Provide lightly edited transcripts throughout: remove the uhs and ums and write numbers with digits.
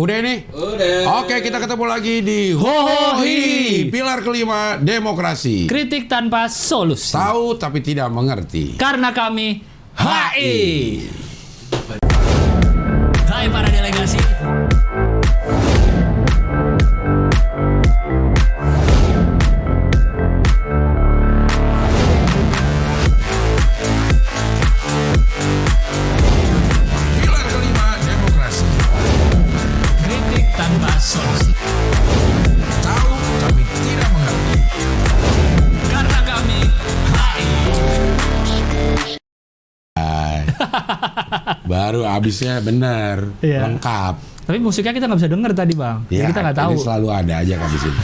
Udah ini? Udah. Oke, kita ketemu lagi di Hohi, pilar kelima demokrasi. Kritik tanpa solusi. Tahu tapi tidak mengerti. Karena kami HI. Hai para delegasi. Pilar kelima demokrasi. Kritik tanpa solusi. Tahu tapi tidak mengerti. Karena kami HI. Baru abisnya bener, Iya. lengkap. Tapi musiknya kita nggak bisa denger tadi bang. Ya, Jadi kita nggak tahu. ini selalu ada aja kan di sini.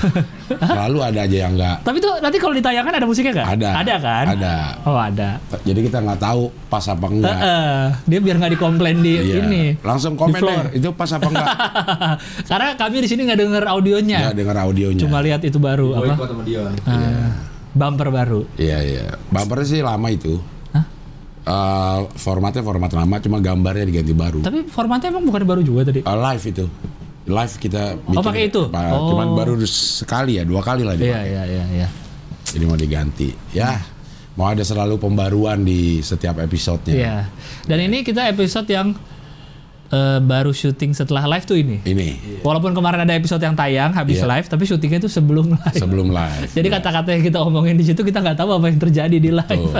Selalu ada aja yang nggak Tapi tuh nanti kalau ditayangkan ada musiknya nggak? ada. Ada kan? Ada. Oh ada. Jadi kita nggak tahu pas apa enggak. Dia biar nggak dikomplain di Iya. ini. Langsung di komen floor. deh, itu pas apa enggak. Karena kami di sini nggak denger audionya. Ya dengar audionya. Cuma lihat itu baru apa? Boykot sama dia. Bumper baru. Iya iya. Bumpernya sih lama itu. Hah? Formatnya format lama, cuma gambarnya diganti baru. Tapi formatnya emang bukan baru juga tadi. Live itu. Live kita bikin. pakai itu? Cuman Oh. baru sekali ya, 2 kali lah Iya dipakai. iya. Jadi mau diganti. Ya, mau ada selalu pembaruan di setiap episodenya. Iya. Dan ini kita episode yang baru syuting setelah live tuh ini. Ini Walaupun kemarin ada episode yang tayang habis Iya. live, tapi syutingnya itu sebelum live. sebelum live. Jadi kata-kata yang kita omongin di situ kita nggak tahu apa yang terjadi di live. Tuh.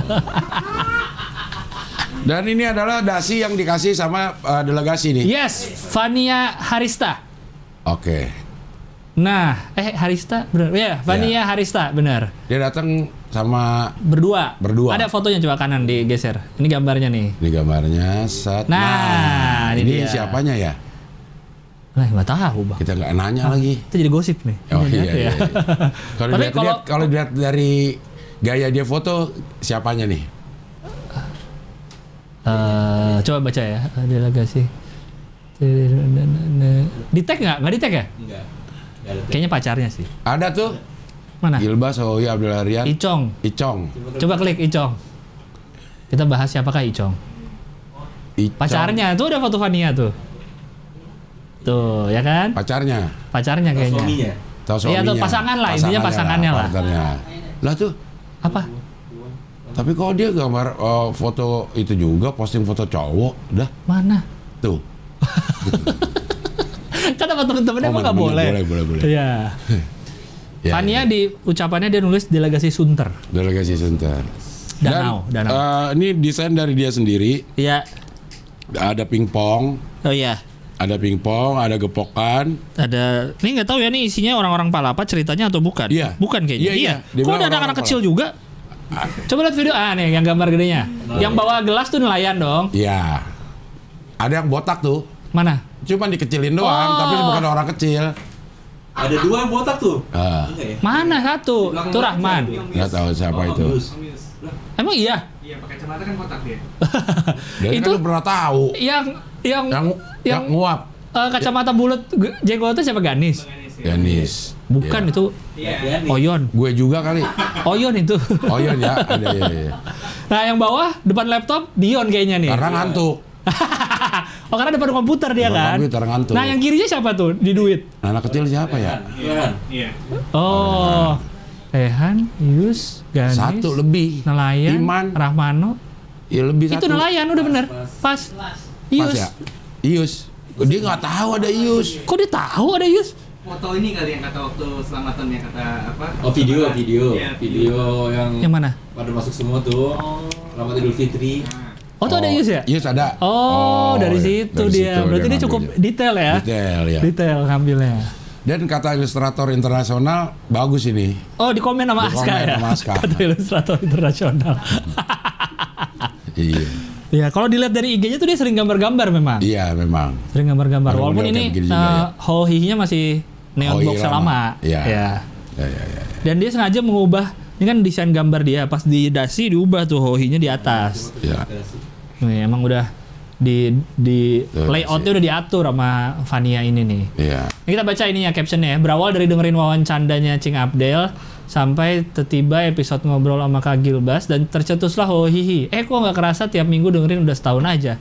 Dan ini adalah dasi yang dikasih sama delegasi nih. Yes, Vania Harista. Oke. Nah, Harista benar. Ya, Vania Harista benar. Dia datang sama Berdua. Berdua. Ada fotonya coba kanan digeser. Ini gambarnya nih. ini gambarnya set. Nah, ini dia. siapanya ya? Nah, nggak tahu bang. Kita nggak nanya lagi. Itu jadi gosip nih. Oh Ini iya, ada ya. iya. Kalau Tapi kalau dilihat dari gaya dia foto, siapanya nih? Coba baca ya, delegasi. Di tag nggak? Nggak di tag ya? Enggak. Kayaknya pacarnya sih. Ada tuh. Mana? Gilbas, Hohi, Abdul Harian, Icong. Icong. Coba klik Icong. Kita bahas siapakah Icong. Icong. Pacarnya tuh ada foto Vania tuh. Tuh, ya kan? Pacarnya. Pacarnya kayaknya. Suaminya. Tahu Iya, suaminya. tuh pasangan lah, intinya pasangannya lah. partnernya. Lah tuh. Apa? Tapi kok dia gambar foto itu juga, posting foto cowok, udah Mana? tuh. Kan sama temen-temennya Oh, emang nggak bener, boleh. boleh. Iya. Ya, Vania ya. di ucapannya dia nulis delegasi Sunter. Delegasi Sunter. Danau. Ini desain dari dia sendiri. Iya. Ada pingpong, Oh iya. ada gepokan. Ada, ini nggak tahu ya nih isinya orang-orang Palapa ceritanya atau bukan? Iya. Bukan kayaknya. Iya. Dia Kok bilang ada orang-orang anak-anak kecil juga? Coba lihat video. Nih yang gambar gedenya. Yang bawa gelas tuh nelayan dong. Iya. Ada yang botak tuh. Mana? Cuma dikecilin doang, Oh. tapi bukan orang kecil. Ada 2 yang botak tuh. Enggak ya? Mana satu? Belakang Tuh Rahman. Nggak tahu siapa itu. Emang iya? Iya, pakai kacamata kan kotak dia. Dia Itu kan pernah tahu. yang nguap. kacamata bulat jenggotnya siapa? Ganis? Yanis. Bukan Iya. itu Iya. Oyon. Gue juga kali. Oyon itu. Oh iya ya, ada ya. Nah yang bawah depan laptop Dion kayaknya nih. Karena ngantuk. Oh karena depan komputer dia Depan kan. komputer, ngantuk. Nah yang kirinya siapa tuh di duit? Anak kecil siapa ya? Iya. Iya. Oh, Rehan, Yus, Ganis, Satu lebih. Nelayan, Iman. Rahmano. Ya lebih Itu satu. nelayan udah bener. Pas. Pas Yus. ya? Ius. Dia nggak tahu ada Ius. Kok dia tahu ada Yus? Foto ini kali yang kata waktu selamatan yang kata apa? Oh video Iya, Yang mana? pada masuk semua tuh. Selamat Idul Fitri. Oh, tuh ada Yus ya? Ius ada. Oh, dari iya. situ Dari dia. situ Berarti dia cukup ngambilnya. detail ya? Detail ya. Detail ngambilnya. Dan kata ilustrator internasional bagus ini. Oh, di komen sama Di Aska komen ya? sama Aska. Kata ilustrator internasional. Iya. Ya, kalau dilihat dari IG-nya tuh dia sering gambar-gambar memang. Iya memang. Sering gambar-gambar. Ada Walaupun model ini kayak begini juga ya. Hohi-nya masih neon Hohi box lama. lama. Iya. Ya. Ya. Dan dia sengaja mengubah, ini kan desain gambar dia, pas di dasi diubah tuh Hohi-nya di atas. Ya. Nih, emang udah di Tuh, layoutnya udah diatur sama Vania ini nih. Iya. Ini kita baca ininya captionnya ya. Berawal dari dengerin wawancandanya Cing Abdel sampai tiba episode ngobrol sama Kak Gilbas dan tercetuslah hohihi. Kok nggak kerasa tiap minggu dengerin udah setahun aja.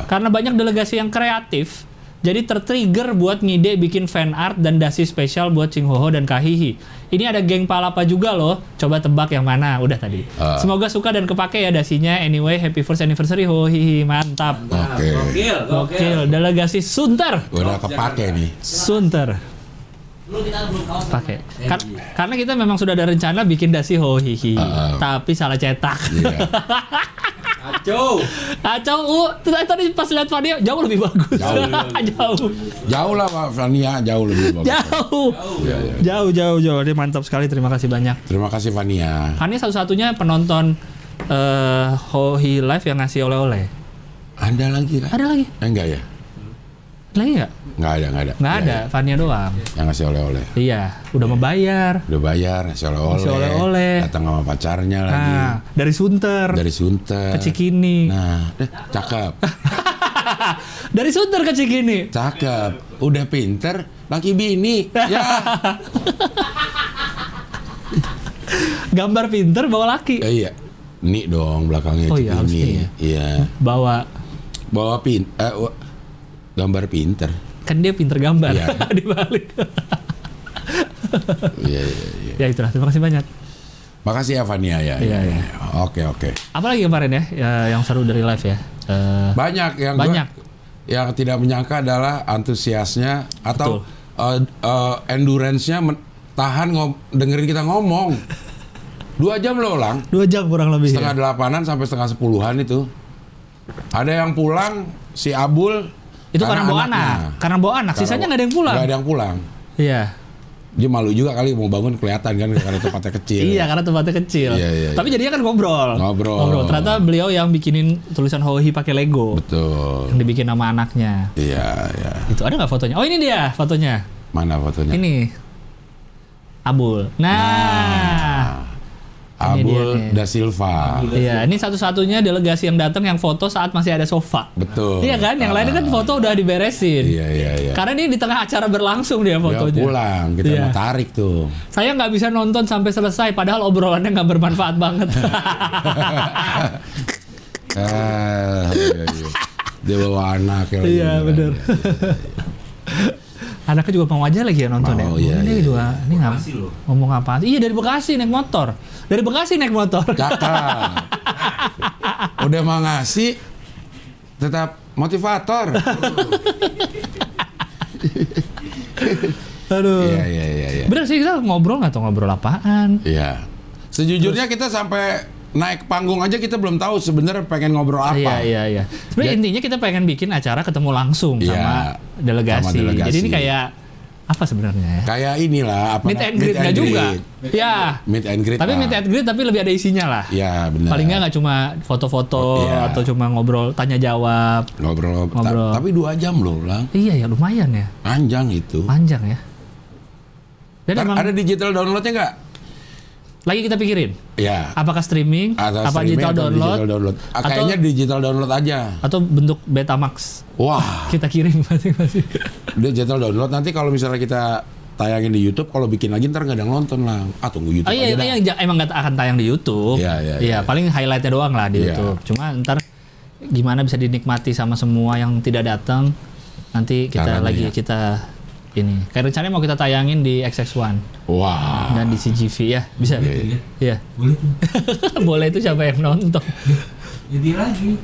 Karena banyak delegasi yang kreatif Jadi tertrigger buat ngide bikin fan art dan dasi spesial buat Ching Ho Ho dan Kahihi. Ini ada geng Palapa juga loh. Coba tebak yang mana? Udah tadi. Semoga suka dan kepake ya dasinya. Anyway, happy first anniversary Ho Hihi. Mantap. Oke. Gokil. Delegasi Sunter. Udah kepake nih. Sunter. Pakai. Karena kita memang sudah ada rencana bikin dasi Ho Hihi. Tapi salah cetak. Iya. Kacau. Tadi pas lihat Fania jauh lebih bagus. Jauh lah Pak Fania, jauh lebih bagus. Jauh. Dia mantap sekali. Terima kasih banyak. Terima kasih Fania. Fania satu-satunya penonton Ho Hihi Live yang ngasih oleh-oleh. Ada lagi kan? Ada lagi? Enggak ya? Lagi nggak? Nggak ada. Fania doang. Yang ngasih oleh-oleh. Iya, udah membayar. Udah bayar, ngasih oleh-oleh. Datang sama pacarnya lagi. Dari Sunter. Ke Cikini. Nah, cakep. Dari Sunter ke Cikini. Cakep. Udah pinter, laki bini. Ya. Gambar pinter bawa laki. Iya. Nih dong belakangnya Oh iya, harus Cikini. nih ya. Iya. Bawa gambar pinter. kan dia pinter gambar. Iya. Di balik. Iya. Ya itulah, terima kasih banyak. Makasih ya Fania ya. Iya. Oke. Apalagi kemarin ya yang seru dari live ya. Banyak yang tidak menyangka adalah antusiasnya atau endurance-nya tahan dengerin kita ngomong. 2 jam loh Lang. 2 jam kurang lebih. Setengah 8-an sampai setengah 10-an itu. Ada yang pulang si Abul itu karena bawa anak. Sisanya nggak ada yang pulang. Nggak ada yang pulang. Iya. Dia malu juga kali mau bangun kelihatan kan karena tempatnya kecil. Iya, karena tempatnya kecil. Iya. Tapi jadinya kan ngobrol. Ternyata beliau yang bikinin tulisan Hohi pakai Lego. Betul. Yang dibikin nama anaknya. Iya. Itu ada nggak fotonya? Oh ini dia fotonya. Mana fotonya? Ini. Abul. Nah. Abul da Silva. Iya, ini satu-satunya delegasi yang datang yang foto saat masih ada sofa. Betul. Iya kan? Yang lainnya kan foto udah diberesin. Iya. Karena ini di tengah acara berlangsung dia fotonya. Dia pulang, kita mau tarik tuh. Saya nggak bisa nonton sampai selesai, padahal obrolannya nggak bermanfaat banget. Iya. Dia bawa anak ya. Iya, bener. Anaknya juga mau aja lagi ya nonton Iya. Ini juga, ini ngomong apa? Iya dari Bekasi naik motor. Cakep. Udah mau ngasih, tetap motivator. Aduh. Iya. Bener sih, kita ngobrol nggak tahu ngobrol apaan. Iya. Sejujurnya kita sampai naik panggung aja kita belum tahu sebenarnya pengen ngobrol apa. Iya. Sebenarnya intinya kita pengen bikin acara ketemu langsung sama delegasi. Jadi ini kayak apa sebenarnya ya? Kayak inilah meet and greet nggak juga. Ya. Meet and greet. Tapi meet and greet tapi lebih ada isinya lah. Iya benar. Paling nggak cuma foto-foto atau cuma ngobrol tanya jawab. Ngobrol. Tapi 2 jam loh Lang. Iya ya lumayan ya. Panjang itu. Panjang ya. Dan ada digital downloadnya nggak? Lagi kita pikirin. Iya. Apakah streaming? Apa digital download? Kayaknya digital download aja. Atau bentuk Betamax. Wah. Kita kirim masing-masing. Digital download nanti kalau misalnya kita tayangin di YouTube, kalau bikin lagi ntar nggak ada nonton lah. Tunggu YouTube aja dah. Iya, emang nggak akan tayang di YouTube. Iya. Paling highlightnya doang lah di YouTube. Cuma ntar gimana bisa dinikmati sama semua yang tidak datang. Nanti kita kita ini. Kayak rencananya mau kita tayangin di XX1. Wah. Dan di CGV ya, bisa. Iya. Boleh tuh. Boleh itu siapa yang nonton? Jadi lagi.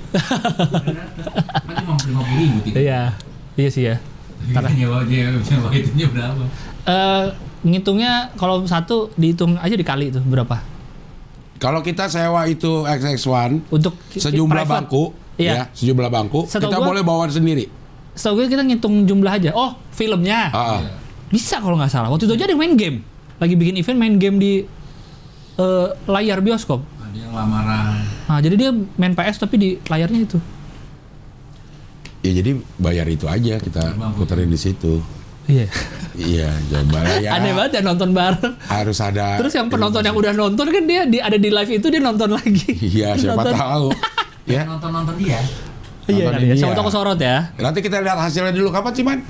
Nanti mau 50.000 tiket. Iya sih ya. Karena nyewa itunya berapa? Ngitungnya kalau satu dihitung aja dikali itu berapa? Kalau kita sewa itu XX1 untuk sejumlah private. bangku, Iya. Sejumlah bangku, kita boleh bawa sendiri. Setahu gue kita ngitung jumlah aja. Oh, filmnya. Bisa kalau nggak salah. Waktu itu aja ada yang main game. Lagi bikin event main game di layar bioskop. Ada yang lamaran. Nah, jadi dia main PS tapi di layarnya itu. Ya jadi bayar itu aja kita puterin di situ. Iya, coba lah ya. Aneh banget ya nonton bareng. Harus ada. Terus yang penonton yang udah nonton kan dia ada di live itu dia nonton lagi. Iya, siapa tahu. Ya. Nonton dia. Iya, siapa tahu kesorot ya. Nanti kita lihat hasilnya dulu. Kapan sih, Man?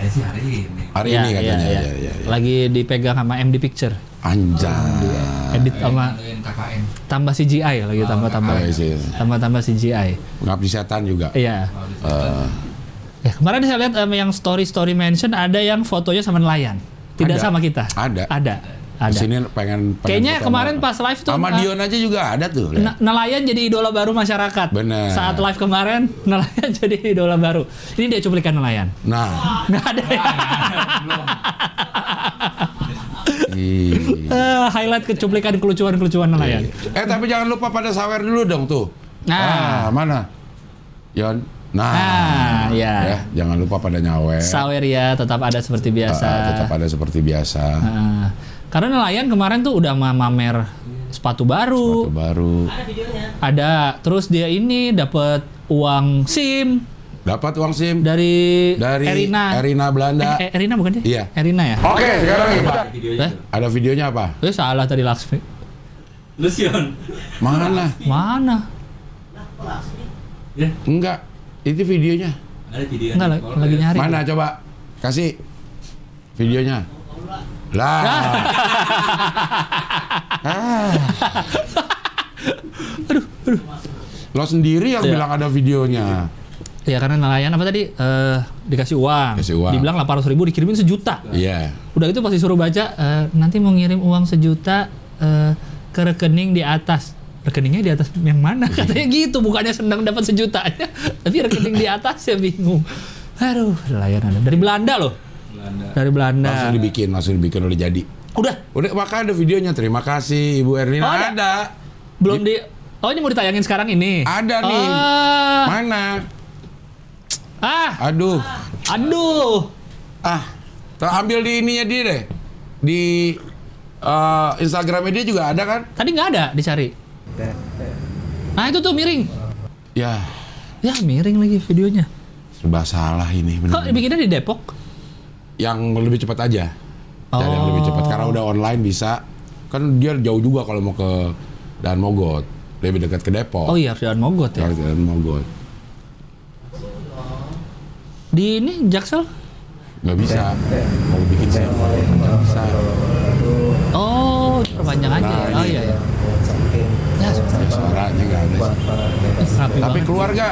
Hari ini. Hari ini katanya. Iya. Lagi dipegang sama MD Picture. Anjay. Edit sama KKN. tambah CGI lagi tambah CGI. CGI. Pengabdi setan juga. Iya. Ya, kemarin saya lihat yang story mention ada yang fotonya sama nelayan. Tidak Ada. sama kita. Ada. Ada. Sini pengen Kayaknya foto kemarin sama- pas live tuh sama Dion aja juga ada tuh. lihat. nelayan jadi idola baru masyarakat. Bener. Saat live kemarin nelayan jadi idola baru. Ini dia cuplikan nelayan. Nah, Nggak ada ya. Highlight kecuplikan kelucuan nelayan. Tapi jangan lupa pada sawer dulu dong tuh. Nah. Mana? Yon. Nah, ya. Jangan lupa pada nyawer. Sawer ya, tetap ada seperti biasa. Tetap ada seperti biasa. Nah, karena nelayan kemarin tuh udah mamer sepatu baru. Ada videonya. Ada. Terus dia ini dapat uang SIM Dapat uang SIM dari Erina. Erina Belanda. Erina bukan dia? Iya. Erina ya? Oke, sekarang kita Videonya. ada videonya apa? Salah tadi Laksmi. Lucion. Mana? Mana? Ya, Enggak. Itu videonya. ada video. Enggak, lagi nyari. Mana coba? Kasih videonya. Lah. Lo sendiri yang Iya. bilang ada videonya. Ya karena nelayan apa tadi dikasih uang. Kasih uang. Dibilang 800.000 dikirimin 1 juta. Iya. Udah itu pasti suruh baca nanti mau ngirim uang 1 juta ke rekening di atas. Rekeningnya di atas yang mana? Katanya gitu, bukannya senang dapat 1 juta. Tapi rekening di atas ya bingung. Aduh, nelayan ada. Dari Belanda loh. Dari Belanda. Langsung dibikin udah jadi. Udah, Maka ada videonya. Terima kasih Ibu Erlina. Oh, ada. Belum di. Oh, ini mau ditayangin sekarang ini. Ada nih. Ah. Mana? Aduh. Ambil di ininya dia deh. Di Instagramnya dia juga ada kan? Tadi nggak ada dicari. Nah itu tuh miring. Ya, Ya miring lagi videonya. serba salah ini. Kok bener-bener. bikinnya di Depok? Yang lebih cepat aja. Cari yang lebih cepat karena udah online bisa. Kan dia jauh juga kalau mau ke Daan Mogot. Lebih dekat ke Depok. Oh iya, harus Jalan Mogot ya. Kalau ke Daan Mogot. Di ini Jaksel? Nggak bisa. Mau bikin server nggak bisa. Oh, perpanjang aja. Nah, Oh ini. iya ya. Ya, Ya, suaranya nggak ada. rapi Tapi banget. keluarga.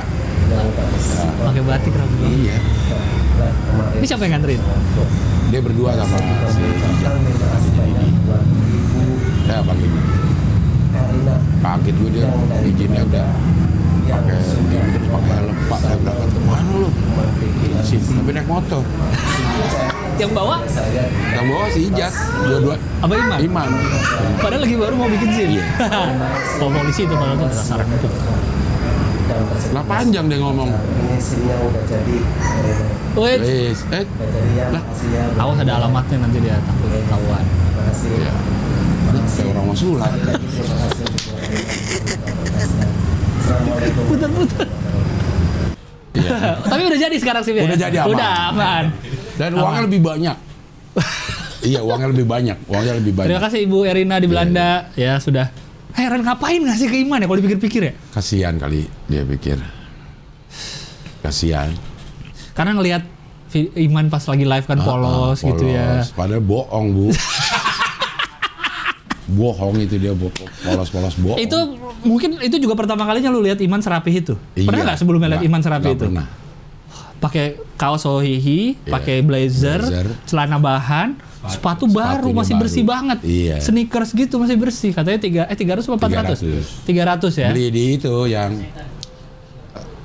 Pakai batik rapi banget. Iya. Ini siapa yang nganterin? Dia berdua sama si Ijat. Ini. Ya pakai ini. Kaget gue dia izinnya udah pakai ini terus pakai helm. Pak, saya berangkat kemana lu? Sih, tapi naik motor. Yang bawa? Yang bawa si Ijat. Dua-dua. Apa Iman? Iman. Padahal lagi baru mau bikin SIM. Iya. Oh, polisi itu kalau tuh penasaran itu. Lah panjang dia ngomong. Wait, Wes, lah, awas ada alamatnya nanti dia takut ketahuan. ya. Kayak orang mau sulap. Putar-putar. Iya. Tapi udah jadi sekarang sih ya? Udah jadi, aman. Udah aman. Dan uangnya lebih banyak. Iya, uangnya lebih banyak. Uangnya lebih banyak. Terima kasih Ibu Erina di Belanda. Ya sudah. Heran ngapain ngasih ke Iman ya kalau dipikir-pikir ya? Kasihan kali dia pikir. Kasihan. Karena ngelihat Iman pas lagi live kan polos gitu ya. Padahal bohong, Bu. Bohong itu dia polos-polos bohong. Itu mungkin itu juga pertama kalinya lu lihat Iman serapih itu. Pernah Iya. nggak sebelumnya lihat Nggak, Iman serapih nggak itu? Pernah. Pakai kaos Ohihi, Iya. pakai blazer, Blazer. celana bahan, sepatu baru Sepatunya masih bersih baru. banget. Iya. Sneakers gitu masih bersih. Katanya 300 apa 400? 300 ya. Beli di itu yang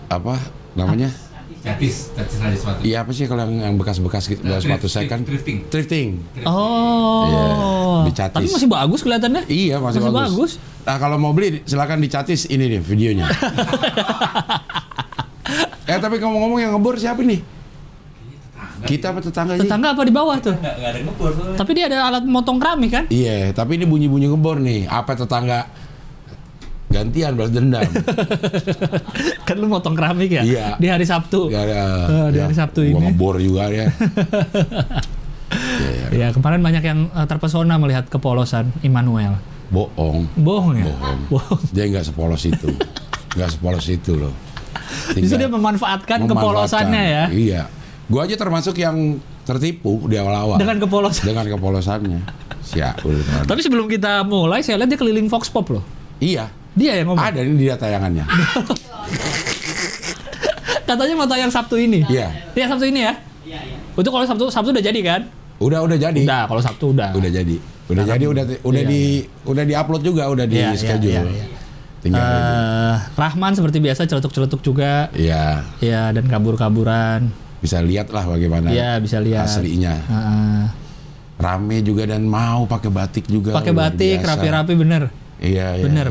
apa namanya? Catis ada sepatu. Iya apa sih kalau yang bekas-bekas gitu, sepatu second? Thrifting. Oh. Iya, di Catis. Tapi masih bagus kelihatannya. Iya masih bagus. Nah kalau mau beli silakan di Catis ini nih videonya. Tapi ngomong-ngomong yang ngebor siapa nih? Kita apa tetangga sih? Tetangga apa di bawah tuh? Nggak ada ngebor soalnya. Tapi dia ada alat motong keramik kan? Iya, tapi ini bunyi-bunyi ngebor nih. Apa tetangga gantian balas dendam? Kan lu motong keramik ya? Iya. Di hari Sabtu. Gak ada. Di hari Sabtu gua ini. ngebor juga ya. Iya. Ya kemarin banyak yang terpesona melihat kepolosan Immanuel. Bohong. Bohong ya? Bohong. Dia nggak sepolos itu. Nggak sepolos itu loh. Justru dia memanfaatkan kepolosannya ya? Iya. Gua aja termasuk yang tertipu di awal-awal. Dengan kepolosan. Dengan kepolosannya. Siapul. Tapi sebelum kita mulai, saya lihat dia keliling Vox Pop loh. Iya. Dia yang ngomong. Ada ini dia tayangannya. Katanya mau tayang Sabtu ini. Iya. Iya Sabtu ini ya. Itu kalau Sabtu udah jadi kan? Udah jadi. Udah, kalau Sabtu udah. Udah jadi. Udah di-upload juga, udah di schedule. Iya. Tinggal Rahman seperti biasa celetuk-celetuk juga. Iya. Iya, dan kabur-kaburan. Bisa lihat lah bagaimana. Iya, bisa lihat Aslinya. Rame juga dan mau pakai batik juga. Pakai luar batik, biasa. rapi-rapi bener. Iya. Bener.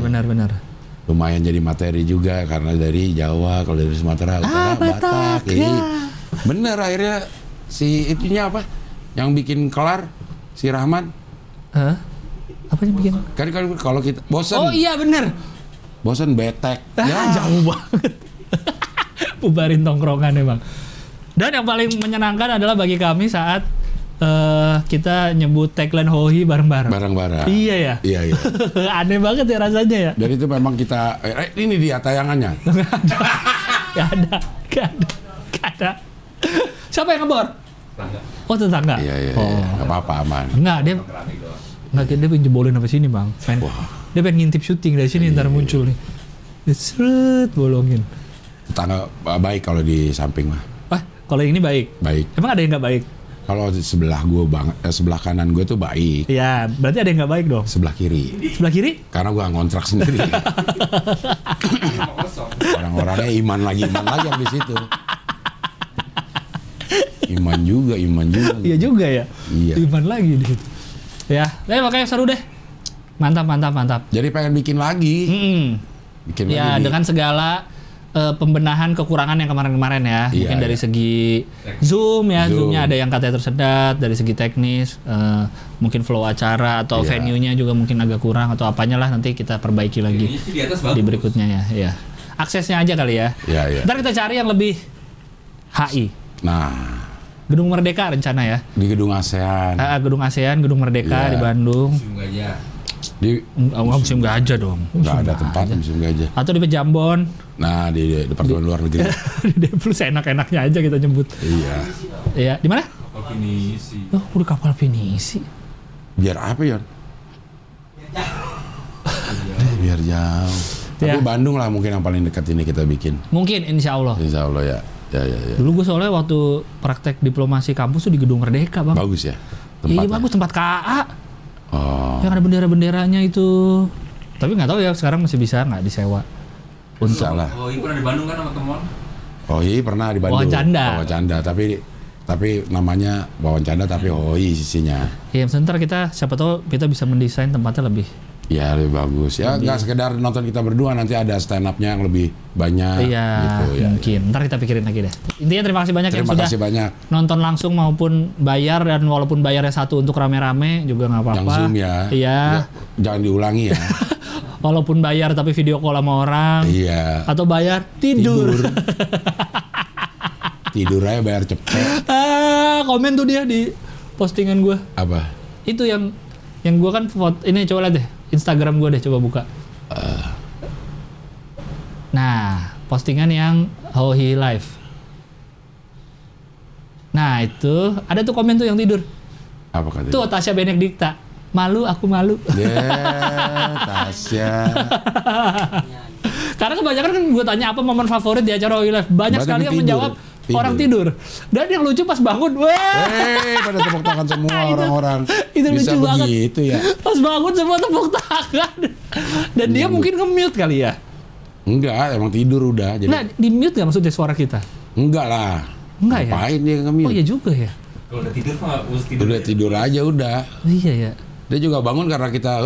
Lumayan jadi materi juga karena dari Jawa, kalau dari Sumatera Utara Batak, Batak. ya. Bener akhirnya si itunya apa? Yang bikin kelar si Rahman. Apa yang bikin? Kan kalau kita bosan. Oh iya bener. Bosan betek. Jauh banget. Bubarin tongkrongan emang. Dan yang paling menyenangkan adalah bagi kami saat kita nyebut tagline Hohi bareng-bareng. Bareng-bareng. Iya ya. Iya. Aneh banget ya rasanya ya. Dan itu memang kita ini dia tayangannya. Gak ada. Siapa yang ngebor? Oh tetangga. Iya. Oh. Gak apa-apa aman. Enggak, dia pengen jebolin sampai sini bang. Dia pengen ngintip syuting dari sini ntar muncul nih. Dia seret bolongin. Tetangga baik kalau di samping mah. Wah, kalau yang ini baik. Baik. Emang ada yang nggak baik? Kalau di sebelah sebelah kanan gue tuh baik. Iya, berarti ada yang nggak baik dong. Sebelah kiri. Sebelah kiri? Karena gue ngontrak sendiri. Orang-orangnya iman lagi yang di situ. Iman juga. Iya juga ya. Iya. Iman lagi di situ. Ya, makanya seru deh. Mantap. Jadi pengen bikin lagi. Bikin Ya, lagi. dengan segala pembenahan kekurangan yang kemarin-kemarin ya. Iya, Mungkin dari iya. segi Zoom ya, Zoom-nya ada yang katanya tersendat, dari segi teknis, mungkin flow acara atau Iya. venue-nya juga mungkin agak kurang atau apanya lah, nanti kita perbaiki lagi Ini sih di atas di bagus. berikutnya ya. Iya. Aksesnya aja kali ya. Iya. Ntar kita cari yang lebih HI. Nah, Gedung Merdeka rencana ya. di gedung ASEAN. Gedung ASEAN, Gedung Merdeka Iya. di Bandung. Museum Gajah. Di Enggak musim gajah dong. nggak ada tempat musim gajah. Atau di Pejambon. Nah, di Departemen Luar Negeri. Di Plus enak-enaknya aja kita nyebut. Iya. Iya, di mana? Kapal pinisi. Oh, udah kapal pinisi. Biar apa, Yon? Biar jauh. Tapi Ya. Bandung lah mungkin yang paling dekat ini kita bikin. Mungkin insya Allah. Insya Allah ya. Ya. Dulu gue soalnya waktu praktek diplomasi kampus tuh di Gedung Merdeka bang. Bagus ya Iya tempatnya. bagus, tempat KA. Oh. Yang ada bendera-benderanya itu. Tapi nggak tahu ya sekarang masih bisa nggak disewa. Untuk Salah. Oh, ini pernah di Bandung kan sama teman. Oh iya pernah di Bandung. Wawan Canda. Tapi namanya Wawan Canda tapi hoi sisinya. ya sebentar kita siapa tahu kita bisa mendesain tempatnya lebih. Ya lebih bagus. Ya nggak sekedar nonton kita berdua, nanti ada stand up-nya yang lebih banyak. Iya Gitu, ya. mungkin. Ntar kita pikirin lagi deh. Intinya terima kasih banyak yang Terima sudah kasih banyak. nonton langsung maupun bayar, dan walaupun bayarnya satu untuk rame-rame juga nggak apa-apa. Yang Zoom ya. Iya. Jangan diulangi ya. Walaupun bayar tapi video call sama orang. Iya. Atau bayar tidur. Tidur aja bayar cepet. Komen tuh dia di postingan gue. Apa? Itu yang gue kan foto ini, coba lihat deh Instagram gue deh, coba buka. Nah, postingan yang Hohi Live. Nah, itu ada tuh komen tuh yang tidur. Apa katanya? Tuh Tasya Benedikta. Malu, aku malu. Tasya. Karena kebanyakan kan gue tanya apa momen favorit di acara Hohi Live. Banyak sekali yang tidur. menjawab orang tidur. Dan yang lucu pas bangun, Pada tepuk tangan semua orang-orang. Itu Bisa lucu banget. begitu ya. Pas bangun semua tepuk tangan. Dan dia mungkin nge-mute kali ya. Enggak, emang tidur udah. Jadi Nah, di-mute gak maksudnya suara kita? enggak lah. Enggak ya? Ngapain dia nge-mute? Oh iya juga ya. Kalau udah tidur mah harus tidur. Udah tidur aja udah. Iya ya. Dia juga bangun karena kita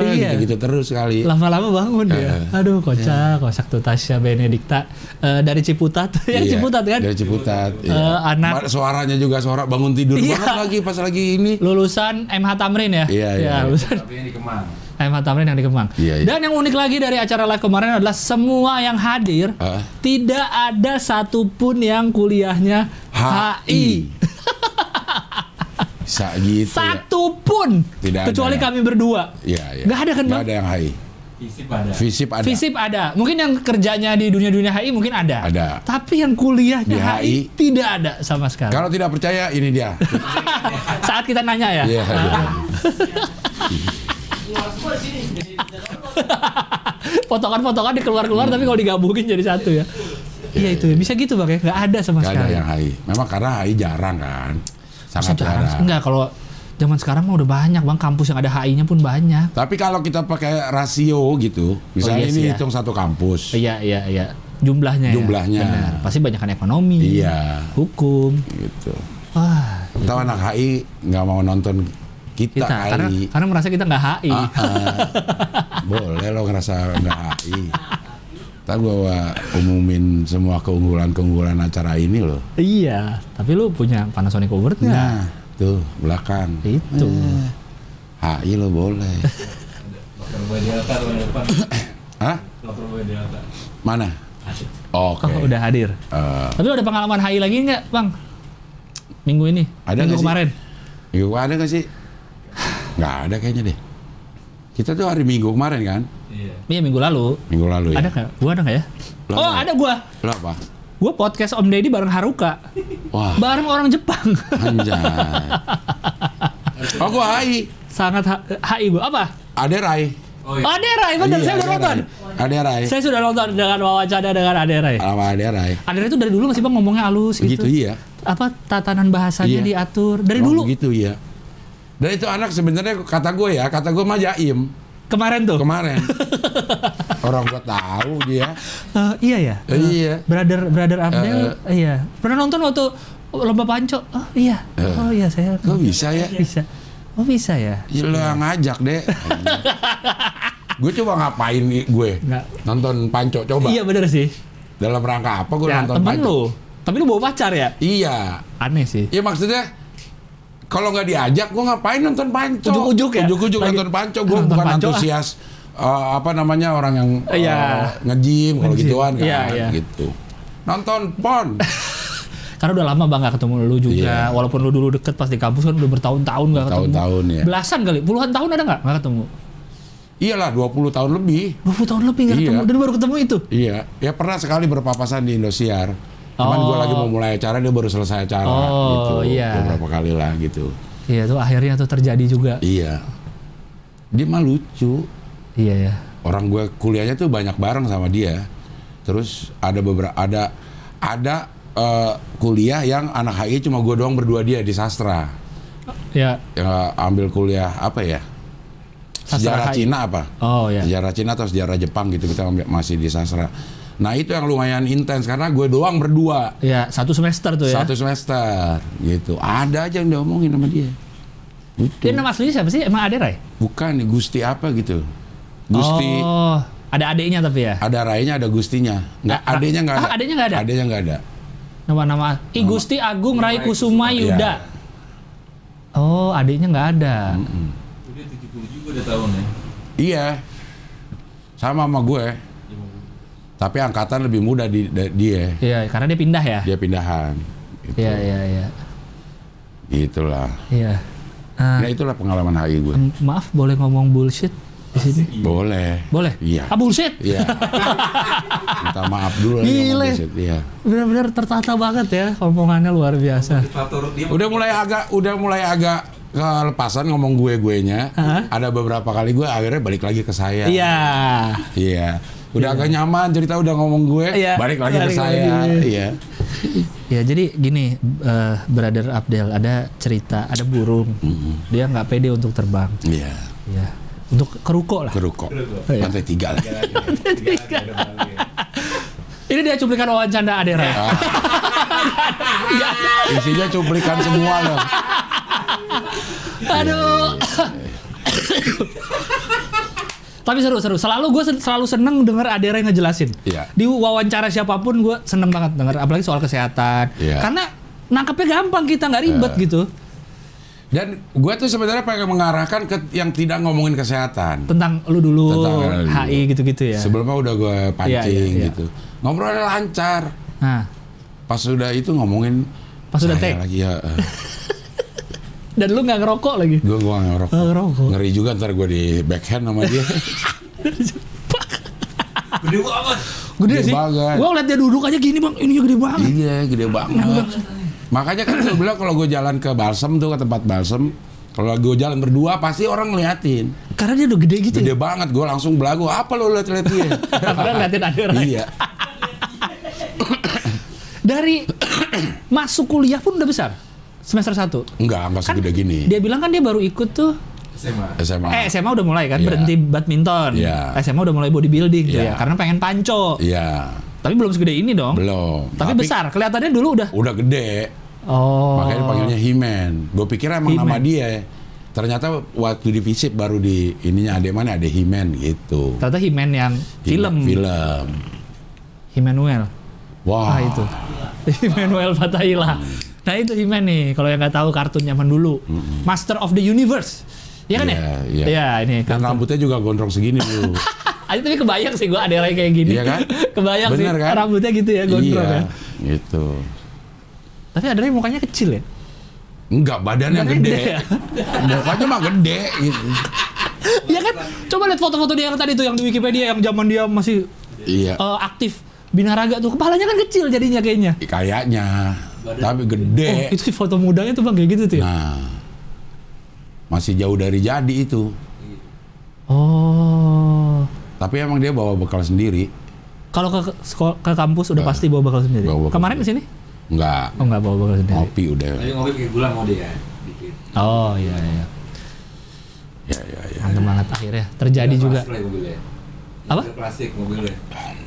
Iya. gitu terus kali. Lama-lama bangun dia. Aduh, kocak tuh Tasya Benedikta dari Ciputat. Yang Iya, Ciputat kan? Dari Ciputat. Anak- Suaranya juga suara bangun tidur Iya. banget lagi pas lagi ini. Lulusan MH Tamrin ya? Iya. Lulusan Tapi yang di Kemang. MH Tamrin yang di Kemang. Iya. Dan yang unik lagi dari acara live kemarin adalah semua yang hadir tidak ada satupun yang kuliahnya HI. Bisa gitu ya. Satupun. Tidak ada Kecuali ya. kami berdua. Iya. Nggak ada kan, Nggak Bang? ada yang HI. Visip ada. Visip ada. Visip ada. Mungkin yang kerjanya di dunia-dunia HI mungkin ada. Ada. Tapi yang kuliahnya Di HI, HI tidak ada sama sekali. Kalau tidak percaya ini dia. Saat kita nanya ya. Iya. Potongan-potongan dikeluar-keluar tapi kalau digabungin jadi satu ya. Iya itu ya. Bisa gitu Bang ya? Nggak ada sama Gak ada sekali. yang HI. Memang karena HI jarang kan. Sangat Jarang. jarang. Enggak, kalau zaman sekarang mah udah banyak Bang, kampus yang ada HI-nya pun banyak. Tapi kalau kita pakai rasio gitu, misalnya iya ini sih ya. hitung satu kampus. Iya. Jumlahnya ya. Jumlahnya. Benar. Pasti banyakan ekonomi. Iya. Hukum. Gitu. Wah, Tahu anak HI nggak mau nonton kita kali. karena merasa kita nggak HI. Boleh lo ngerasa nggak HI. Ntar gua umumin semua keunggulan acara ini loh. Iya, tapi lu punya Panasonic Award nggak? Nah, tuh belakang. Itu. HI lo boleh. Lapor Badiata tahun depan. Hah? Lapor Badiata. Mana? Asik. Oke. Oh, udah hadir. Tapi lu ada pengalaman HI lagi nggak, Bang? Minggu ini? Ada Minggu nggak sih? kemarin? Minggu ada nggak sih? Nggak ada kayaknya deh. Kita tuh hari Minggu kemarin kan? Iya. Iya, minggu lalu. Minggu lalu ya. Ada nggak? Gua ada nggak ya? Lo Oh, ada? ada gua. Lo apa? Gua podcast Om Deddy bareng Haruka. Wah, Bareng orang Jepang. anjay. Oh, gua HI. Sangat HI gua. Apa? Aderai. Oh iya. Oh, Aderai, bener. Iya, Saya udah nonton. Aderai. Saya sudah nonton dengan wawancara dengan Aderai. Sama Aderai. Aderai itu dari dulu masih Bang ngomongnya halus gitu. Begitu iya. Apa tatanan bahasanya Iya. diatur dari Oh, dulu. Begitu iya. Dan itu anak sebenarnya kata gue mah jaim Kemarin tuh. kemarin. Orang gue tahu dia. Iya ya. Iya. Brother Abdel. Iya. Pernah nonton waktu lomba panco? Oh iya. Oh iya saya. Kok bisa ya? Bisa. Oh bisa ya. Ya lo yang ngajak deh. Gue coba ngapain gue Nggak. nonton panco coba. Iya bener sih. Dalam rangka apa gue Ya, nonton temen panco? lu. Tapi lu bawa pacar ya? Iya. Aneh sih. Ya maksudnya kalau nggak diajak gue ngapain nonton panco? Ujuk-ujuk ya? Ujuk-ujuk Lagi- nonton panco. Gue nonton bukan panco, antusias apa namanya orang yang Iya. nge-gym kalau Nge-gym. gituan kan Iya, iya. gitu. Nonton pon. Karena udah lama Bang gak ketemu lu juga. Iya. Walaupun lu dulu deket pas di kampus kan udah bertahun-tahun gak ketemu. Bertahun-tahun, ya. Belasan kali. Puluhan tahun ada gak ketemu? Iyalah 20 tahun lebih. 20 tahun lebih gak Iya. ketemu. Dan baru ketemu itu? Iya, ya pernah sekali berpapasan di Indosiar. Cuman gue lagi mau mulai acara, dia baru selesai acara Oh, gitu. iya. Beberapa kali lah gitu. Iya tuh akhirnya tuh terjadi juga. Iya. Dia mah lucu. Iya ya. Orang gue kuliahnya tuh banyak bareng sama dia. Terus ada beberapa kuliah yang anak HI cuma gue doang berdua dia di sastra. Ya. Yang ambil kuliah apa ya? Sastra Sejarah HI. Cina apa? Oh ya. Sejarah Cina atau sejarah Jepang gitu, kita masih di sastra. Nah itu yang lumayan intens karena gue doang berdua Ya satu semester tuh ya. satu semester gitu. Ada aja yang diomongin sama dia. Gitu. Dia nama aslinya siapa sih? Emang ada Ray? Bukan Gusti apa gitu. Gusti Oh, ada adiknya tapi ya. ada Rainya ada Gustinya. Nggak, Ah, adiknya nggak ada. adiknya nggak ada? Adiknya nggak ada. Nama-nama I Gusti Agung Rai Kusuma Yuda. Iya. Oh, adiknya nggak ada. Udah 70 juga udah tahun ya. Iya. Sama gue. Tapi angkatan lebih muda dia. Iya, karena dia pindah ya. Dia pindahan. Gitu. Iya, iya, iya. Gitulah. Iya. Nah itulah pengalaman HI gue. Maaf, boleh ngomong bullshit di sini? Boleh. Boleh? Iya. Ah, bullshit? Iya. Minta maaf dulu lah. Gile. ngomong bullshit. Iya. Benar-benar tertata banget ya, omongannya luar biasa. Motivator dia. Udah mulai agak kelepasan ngomong gue-guenya. Hah? Ada beberapa kali gue akhirnya balik lagi ke saya. Iya. Iya. Udah agak nyaman cerita udah ngomong gue, Iya, balik lagi ke balik saya. lagi. Iya. Ya jadi gini, Brother Abdel, ada cerita, ada burung. Dia nggak pede untuk terbang. Iya. Ya. Untuk keruko lah. Kerukok. Iya. Lantai 3 lah. Ini dia cuplikan wawancara Adera. Isinya cuplikan semua loh. Aduh. Tapi seru. Gue selalu seneng denger Adera yang ngejelasin. Iya. Di wawancara siapapun gue seneng banget denger, apalagi soal kesehatan. Iya. Karena nangkepnya gampang, kita nggak ribet gitu. Dan gue tuh sebenarnya pengen mengarahkan ke yang tidak ngomongin kesehatan. Tentang lu dulu, Tentang HI gitu-gitu ya. Sebelumnya udah gue pancing Iya. gitu. Ngobrolnya lancar. Nah, Pas udah itu ngomongin. Pas udah saya take. lagi ya. dan lu nggak ngerokok lagi. Gue nggak ngerokok. Nggak ngerokok. Ngeri juga ntar gue di backhand sama dia. Gede banget. Gede Gede sih. banget. Gua ngeliat dia duduk aja gini bang, ininya gede banget. Iya, gede banget. Makanya kan gue bilang kalau gue jalan ke balsem tuh, ke tempat balsem, kalau gue jalan berdua pasti orang ngeliatin. Karena dia udah gede gitu. Gede banget, gue langsung belagu. Apa lo liat-liat dia? Padahal ngeliatin Adera. Iya. Dari masuk kuliah pun udah besar. Semester 1. Enggak segede gini. Dia bilang kan dia baru ikut tuh SMA. SMA udah mulai kan, Iya. berhenti badminton. Iya. SMA udah mulai bodybuilding tuh Iya. ya, karena pengen panco. Iya, Tapi belum segede ini dong. belum. Tapi besar, kelihatannya dulu udah. Udah gede. Oh. Makanya dipanggilnya He-Man. Gue pikir emang nama He-Man. dia. Ternyata waktu di visip baru di ininya ada He-Man gitu. Ternyata He-Man yang film. Film. Immanuel. Wah. Ah itu. Immanuel Fatahillah. Nah itu He-Man nih, kalau yang nggak tahu kartun zaman dulu. Master of the Universe. Iya kan Iya, ya? iya. Iya ini. Dan kartun. rambutnya juga gondrong segini dulu. Aja tapi kebayang sih gue ada orang kayak gini. Iya kan? Kebayang Bener sih kan? rambutnya gitu ya, gondrong Iya, ya. gitu. Tapi ada yang mukanya kecil ya. Enggak, badannya Badannya gede. gede ya? Mukanya mah gede gitu. Iya kan? Coba lihat foto-foto dia yang tadi tuh yang di Wikipedia yang zaman dia masih Iya. aktif binaraga tuh. Kepalanya kan kecil jadinya kayaknya. Kayaknya. Tapi gede. Oh, itu sih foto mudanya tuh Bang kayak gitu tuh ya. Nah. Masih jauh dari jadi itu. Oh. Tapi emang dia bawa bekal sendiri. Kalau ke kampus udah pasti bawa bekal sendiri. bawa bekal Kemarin ke sendiri. sini? Enggak. Oh, enggak bawa bekal sendiri. Ngopi udah. Tapi ngopi pakai gula mau dia dikit. Oh, iya iya. Ya. Mantap banget akhirnya terjadi juga. Plastik lagi mobilnya. Apa? Mobil plastik mobilnya.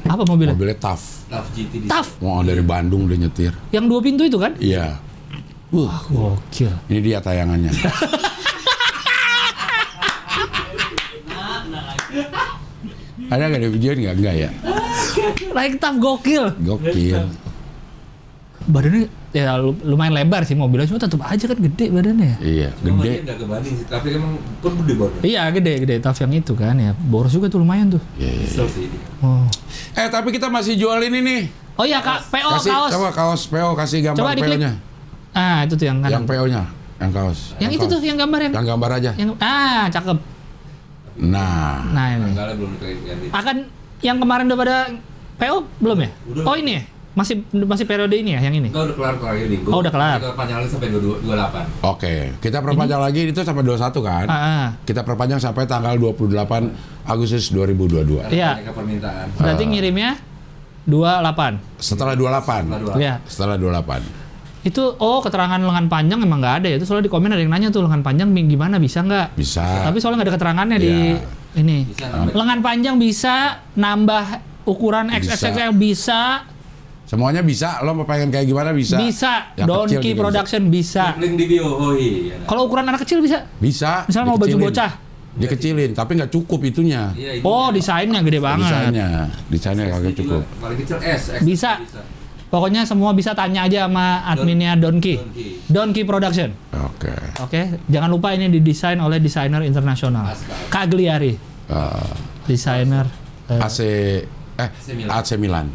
Apa mobilnya? Mobilnya tough. TAF GT di TAF. Mau dari Bandung dia nyetir. Yang 2 pintu itu kan? Iya. Gokil. Ini dia tayangannya. Ada nggak di video nggak? Enggak ya. Naik TAF gokil. Gokil. Badannya ya lumayan lebar sih mobilnya, cuma tetap aja kan gede badannya. Iya, Cuma gede. dia nggak kebanding sih, tapi emang pun gede banget. Iya gede TAF yang itu kan ya. Boros juga tuh lumayan tuh. Iya. Kesel sih dia. Oh. Tapi kita masih jual ini nih. Oh iya Kak, PO Kasih kaos. coba kaos PO, kasih gambar Coba diklik. PO-nya. Ah, itu tuh yang kanan. Yang PO-nya, yang kaos. Yang itu kaos. tuh yang gambar yang Yang gambar aja. cakep. Nah, Nah ini. Tanggalnya belum diganti. Akan yang kemarin udah pada PO belum ya? Udah. Oh ini ya? Masih periode ini ya yang ini? Enggak, udah kelar ini. Oh, udah kelar. Kita panjang lagi sampai 28. oke. Kita perpanjang lagi itu sampai 21 kan? Kita perpanjang sampai tanggal 28 Agustus 2022. Iya. Karena permintaan. Berarti ngirimnya 28. Setelah 28. Iya. Setelah 28. Itu keterangan lengan panjang emang nggak ada ya? Itu soalnya di komen ada yang nanya tuh lengan panjang gimana bisa nggak? Bisa. Tapi soalnya nggak ada keterangannya di Iya. ini. Bisa nambah. Lengan panjang bisa nambah ukuran Bisa. XXL bisa. Semuanya bisa. Lo mau pengen kayak gimana bisa. Bisa. Yang kecil Donkey juga Production bisa. Link di bio. Oh iya. Kalau ukuran anak kecil bisa. Bisa. Misalnya mau baju dikecilin. bocah. Dikecilin, tapi nggak cukup itunya. Iya, ini Oh, desainnya gede banget. Desainnya kagak cukup. Paling kecil S. Bisa. Pokoknya semua bisa tanya aja sama adminnya Donkey. Donkey Production. Oke. Oke, jangan lupa ini didesain oleh desainer internasional. Cagliari, desainer AC Milan. AC Milan.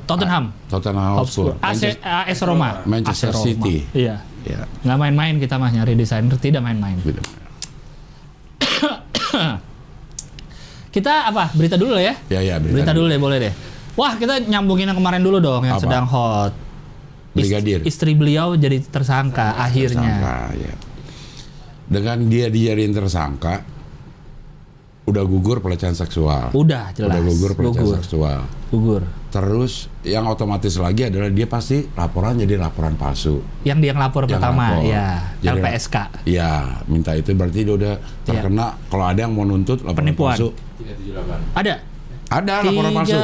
Tottenham, Tottenham Hotspur. AS Roma, Manchester AC Roma. City. Iya, Ya. nggak main-main kita mah nyari desainer, tidak main-main. Beda. Kita apa? Berita dulu ya? Ya, Berita dulu deh, boleh deh. Wah, kita nyambungin yang kemarin dulu dong, yang Apa? sedang hot. Brigadir. Istri beliau jadi tersangka akhirnya. Tersangka, ya. Dengan dia dijadiin tersangka, udah gugur pelecehan seksual. Udah jelas. Udah gugur pelecehan seksual. Gugur. Terus yang otomatis lagi adalah dia pasti laporan jadi laporan palsu. Yang dia ngelapor Yang pertama, lapor. ya Jadi, LPSK. Iya, minta itu berarti dia udah terkena. Kalau ada yang mau nuntut laporan Penipuan. palsu, 378. Ada. ada laporan palsu.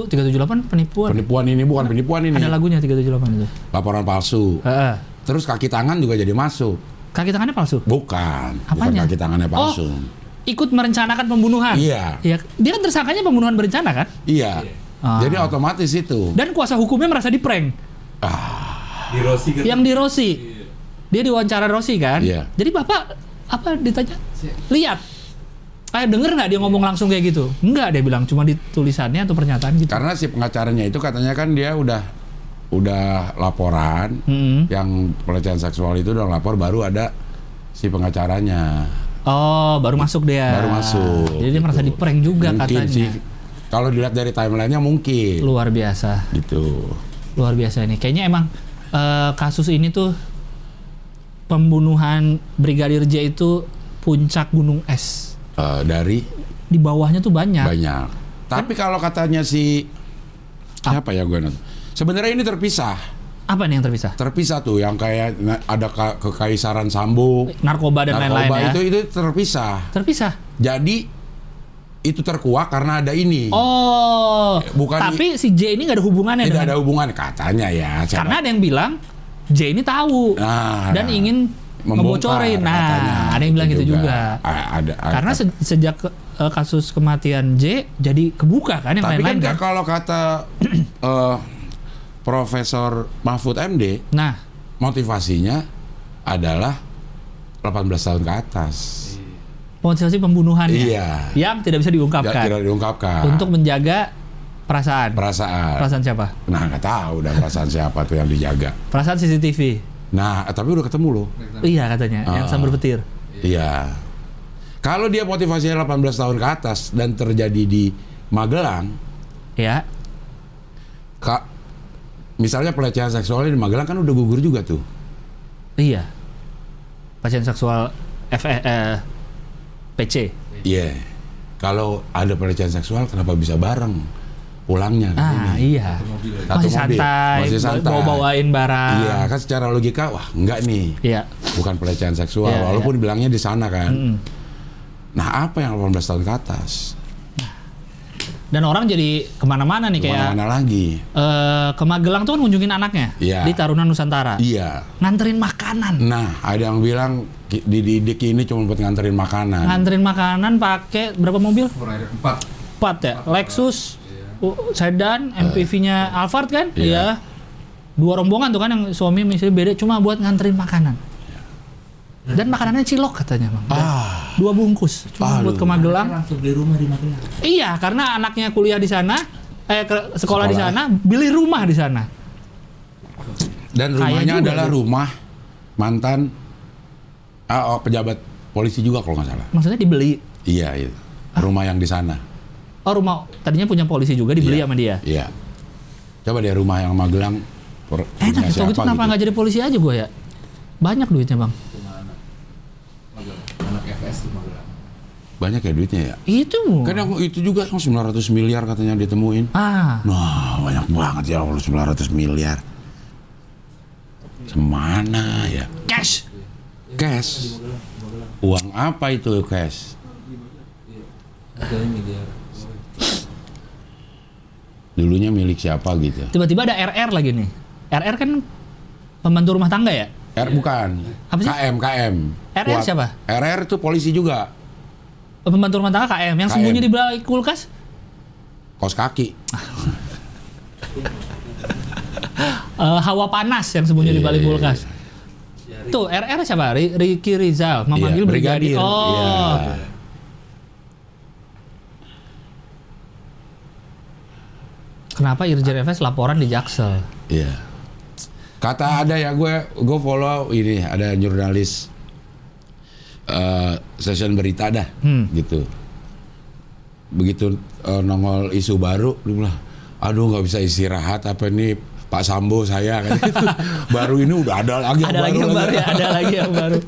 378 penipuan. Penipuan ini bukan penipuan ini. Ada lagunya 378 itu. Laporan palsu. Heeh. Terus kaki tangan juga jadi masuk. Kaki tangannya palsu. Bukan Apanya? kaki tangannya palsu. Ikut merencanakan pembunuhan. Iya. Iya. Dia kan tersangkanya pembunuhan berencana kan? Iya. Ah. Jadi otomatis itu. Dan kuasa hukumnya merasa diprank. Di Rossi kan. Yang di Rossi. Dia diwawancara Rossi kan? Iya. Jadi Bapak apa ditanya? Lihat. Denger nggak dia ngomong langsung kayak gitu? Enggak, dia bilang cuma di tulisannya atau pernyataan gitu. Karena si pengacaranya itu katanya kan dia udah laporan yang pelecehan seksual itu udah lapor, baru ada si pengacaranya. Oh, baru masuk dia. Baru masuk. Jadi dia merasa gitu. di-prank juga Mungkin katanya. sih, kalau dilihat dari timelinenya mungkin. Luar biasa. Gitu. Luar biasa ini. Kayaknya emang kasus ini tuh pembunuhan Brigadir J itu puncak gunung es. Dari Di bawahnya tuh banyak. banyak. Tapi kalau katanya si siapa ya gue nonton? Sebenarnya ini terpisah. Apa nih yang terpisah? Terpisah tuh yang kayak ada kekaisaran Sambo, Narkoba dan lain-lain ya. itu terpisah. Terpisah. Jadi itu terkuak karena ada ini. Oh. Bukan tapi si J ini nggak ada hubungannya tidak dengan. ada hubungan katanya ya. Karena ada yang bilang J ini tahu dan ingin membocorin. Nah, ada yang bilang gitu juga. Karena sejak kasus kematian J jadi kebuka kan yang tapi lain-lain kan kan. kalau kata Profesor Mahfud MD, Nah, motivasinya adalah 18 tahun ke atas. motivasi pembunuhannya Iya. yang tidak bisa diungkapkan Tidak diungkapkan. untuk menjaga perasaan. Perasaan. Perasaan siapa? Nah, nggak tahu udah perasaan siapa tuh yang dijaga. Perasaan CCTV. Nah, tapi udah ketemu loh. Iya katanya, yang sambar petir. Iya. Kalau dia motivasinya 18 tahun ke atas dan terjadi di Magelang, Ya. misalnya pelecehan seksualnya di Magelang kan udah gugur juga tuh. Iya. Pasien seksual PC. Iya. Kalau ada pelecehan seksual kenapa bisa bareng pulangnya? Iya. Satu Masih mobil. santai, Masih santai. bawa-bawain barang. Iya, kan secara logika wah enggak nih. Iya. Bukan pelecehan seksual Iya, walaupun bilangnya di sana kan. Mm-mm. Nah, apa yang 18 tahun ke atas? Dan orang jadi kemana-mana nih kayak Mana lagi? ke Magelang tuh kan ngunjungin anaknya Iya. di Taruna Nusantara. Iya. Nganterin makanan. Nah, ada yang bilang dididik ini cuma buat nganterin makanan. Nganterin makanan pakai berapa mobil? 4. 4 ya. Lexus, sedan, MPV-nya Alphard kan? Iya. Iya. 2 rombongan tuh kan yang suami istri beda cuma buat nganterin makanan. Dan makanannya cilok katanya, Bang. 2 bungkus cuma buat ke Magelang. Langsung beli rumah di Magelang. Iya, karena anaknya kuliah di sana, sekolah di sana, beli rumah di sana. Dan Kaya rumahnya juga adalah tuh. rumah mantan pejabat polisi juga kalau nggak salah. Maksudnya dibeli. Iya, itu. Rumah yang di sana. Oh, rumah tadinya punya polisi juga dibeli Iya. sama dia. Iya. Coba deh rumah yang Magelang. Enak ya, itu kenapa nggak jadi polisi aja gue ya? Banyak duitnya, Bang. Anak FS di Magelang. Banyak ya duitnya ya. Itu. Kan yang itu juga yang 900 miliar katanya ditemuin. Nah, banyak banget ya Allah 900 miliar. Semana ya? Cash. Cash. Uang apa itu cash? Dulunya milik siapa gitu? Tiba-tiba ada RR lagi nih. RR kan pembantu rumah tangga ya? Bukan. Apa sih? KM. RR siapa? RR itu polisi juga. Pembantu rumah tangga KM yang KM. sembunyi di balik kulkas. Kos kaki. Hawa panas yang sembunyi di balik Iya. kulkas. Tuh RR siapa? Ricky Rizal memanggil Iya, brigadir. brigadir. Oh. Iya. Kenapa Irjen FS laporan di Jaksel? Iya. Kata ada ya gue follow ini ada jurnalis stasiun berita dah gitu. Begitu nongol isu baru, dia bilang, aduh nggak bisa istirahat apa ini Pak Sambo saya kan gitu. Baru ini udah ada lagi yang Ada lagi yang baru ya, ada lagi yang baru.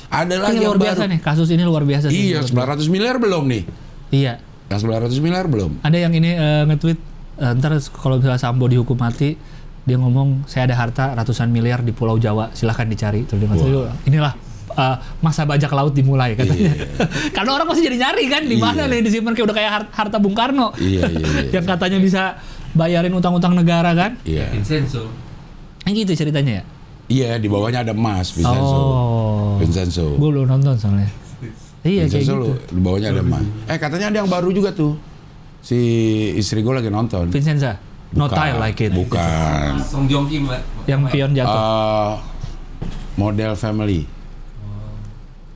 Ada lagi Ini yang luar biasa baru. nih, kasus ini luar biasa. sih Iya, menurut 900 miliar belum nih. gue. Iya. Yang 900 miliar belum. Ada yang ini nge-tweet, ntar kalau misalnya Sambo dihukum mati, dia ngomong saya ada harta ratusan miliar di Pulau Jawa, silahkan dicari. Terus dia ngomong, inilah masa bajak laut dimulai katanya. Iya. Karena orang pasti jadi nyari kan, di mana Iya. nih disimpan kayak udah kayak harta Bung Karno. Iya. Yang katanya bisa bayarin utang-utang negara kan. Iya. Vincenzo. Gitu ceritanya ya. Iya, di bawahnya ada emas, Vincenzo. Oh. Vincenzo. Gue belum nonton soalnya. Iya kayak Vincenzo gitu. di bawahnya ada emas. Katanya ada yang baru juga tuh. Si istri gue lagi nonton. Vincenza. Not I like it. Bukan. Song Joong Ki, Mbak. Yang pion jatuh. Model family.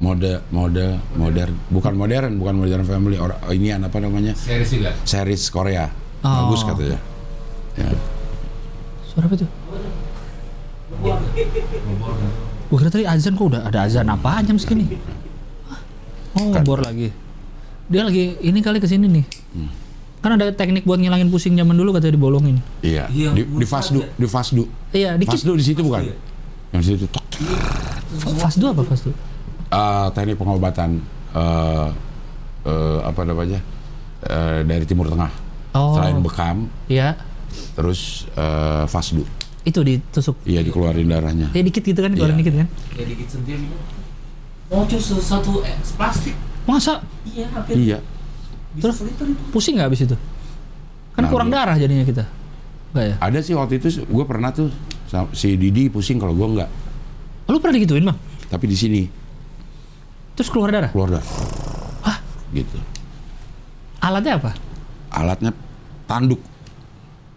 Modern, bukan modern family. Ini apa namanya? Series juga. Series Korea. Oh. Bagus katanya. Ya. Suara apa tuh? Gue kira tadi azan, kok udah ada azan apaan jam segini? Oh, Kan. bor lagi. Dia lagi ini kali kesini nih. Kan ada teknik buat ngilangin pusing zaman dulu katanya dibolongin. Iya. Iya, Di Fasdu. Iya, dikit. Fasdu di situ bukan? Yang di situ. Tok. Fasdu apa Fasdu? Teknik pengobatan apa namanya? Dari Timur Tengah. Oh. Selain bekam, Iya. terus fasdu. Itu ditusuk. Iya, dikeluarin darahnya. Ya dikit gitu kan, keluarin Iya. dikit kan. Ya dikit sentil gitu. Oh, cus satu plastik. Masa? Iya, hampir. Iya. Terus seliter itu. pusing nggak abis itu? Kan Nah, kurang iya. darah jadinya kita. Enggak ya? Ada sih waktu itu gue pernah tuh si Didi pusing kalau gue enggak. Lu pernah digituin bang? Tapi di sini Terus keluar darah? keluar darah. Hah? Gitu. Alatnya apa? Alatnya tanduk.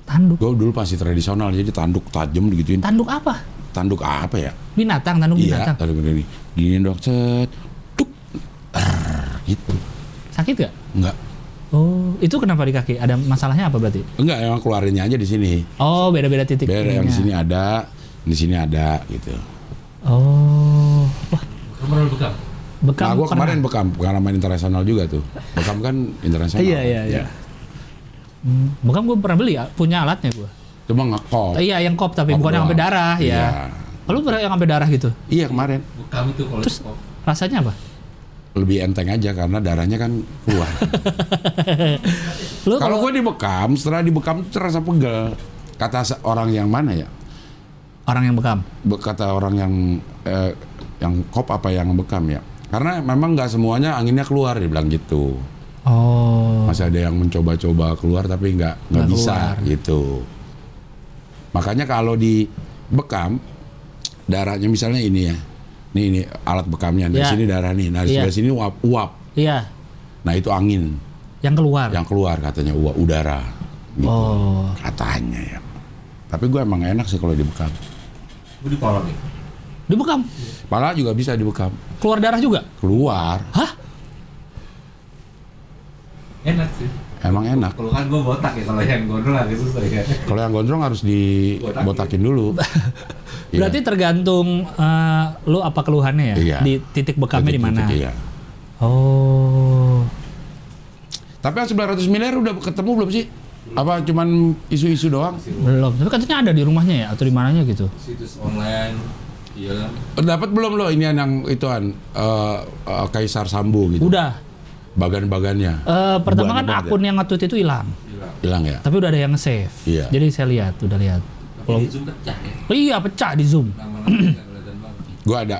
Tanduk. Gue dulu masih tradisional, jadi tanduk tajam digituin. Tanduk apa? Tanduk apa ya? Binatang, tanduk Iya, binatang. tanduk gini. Gini dong, set. Tuk. Gitu. Sakit gak? Enggak. Oh, itu kenapa di kaki? Ada masalahnya apa berarti? Enggak, emang keluarinnya aja di sini. Oh, beda-beda titik. Biar yang di ininya. sini ada, di sini ada gitu. Oh, wah, Kamu pernah bekam? bekam. Nah, gue pernah. kemarin bekam, pengalaman internasional juga tuh. Bekam kan internasional. Iya, iya, iya. Ya. Bekam gue pernah beli, punya alatnya gue. Cuma ngekop. Iya, yang kop tapi Kop bukan yang doang. sampai darah ya. Iya. Lu pernah yang sampai darah gitu? Iya kemarin. Bekam itu kalau Terus kok. rasanya apa? Lebih enteng aja karena darahnya kan keluar. Lu Kalau gue dibekam, setelah dibekam tuh terasa pegel. Kata orang yang mana ya? orang yang bekam. Kata orang yang kop apa yang bekam ya? Karena memang nggak semuanya anginnya keluar, dia bilang gitu. Oh. Masih ada yang mencoba-coba keluar tapi nggak Nggak bisa keluar. gitu. Makanya kalau di bekam darahnya misalnya ini ya, ini alat bekamnya dari Ya. sini darah nih, nah di Iya. sebelah sini uap, Iya, nah itu angin yang keluar. yang keluar katanya uap udara, gitu. Oh. Katanya ya. Tapi gue emang enak sih kalau dibekam. Gue di kolong nih. Dibekam. Pala juga bisa dibekam, Keluar darah juga. keluar, Hah? Enak sih. emang enak. Kalau kan gue botak ya, kalau yang gondrong agak susah ya. Kalau yang gondrong harus dibotakin dulu. Iya. Berarti tergantung lu apa keluhannya ya? Iya. Di titik bekamnya di mana? Titik-titik, iya. Oh. Tapi yang 900 miliar udah ketemu belum sih? Apa cuman isu-isu doang? Belum. Tapi katanya ada di rumahnya ya atau di mananya gitu. Situs online. Iya. Dapat belum lo ini yang ituan Kaisar Sambu gitu? Udah. Bagan-bagannya. Pertama kan Banyak banget akun yang nge-tweet itu hilang. hilang ya? Tapi udah ada yang nge-save. Iya. Jadi saya udah lihat. Tapi di Zoom pecah ya. Iya, pecah di Zoom. Nama-nama nggak kelihatan banget. Gua ada.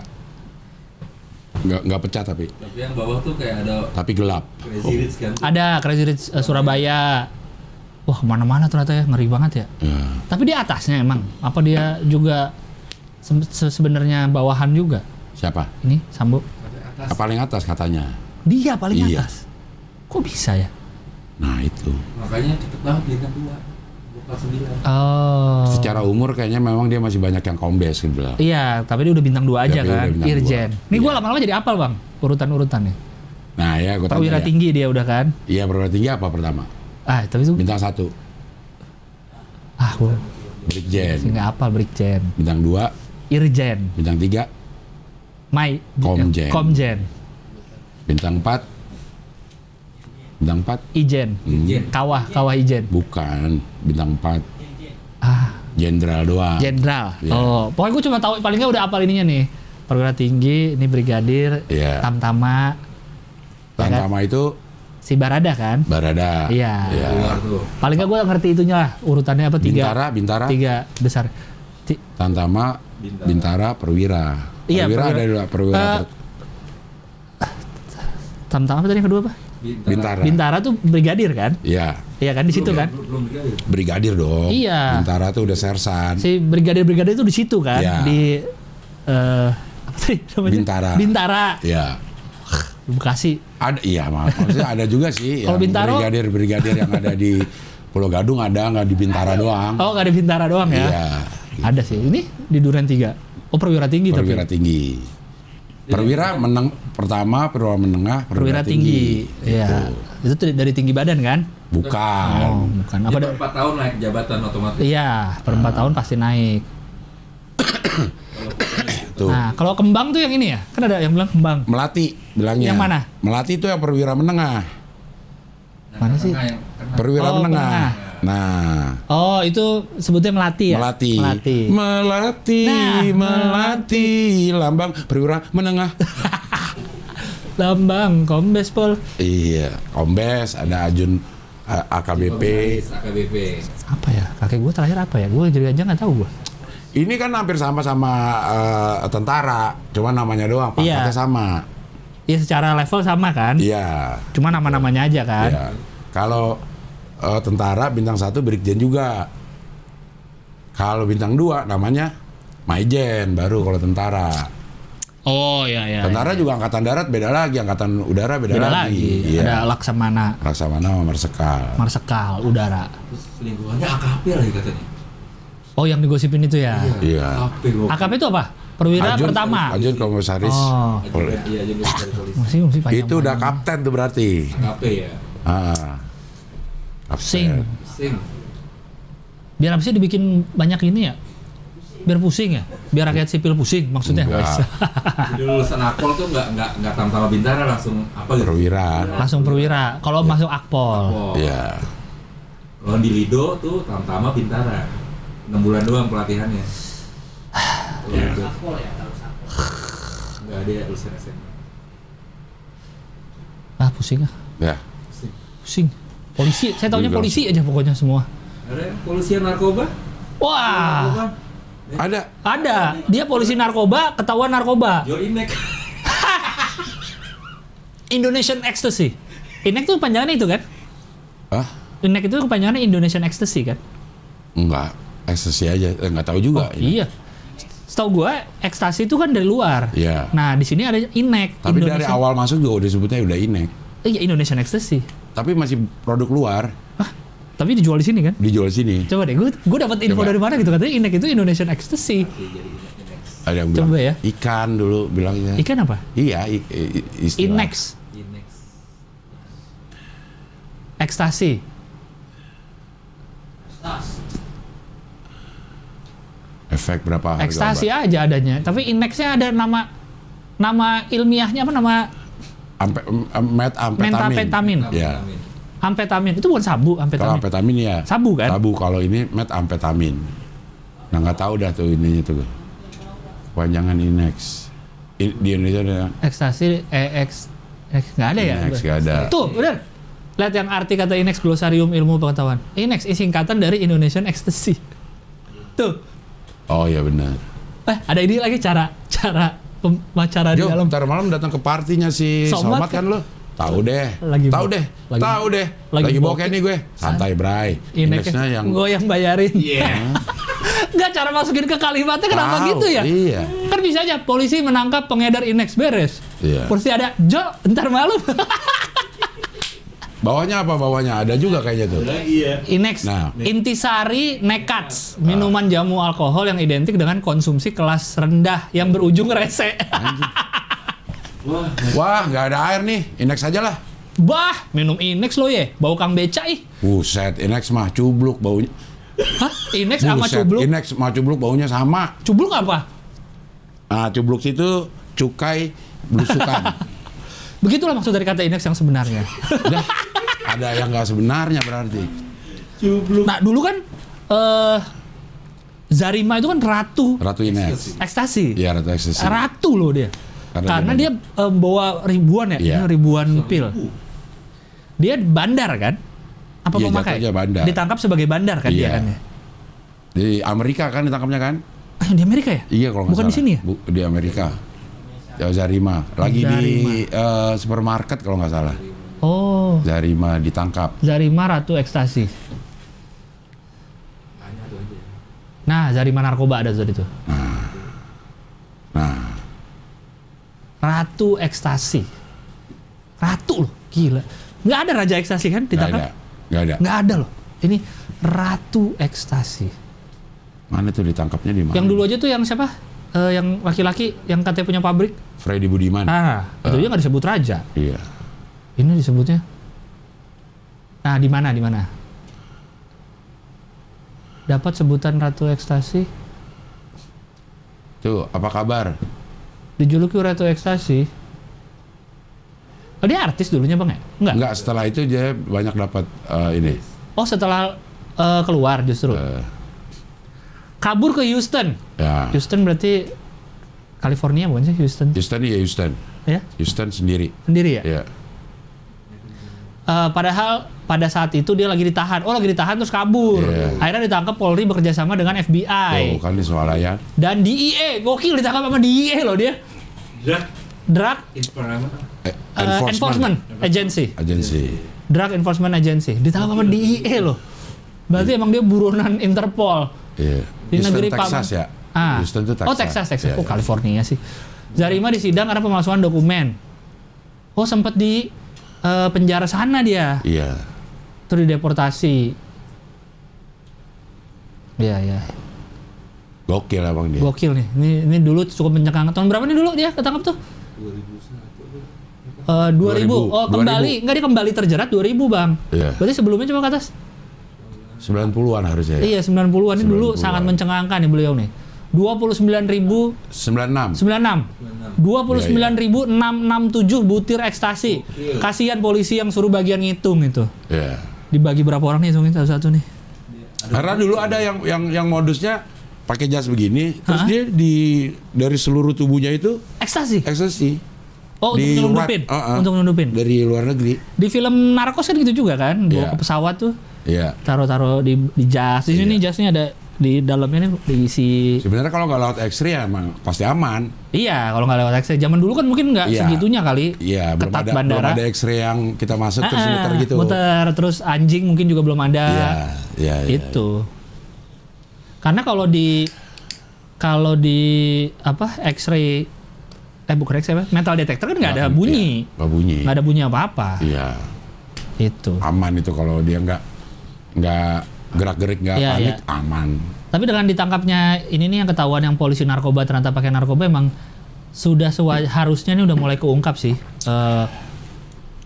Nggak pecah tapi Tapi yang bawah tuh kayak ada gelap. Crazy Rich kan. Ada Crazy Rich Surabaya. Wah, kemana-mana ternyata ya, ngeri banget ya. Ya. Tapi di atasnya emang, apa dia juga sebenarnya bawahan juga? Siapa? Ini Sambo. Atas. Paling atas katanya. Dia paling Iya. atas. Kok bisa ya? Nah itu. Makanya cepet banget bintang 2. Bukan 9. Oh. Secara umur kayaknya memang dia masih banyak yang kombes gitu bilang. Iya, tapi dia udah bintang 2 aja Tapi kan, udah bintang Irjen. 2. Nih gue Iya. lama-lama jadi apal bang, urutan-urutannya. Nah ya gue tanya Perwira ya. tinggi dia udah kan. Iya perwira tinggi apa pertama? Tapi itu, Bintang 1 gue Brigjen. nggak apal Brigjen. Bintang 2 Irjen, Bintang 3 Komjen. Komjen, Bintang 4 Bintang 4 Ijen, Kawah Ijen. bukan. Bintang 4 Jenderal doang. Jenderal. Iya. Oh, pokoknya gue cuma tahu paling nggak udah apal ininya nih. Perwira tinggi, ini brigadir, Iya. Tamtama, Tantama itu si Barada kan. Barada. Iya. Keluar tuh. Paling nggak gue ngerti itunya lah, urutannya apa Bintara, Bintara. 3 besar. Tantama, Bintara, Perwira. Iya, Perwira ada Perwira. dua, Perwira. Tamtama apa tadi yang kedua apa? Bintara. Bintara tuh brigadir kan? Iya, Iya kan di situ kan? Belum brigadir. brigadir dong. Iya. Bintara tuh udah sersan. Si brigadir itu di situ kan? Iya. Di apa tadi namanya? Bintara. Bintara. Iya. Bekasi. Ada, iya maksudnya ada juga sih Kalau yang Bintaro? brigadir yang ada di Pulau Gadung ada, nggak di Bintara doang. Oh, nggak ada Bintara doang ya? Iya. Ada sih. Ini di Duren 3. Oh, perwira tinggi Perwira tapi. tinggi. Perwira meneng pertama, perwira menengah, Perwira tinggi. Iya. Itu tuh dari tinggi badan kan? Bukan. Oh, bukan. Apa Dia ada? 4 tahun naik jabatan otomatis. Iya, per 4 tahun pasti naik. Tuh. Nah, kalau kembang tuh yang ini ya? Kan ada yang bilang kembang. Melati bilangnya. Yang mana? Melati itu yang perwira menengah. Mana sih? Perwira Oh, menengah. menengah. Nah, Oh, itu sebutnya melati ya? Melati. Melati. Melati, Nah, melati, lambang perwira menengah. Lambang Kombes Pol. Iya, Kombes, ada Ajun AKBP. AKBP. Apa ya? kakek gue terakhir apa ya? Gue jadi aja nggak tahu gue. Ini kan hampir sama-sama tentara, cuma namanya doang, pangkatnya sama. Iya secara level sama kan? Iya. Cuma nama-namanya aja kan? Iya. Kalau tentara bintang 1 Brigjen juga. Kalau bintang 2 namanya Maijen baru kalau tentara. Oh iya. Tentara juga angkatan darat beda lagi, angkatan udara beda lagi. Iya. Ada Laksamana Laksamana sama Marsekal udara. Terus lingkungannya AKP lagi katanya. Oh yang digosipin itu ya? Iya. AKP gua. AKP itu apa? Perwira pertama. Ajun komisaris. Oh. Iya jadi dari polisi. Masih panjang. Itu udah kapten tuh berarti. AKP ya. Kapten. Sing. Biar apa sih dibikin banyak ini ya? Biar pusing ya? Biar rakyat sipil pusing maksudnya? Enggak. Jadi lulusan Akpol tuh nggak tamtama Bintara langsung apa gitu. Perwira. Langsung perwira. Kalau masuk Akpol. Akpol. Iya. Kalau di Lido tuh tamtama Bintara. 6 bulan doang pelatihannya. Iya. Nggak ada lulusan SMA. Ah pusing ah. Ya. Pusing. Polisi. Saya taunya Juga. polisi aja pokoknya semua. Ada polisi narkoba? Wah. Narkoba. Ada. Dia polisi narkoba, ketahuan narkoba. Jo Inek. Indonesian Ecstasy. INEC tuh panjangannya itu kan? Hah? INEC itu kepanjangannya Indonesian Ecstasy kan? Enggak. Ekstasi aja. Nggak tahu juga. Iya. Setahu gue, ekstasi itu kan dari luar. Iya. Nah, di sini ada INEC. Tapi dari awal masuk juga udah sebutnya udah Inek. Iya, Indonesian Ecstasy. Tapi masih produk luar. Tapi dijual di sini kan? Dijual sini. Coba deh, gue dapat info Coba. dari mana gitu, katanya INEC itu Indonesian Ecstasy. Ada yang bilang. Coba ya. Ikan dulu bilangnya. Ikan apa? Iya. Istilah. INEX. Inek. Ekstasi. Efek berapa harga Ekstasi obat? aja adanya. Tapi INEX-nya ada nama ilmiahnya apa, nama Metamfetamin. Metapetamin. Ya. Amfetamin. Itu bukan sabu, Kalau amfetamin. amfetamin ya. Sabu kan? Sabu. Kalau ini metamfetamin. Nah nggak tahu dah tuh ininya tuh. Panjangan Inex. Di Indonesia ada. Ekstasi, nggak ada ya? Inex nggak ada. Tuh, bener. Lihat yang arti kata INEX, Glosarium Ilmu Pengetahuan. INEX singkatan dari Indonesian Ecstasy. Tuh. Oh iya benar. Ada ini lagi cara pemacara di Yo, dalam. ntar malam datang ke partinya si Somat Somat kan lo. Tahu deh. Lagi Tahu bo- deh. lagi- Tahu deh. lagi Lagi bokeh. bokeh nih gue. Santai bray. Inexnya yang gue yang bayarin. Iya. Nggak, cara masukin ke kalimatnya kenapa Tahu, gitu ya? Iya. Kan bisa aja polisi menangkap pengedar INEX, beres. Iya. Pasti ada Jo, ntar malam. Bawahnya apa bawahnya? Ada juga kayaknya tuh. Lagi ya. INEX, Nah. intisari nekats, minuman jamu alkohol yang identik dengan konsumsi kelas rendah yang berujung rese. Wah. Wah, nggak ada air nih. Inex aja lah. Bah, minum INEX lo ya, bau kang beca ih. Buset, Inex mah cubluk baunya. Hah? INEX sama Buset, cubluk? Inex sama cubluk baunya sama. Cubluk apa? Nah, cubluk itu cukai belusukan. Begitulah maksud dari kata INEX yang sebenarnya. Dah, ada yang nggak sebenarnya berarti. Cubluk. Nah, dulu kan Zarima itu kan ratu Ratu Inex. ekstasi. Iya, Ratu Ekstasi. Ratu loh dia. Karena dia dia bawa ribuan ya, Iya. ribuan pil. Dia bandar kan? Apa Iya, pemakai? jatuhnya bandar. Ditangkap sebagai bandar kan dia Iya. kan ya? Di Amerika kan ditangkapnya kan? Di Amerika ya? Iya kalau nggak Bukan salah. di sini ya? Di Amerika. Ya, Zarima. Lagi di supermarket kalau nggak salah. Oh, Zarima ditangkap. Zarima Ratu Ekstasi. Hanya tuh aja. Nah, Zarima narkoba ada tadi tuh. Nah, Ratu Ekstasi. Ratu loh, gila. Nggak ada Raja Ekstasi kan nggak ditangkap? ada. Nggak ada. Nggak ada loh. Ini Ratu Ekstasi. Mana tuh ditangkapnya di mana? Yang dulu aja tuh yang siapa? Yang laki-laki yang katanya punya pabrik. Freddy Budiman. Itu dia nggak disebut raja. Iya. Ini disebutnya. Nah, di mana? Di mana? Dapat sebutan Ratu Ekstasi. Tuh, apa kabar? Dijuluki Ratu Ekstasi. Oh, dia artis dulunya Bang ya? Enggak. Enggak, setelah itu dia banyak dapat ini. Oh, setelah keluar justru. Kabur ke Houston. Ya. Houston berarti California bukan sih Houston? Houston iya Houston. Ya, Houston sendiri. sendiri ya? Iya. Padahal pada saat itu dia lagi ditahan. Oh, lagi ditahan terus kabur. Iya. Akhirnya ditangkap Polri bekerja sama dengan FBI. Tuh kan di swalayan. Dan DIE, gokil ditangkap sama DIE loh dia. Drug Enforcement Agency. Drug Enforcement Agency. Ditangkap sama DIE loh. Berarti emang dia buronan Interpol. Iya. Di Houston, negeri Texas ya. Houston itu Texas. Oh, Texas. Iya, Oh, California sih. Zarima disidang karena pemalsuan dokumen. Oh, sempat di penjara sana dia. Iya. Terus dideportasi. Iya. Gokil abang dia. Gokil nih. Ini dulu cukup mencengangkan. Tahun berapa nih dulu dia ketangkap tuh? 2000. Oh, kembali. Enggak, dia kembali terjerat 2000, Bang. Iya. Berarti sebelumnya coba ke atas. 90-an harusnya ya. Iya, 90-an ini dulu 90-an. sangat mencengangkan nih beliau nih. 29.000 96. 29.667 butir ekstasi. Kasihan polisi yang suruh bagian ngitung itu. Iya. Dibagi berapa orang nih hitungin satu-satu nih. Karena dulu ada yang modusnya pakai jas begini, terus Hah? dia dari seluruh tubuhnya itu Ekstasi. ekstasi. Oh, untuk nyelundupin. Untuk nyelundupin. Dari luar negeri. Di film Narcos kan gitu juga kan, bawa Iya. ke pesawat tuh, Iya. taruh di jas. Di sini jasnya ada di dalamnya nih diisi. Sebenarnya kalau nggak lewat X-ray ya emang pasti aman. Iya, kalau nggak lewat X-ray. Zaman dulu kan mungkin nggak Iya. segitunya kali. Iya, belum Ketat ada bandara. X-ray yang kita masuk terus muter gitu. Muter, terus anjing mungkin juga belum ada. Iya. Itu. Karena kalau di apa X-ray bukan X-ray apa? Metal detector kan nggak ada bunyi. Nggak bunyi. Nggak ada bunyi apa-apa. Iya. Itu. Aman itu kalau dia nggak gerak-gerik nggak Iya, panik, iya. aman. Tapi dengan ditangkapnya ini nih yang ketahuan yang polisi narkoba ternyata pakai narkoba emang sudah harusnya nih udah mulai keungkap sih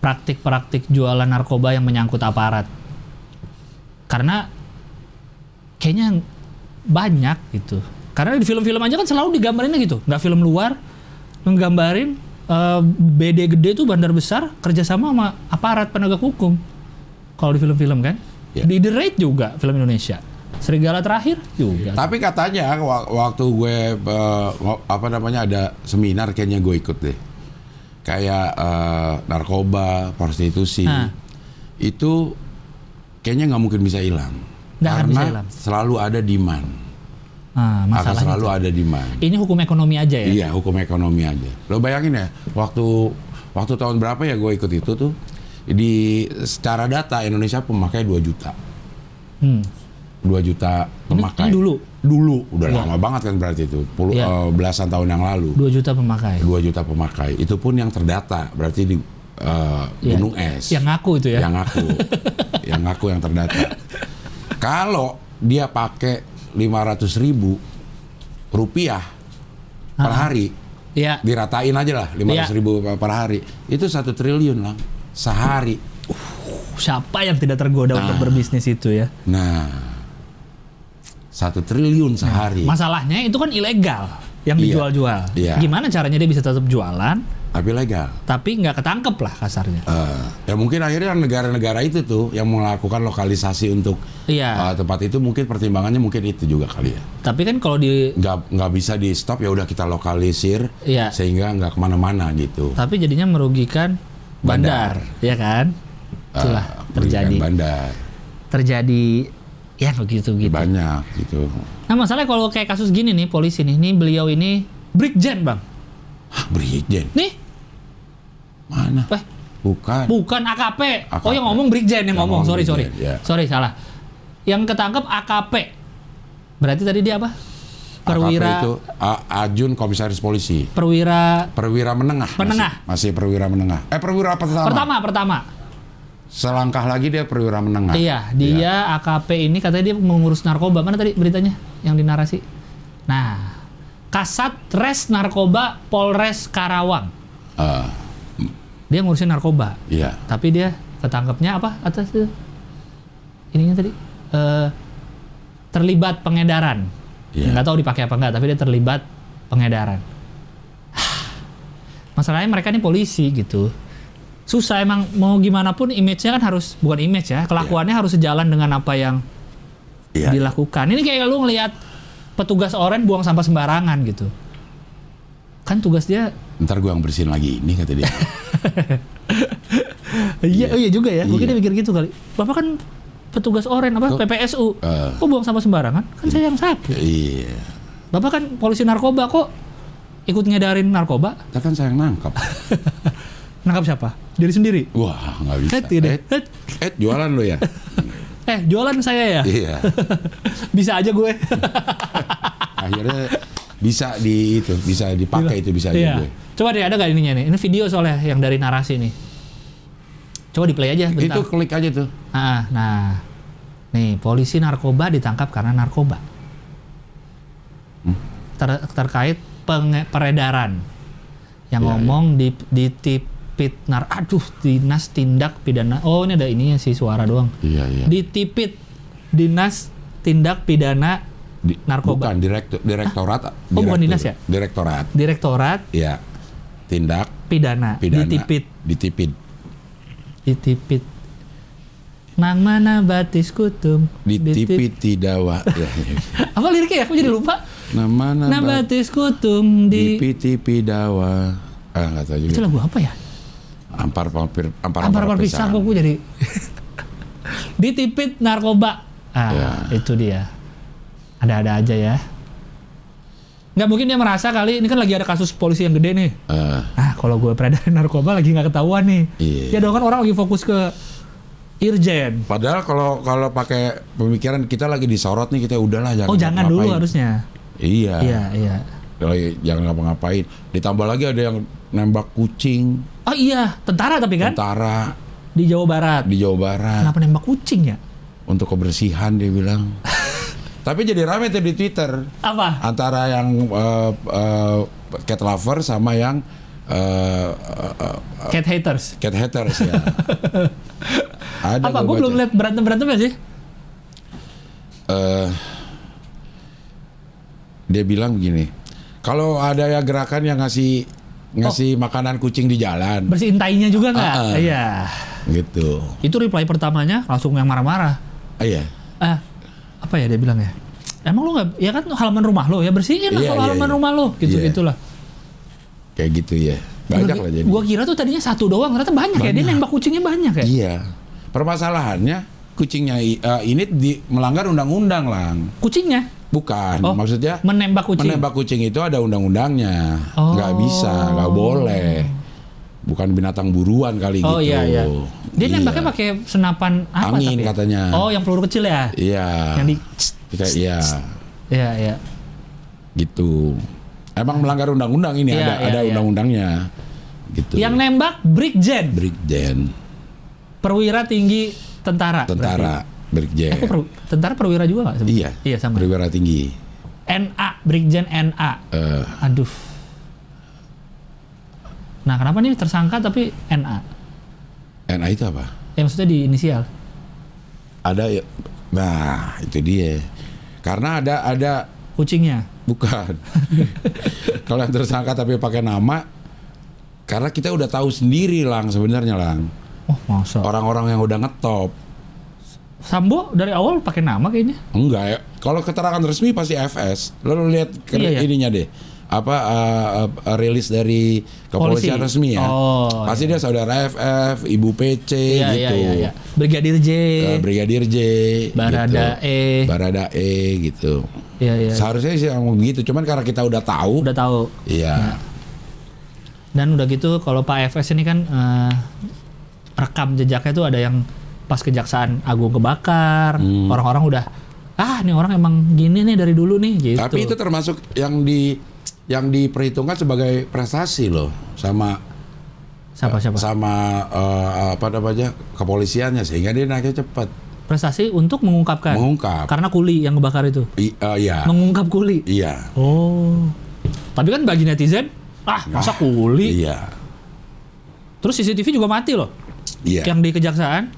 praktik-praktik jualan narkoba yang menyangkut aparat. Karena kayaknya banyak gitu. Karena di film-film aja kan selalu digambarinnya gitu, nggak film luar menggambarin BD gede tuh bandar besar kerjasama sama aparat penegak hukum. Kalau di film-film kan, Ya. di The Raid juga film Indonesia. Serigala Terakhir juga. Tapi katanya waktu gue ada seminar kayaknya gue ikut deh. Kayak narkoba, prostitusi. Itu kayaknya nggak mungkin bisa hilang. Nggak akan bisa hilang. Selalu ada demand. Akan Masalahnya selalu ada demand. ini hukum ekonomi aja ya. Iya, hukum ekonomi aja. Lo bayangin ya, waktu tahun berapa ya gue ikut itu tuh, secara data Indonesia pemakai 2 juta. 2 juta pemakai. Ini dulu. Udah Iya. lama banget kan berarti itu. Iya. Belasan tahun yang lalu. 2 juta pemakai. 2 juta pemakai. Itu pun yang terdata, berarti di Iya. Gunung Es. Yang ngaku itu ya. Yang ngaku. Yang ngaku yang terdata. Kalau dia pakai 500.000 rupiah per hari, Iya. diratain aja lah 500.000 per hari, itu 1 triliun lah sehari. Siapa yang tidak tergoda untuk berbisnis itu ya? Nah, 1 triliun sehari. Masalahnya itu kan ilegal yang Iya. dijual-jual. Iya. Gimana caranya dia bisa tetap jualan Tapi legal. tapi nggak ketangkep lah kasarnya. Ya mungkin akhirnya negara-negara itu tuh yang melakukan lokalisasi untuk Iya. tempat itu, mungkin pertimbangannya mungkin itu juga kali ya. Tapi kan kalau di Nggak bisa di stop, ya udah kita lokalisir Iya. sehingga nggak kemana-mana gitu. tapi jadinya merugikan bandar, ya kan? Itulah Merugikan bandar terjadi ya begitu gitu. banyak gitu. Nah masalahnya kalau kayak kasus gini nih polisi nih beliau ini Brigjen Bang. Hah, Brigjen? Nih, Mana? Bukan. bukan AKP. Oh AKP. yang ngomong Brigjen yang ngomong. Sorry. Brigjen, ya. Sorry salah. Yang ketangkep AKP. Berarti tadi dia apa? Perwira AKP itu Ajun Komisaris Polisi. Perwira Menengah. Menengah. Masih perwira menengah. Perwira pertama. pertama. Selangkah lagi dia perwira menengah. Iya, dia AKP ini katanya dia mengurus narkoba. Mana tadi beritanya yang dinarasi? Nah, Kasat Res Narkoba Polres Karawang. Dia ngurusin narkoba. Iya. Tapi dia ketangkepnya apa atas itu? Ininya tadi terlibat pengedaran. Iya. Nggak tahu dipakai apa enggak, tapi dia terlibat pengedaran. Masalahnya mereka ini polisi gitu. Susah emang mau gimana pun image-nya kan harus, bukan image ya, kelakuannya harus sejalan dengan apa yang Iya. dilakukan. Ini kayak lu ngelihat petugas oren buang sampah sembarangan gitu. Kan tugas dia Ntar gua yang bersihin lagi ini kata dia. Iya, oh iya juga ya. Mungkin Iya. dia mikir gitu kali. Bapak kan petugas oren apa PPSU. Kok buang sampah sembarangan? Kan saya yang sapu. Iya. Bapak kan polisi narkoba, kok ikut ngedarin narkoba? Kita kan saya yang nangkap. Nangkap siapa? Diri sendiri. Wah, nggak bisa. Gitu. Jualan lo ya? Jualan saya ya? Iya. Bisa aja gue. Akhirnya bisa dipakai itu bisa aja Iya. gue. Coba deh, ada gak ininya nih? Ini video soalnya yang dari narasi nih. Coba di play aja bentar. Itu klik aja tuh. Nah, nih polisi narkoba ditangkap karena narkoba. Terkait peredaran. Yang ngomong di tipit Dinas Tindak Pidana. Oh, ini ada ininya sih, suara doang. Iya. Di tipit Dinas Tindak Pidana Narkoba. Bukan direktorat. bukan dinas ya? Direktorat. Iya. Tindak Pidana. Ditipit. Nang mana batis kutum Ditipit tidawa. Apa liriknya ya? Aku jadi lupa. Nama batis kutum di Tipi dawa. Nggak tahu juga. Itu lagu apa ya? Ampar pisang kok gue jadi. Ditipit narkoba. Itu dia. Ada-ada aja ya. Nggak mungkin dia merasa kali ini kan lagi ada kasus polisi yang gede nih. Kalau gue peredaran narkoba lagi nggak ketahuan nih. Iya. Ya dong, kan orang lagi fokus ke Irjen. Padahal kalau pakai pemikiran kita lagi disorot nih, kita udahlah jangan dulu harusnya. Iya. Kalau jangan ngapa-ngapain. Ditambah lagi ada yang nembak kucing. Oh iya, tentara tapi kan? Tentara. Di Jawa Barat. Kenapa nembak kucing ya? Untuk kebersihan dia bilang. Tapi jadi rame tuh di Twitter. Apa? Antara yang cat lover sama yang cat haters. Cat haters ya. Ada. Apa? Gue belum lihat berantem ya sih. Dia bilang begini, kalau ada ya gerakan yang ngasih makanan kucing di jalan, bersihin tainya juga nggak? Iya. Gitu. Itu reply pertamanya langsung yang marah-marah. Iya. Apa ya dia bilang ya? Emang lo nggak? Ya kan halaman rumah lo ya, bersihin lah halaman rumah lo. Gitulah. Kayak gitu ya. Banyak lah jadi. Gua kira tuh tadinya satu doang, ternyata banyak ya. Dia nembak kucingnya banyak ya. Iya. Permasalahannya kucingnya ini melanggar undang-undang lah. Kucingnya? Bukan, maksudnya menembak kucing. Menembak kucing itu ada undang-undangnya. Nggak bisa, nggak boleh. Bukan binatang buruan kali gitu. Iya. Dia nembaknya pakai senapan apa? Angin tapi? Katanya. Yang peluru kecil ya? Iya. Yang di. Iya. Gitu. Emang melanggar undang-undang ini, ada undang-undangnya. Gitu. Yang nembak Brigjen. Perwira tinggi tentara. Brigjen. Tentara perwira juga nggak? Iya, sama. Perwira tinggi. NA, Brigjen NA. Aduh. Nah, kenapa nih tersangka tapi NA? NA itu apa? Ya maksudnya di inisial. Ada ya. Nah, itu dia. Karena ada kucingnya. Bukan. Kalau yang tersangka tapi pakai nama, karena kita udah tahu sendiri sebenarnya masa? Orang-orang yang udah ngetop. Sambo dari awal pakai nama kayaknya? Enggak ya. Kalau keterangan resmi pasti FS. Lalu lihat ininya deh. Rilis dari kepolisian resmi ya. Pasti dia saudara FF, Ibu PC gitu. Iya. Brigadir J. Barada E gitu. Iya. Seharusnya sih yang begitu. Cuman karena kita udah tahu. Iya. Dan udah gitu kalau Pak FS ini kan rekam jejaknya tuh ada yang pas Kejaksaan Agung kebakar, orang-orang udah nih orang emang gini nih dari dulu nih gitu. Tapi itu termasuk yang diperhitungkan sebagai prestasi loh sama siapa? Sama kepolisiannya sehingga dia naiknya cepat. Prestasi untuk mengungkap. Karena kuli yang ngebakar itu. Iya. Mengungkap kuli. Iya. Tapi kan bagi netizen, masa kuli? Iya. Terus CCTV juga mati loh. Iya. Yang di Kejaksaan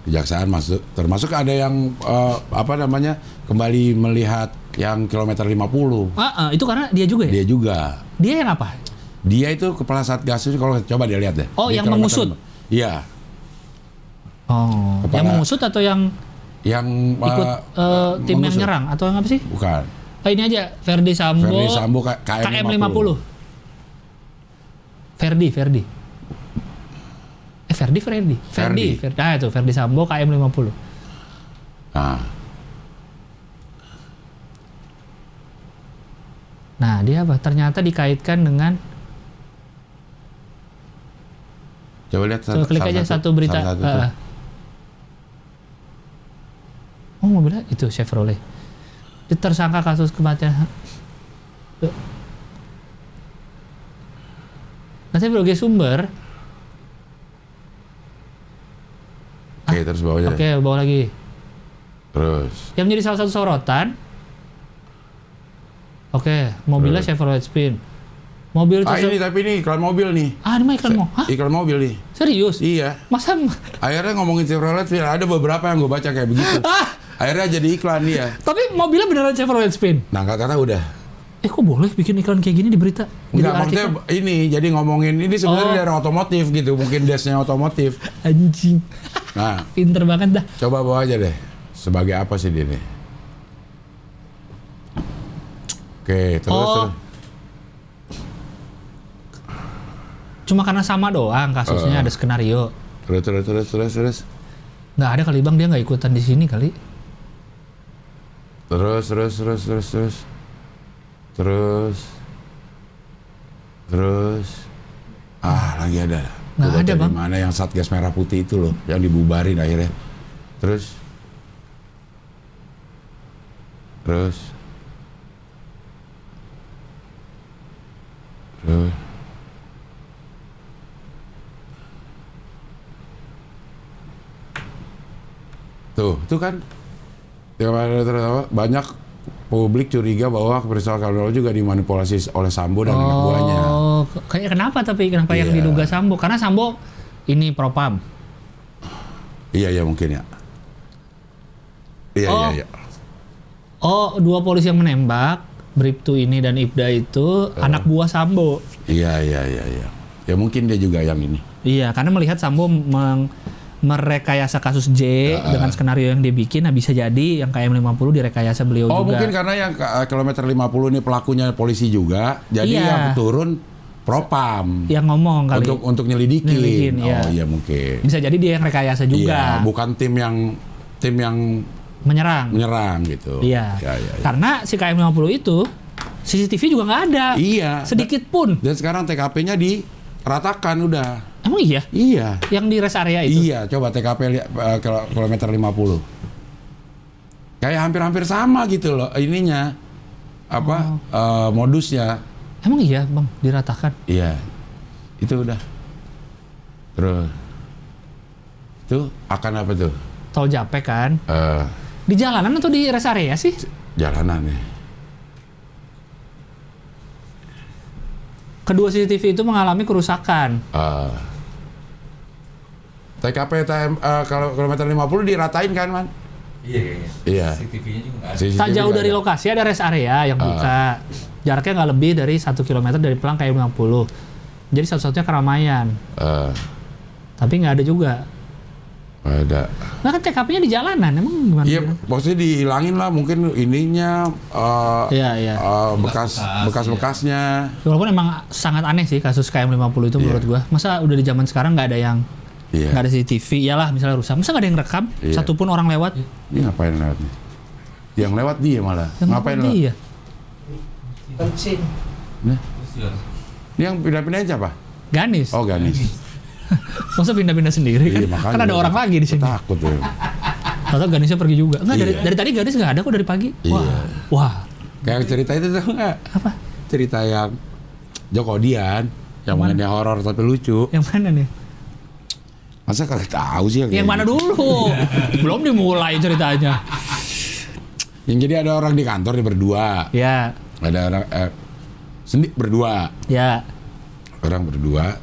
masuk, termasuk ada yang kembali melihat yang kilometer 50. Itu karena dia juga ya? Dia juga. Dia yang apa? Dia itu kepala Satgas itu, kalau coba dia lihat deh. Yang mengusut. Iya. Yang mengusut atau yang ikut tim mengusut. Yang nyerang atau yang apa sih? Bukan. Ini aja Verdi Sambo KM 50. Verdi. Ferdi. Nah itu Ferdi Sambo KM 50. Nah dia apa? Ternyata dikaitkan dengan. Coba lihat Coba klik aja satu berita. Oh mobilnya itu Chevrolet. Tersangka kasus kematian. Nanti berbagai sumber. Oke, terus bawahnya. Oke, bawa lagi. Terus. Yang menjadi salah satu sorotan. Oke, mobilnya Chevrolet Spin. Mobil ini tapi ini iklan mobil nih. Ini mah iklan mobil. Hah? Iklan mobil nih. Serius? Iya. Masa? Akhirnya ngomongin Chevrolet, ada beberapa yang gue baca kayak begitu. Akhirnya jadi iklan dia. Tapi mobilnya beneran Chevrolet Spin? Nah, kata udah. Kok boleh bikin iklan kayak gini di berita? Enggak, maksudnya ini jadi ngomongin ini sebenarnya dari otomotif gitu, mungkin desnya otomotif. Anjing. Nah, pinter banget dah. Coba bawa aja deh. Sebagai apa sih dia nih? Oke, terus. Cuma karena sama doang kasusnya, ada skenario. Terus. Nggak ada kali Bang, dia nggak ikutan di sini kali. Terus. Lagi ada. Nggak ada Bang. Mana yang Satgas Merah Putih itu loh, yang dibubarin akhirnya. Terus. Tuh kan banyak publik curiga bahwa peristiwa Kaloro juga dimanipulasi oleh Sambo dan anak buahnya. Kenapa yang diduga Sambo? Karena Sambo ini propam. Iya mungkin ya. Iya. Dua polisi yang menembak, Bribtu ini dan Ibda itu anak buah Sambo. Iya. Ya mungkin dia juga yang ini. Iya, karena melihat Sambo merekayasa kasus J dengan skenario yang dia bikin, bisa jadi yang KM 50 direkayasa beliau juga. Mungkin karena yang kilometer 50 ini pelakunya polisi juga, jadi yang turun propam. Yang ngomong kali. Untuk nyelidikin. Iya mungkin. Bisa jadi dia yang rekayasa juga. Iya, bukan tim yang menyerang gitu. Iya. Karena si KM 50 itu CCTV juga nggak ada. Iya. Sedikit pun. Dan sekarang TKP-nya diratakan udah. Emang iya? Iya. Yang di rest area itu? Iya, coba TKP kilometer 50. Kayak hampir-hampir sama gitu loh ininya. Modusnya. Emang iya Bang, diratakan? Iya. Itu udah. Terus. Itu akan apa tuh? Tol Japek kan? Di jalanan atau di rest area sih? Jalanan ya. Kedua CCTV itu mengalami kerusakan. TKP kalau kilometer 50 diratain kan, Man? Iya. CCTV-nya juga nggak ada. Tak jauh dari lokasi ada rest area yang buka. Jaraknya nggak lebih dari 1 km dari pelang KM 50. Jadi satu-satunya keramaian. Tapi nggak ada juga. Nggak ada. Nah kan TKP-nya di jalanan, emang gimana? Iya, maksudnya dihilangin lah mungkin ininya, bekas-bekasnya. Walaupun emang sangat aneh sih kasus KM 50 itu menurut gua. Masa udah di zaman sekarang nggak ada yang nggak ada CCTV, iyalah misalnya rusak. Masa nggak ada yang rekam? Satupun orang lewat? Ini ngapain lewat nih? Yang lewat dia malah. Ngapain lewat? Dia? Kencing. Ini yang pindah-pindahin siapa? Ganis. Oh, Ganis. Masa pindah-pindah sendiri kan? Kan ada orang lagi di sini. Takut ya. AtauGanisnya pergi juga. Enggak, dari tadi Ganis nggak ada kok dari pagi. Wah. Kayak cerita itu tuh nggak? Apa? Cerita yang Joko Dian yang mengenai horor tapi lucu. Yang mana nih? Masa kalian tahu sih yang mana dulu? Belum dimulai ceritanya. Yang jadi ada orang di kantor dia berdua. Ya. Ada orang sendiri berdua. Ya. Orang berdua.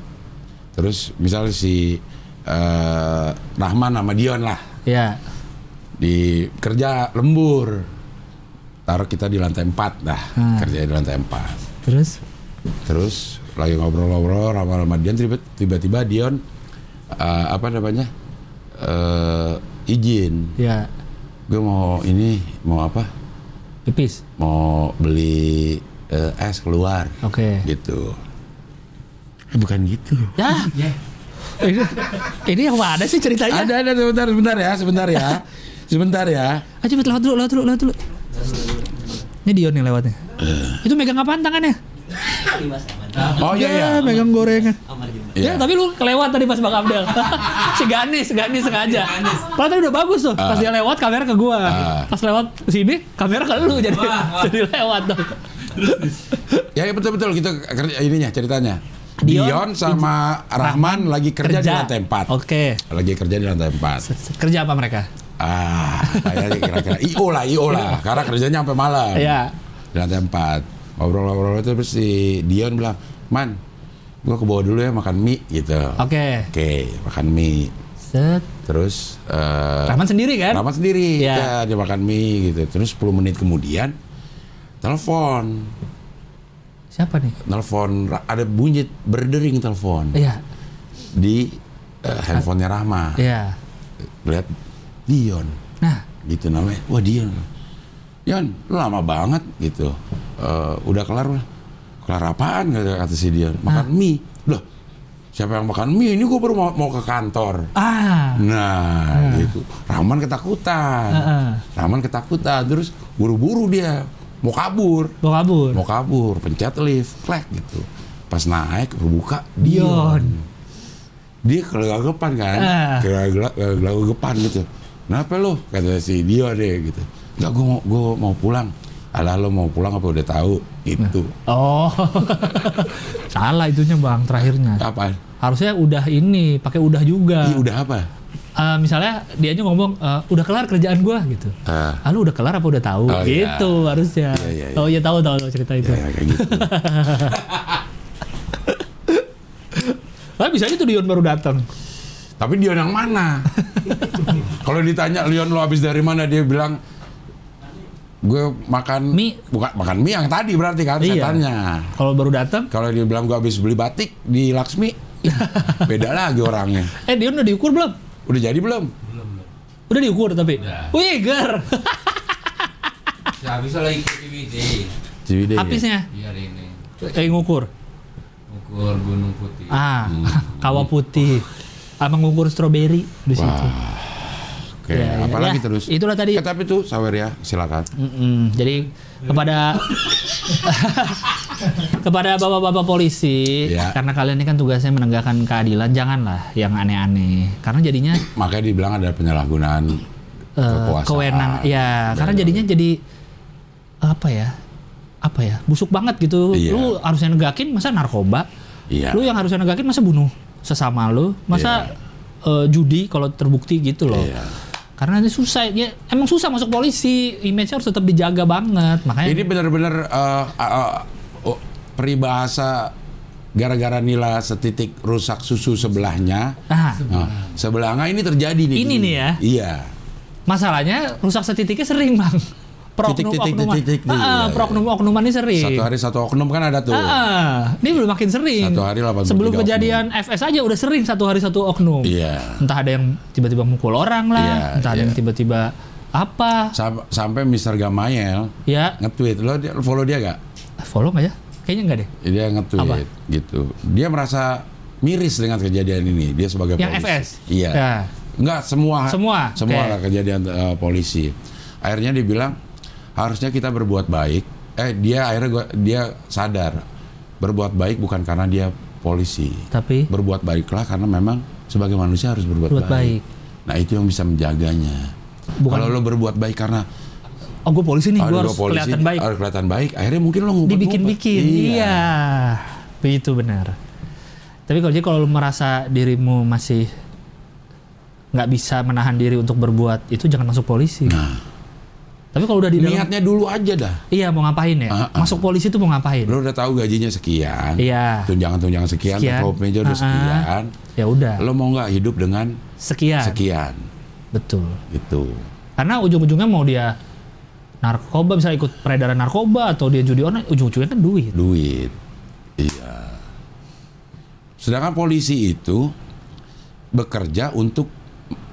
Terus misalnya si Rahman sama Dion lah. Ya. Di kerja lembur. Taruh kita di lantai 4 dah. Kerja di lantai 4. Terus lagi ngobrol-ngobrol sama Dion, tiba-tiba Dion izin. Ya. Gue mau apa? Pipis. Mau beli es keluar. Oke. Gitu. Bukan gitu. Ya. Ini yang mana sih ceritanya? Ada sebentar ya. Ayo cepet lewat dulu. Ini Dion yang lewatnya. Itu megang apaan tangannya? Oh iya. Megang gorengan. Iya. Ya, tapi lu kelewat tadi pas Bang Abdel. si Ganis sengaja. Padahal tadi udah bagus tuh. Pas dia lewat kamera ke gua. Pas lewat sini kamera ke lu jadi lewat dong. Ya betul kita ininya ceritanya. Dion Dion sama Rahman lagi kerja di lantai 4. Oke. Lagi kerja di lantai 4. Kerja apa mereka? Kayaknya kira-kira IO lah. Karena kerjanya sampai malam. Iya. Di lantai 4. Ngobrol-ngobrol itu terus si Dion bilang, "Man, gua ke bawah dulu ya makan mie," gitu. Oke, makan mie. Set. Terus Rahman sendiri kan? Rahman sendiri. Iya. Ya, dia makan mie gitu. Terus 10 menit kemudian telepon. Siapa nih? Telepon, ada bunyi berdering telepon. Iya. Di handphonenya Rahma. Iya. Lihat Dion. Nah, Gitu namanya. Wah, Dion. Dion, lu lama banget gitu. Udah kelar lah. Kelar apaan kata si Dion? Makan mie. Loh, siapa yang makan mie? Ini gue baru mau ke kantor. Nah, gitu. Rahman ketakutan. Rahman ketakutan. Terus buru-buru dia mau kabur. Pencet lift, klek gitu. Pas naik, buka Dion. Dia kelagapan kan? Kelagapan gitu. Kenapa lo? Kata si Dion deh gitu. Enggak, gue mau pulang. Alah, lo mau pulang apa udah tahu? Itu. Oh. Salah itunya Bang, terakhirnya. Apa? Harusnya udah ini, pakai udah juga. Iya, udah apa? Misalnya dianya ngomong udah kelar kerjaan gua gitu. Lu udah kelar apa udah tahu? Gitu iya. harusnya. Iya. Oh iya tahu cerita itu. Ya, kayak gitu. Tapi bisa aja tuh Dion baru datang. Tapi Dion yang mana? Kalau ditanya Dion lo habis dari mana, dia bilang gue makan mie. Bukan makan mie yang tadi berarti kan setannya. Kalau baru datang? Kalau dia bilang gue habis beli batik di Laksmi, beda lagi orangnya. Dion udah diukur belum? Udah jadi belum? Udah diukur tapi? Wih, ger. Ya, bisa lagi ke CBD. Habisnya? Biar ini. Ngukur? Ukur Gunung Putih. Kawah putih. Sama ngukur stroberi di situ. Oke, apalagi terus? Itulah tadi. Tapi tuh Sawer ya, silakan. Jadi kepada bapak-bapak polisi, karena kalian ini kan tugasnya menegakkan keadilan, janganlah yang aneh-aneh. Karena jadinya makanya dibilang ada penyalahgunaan kekuasaan. Kewenangan, ya. Karena jadinya jadi apa ya? Busuk banget gitu. Iya. Lu harusnya negakin, masa narkoba? Iya. Lu yang harusnya negakin, masa bunuh sesama lu? Masa judi kalau terbukti gitu loh? Iya. Karena ini susah, ya emang susah masuk polisi, image-nya harus tetap dijaga banget. Makanya ini benar-benar peribahasa gara-gara Nila setitik rusak susu sebelahnya. Sebelahnya ini terjadi nih. Ini nih ya. Iya. Masalahnya rusak setitiknya sering, Bang. Oknum-oknuman ini sering. Satu hari satu oknum kan ada tuh. Ini udah makin sering. Satu hari 83 sebelum kejadian oknum. FS aja udah sering satu hari satu oknum. Iya. Entah ada yang tiba-tiba mukul orang lah, entah ada yang tiba-tiba apa. Sampai Mr. Gamayel nge-tweet. Lo follow dia gak? Follow nggak ya? Kayaknya nggak deh. Dia nge-tweet gitu. Dia merasa miris dengan kejadian ini. Dia sebagai yang polisi. FS? Iya. Ya. Enggak, semua Okay. kejadian polisi. Akhirnya dia bilang harusnya kita berbuat baik. Dia sadar berbuat baik bukan karena dia polisi. Tapi berbuat baiklah karena memang sebagai manusia harus berbuat baik. Nah, itu yang bisa menjaganya. Kalau lo berbuat baik karena gue polisi nih, gue harus kelihatan baik. Harus kelihatan baik. Akhirnya mungkin lo ngumpet-ngumpet. Dibikin-bikin. Iya. Itu benar. Tapi kalau lo merasa dirimu masih nggak bisa menahan diri untuk berbuat itu, jangan masuk polisi. Tapi kalau udah di dalam, niatnya dulu aja dah. Iya, mau ngapain ya? Masuk polisi tuh mau ngapain? Lo udah tahu gajinya sekian. Iya. Tunjangan sekian. Top meja udah sekian. Ya udah. Lo mau nggak hidup dengan sekian? Betul. Gitu. Karena ujung-ujungnya mau dia narkoba, bisa ikut peredaran narkoba atau dia judi online, ujung-ujungnya kan duit. Iya. Sedangkan polisi itu bekerja untuk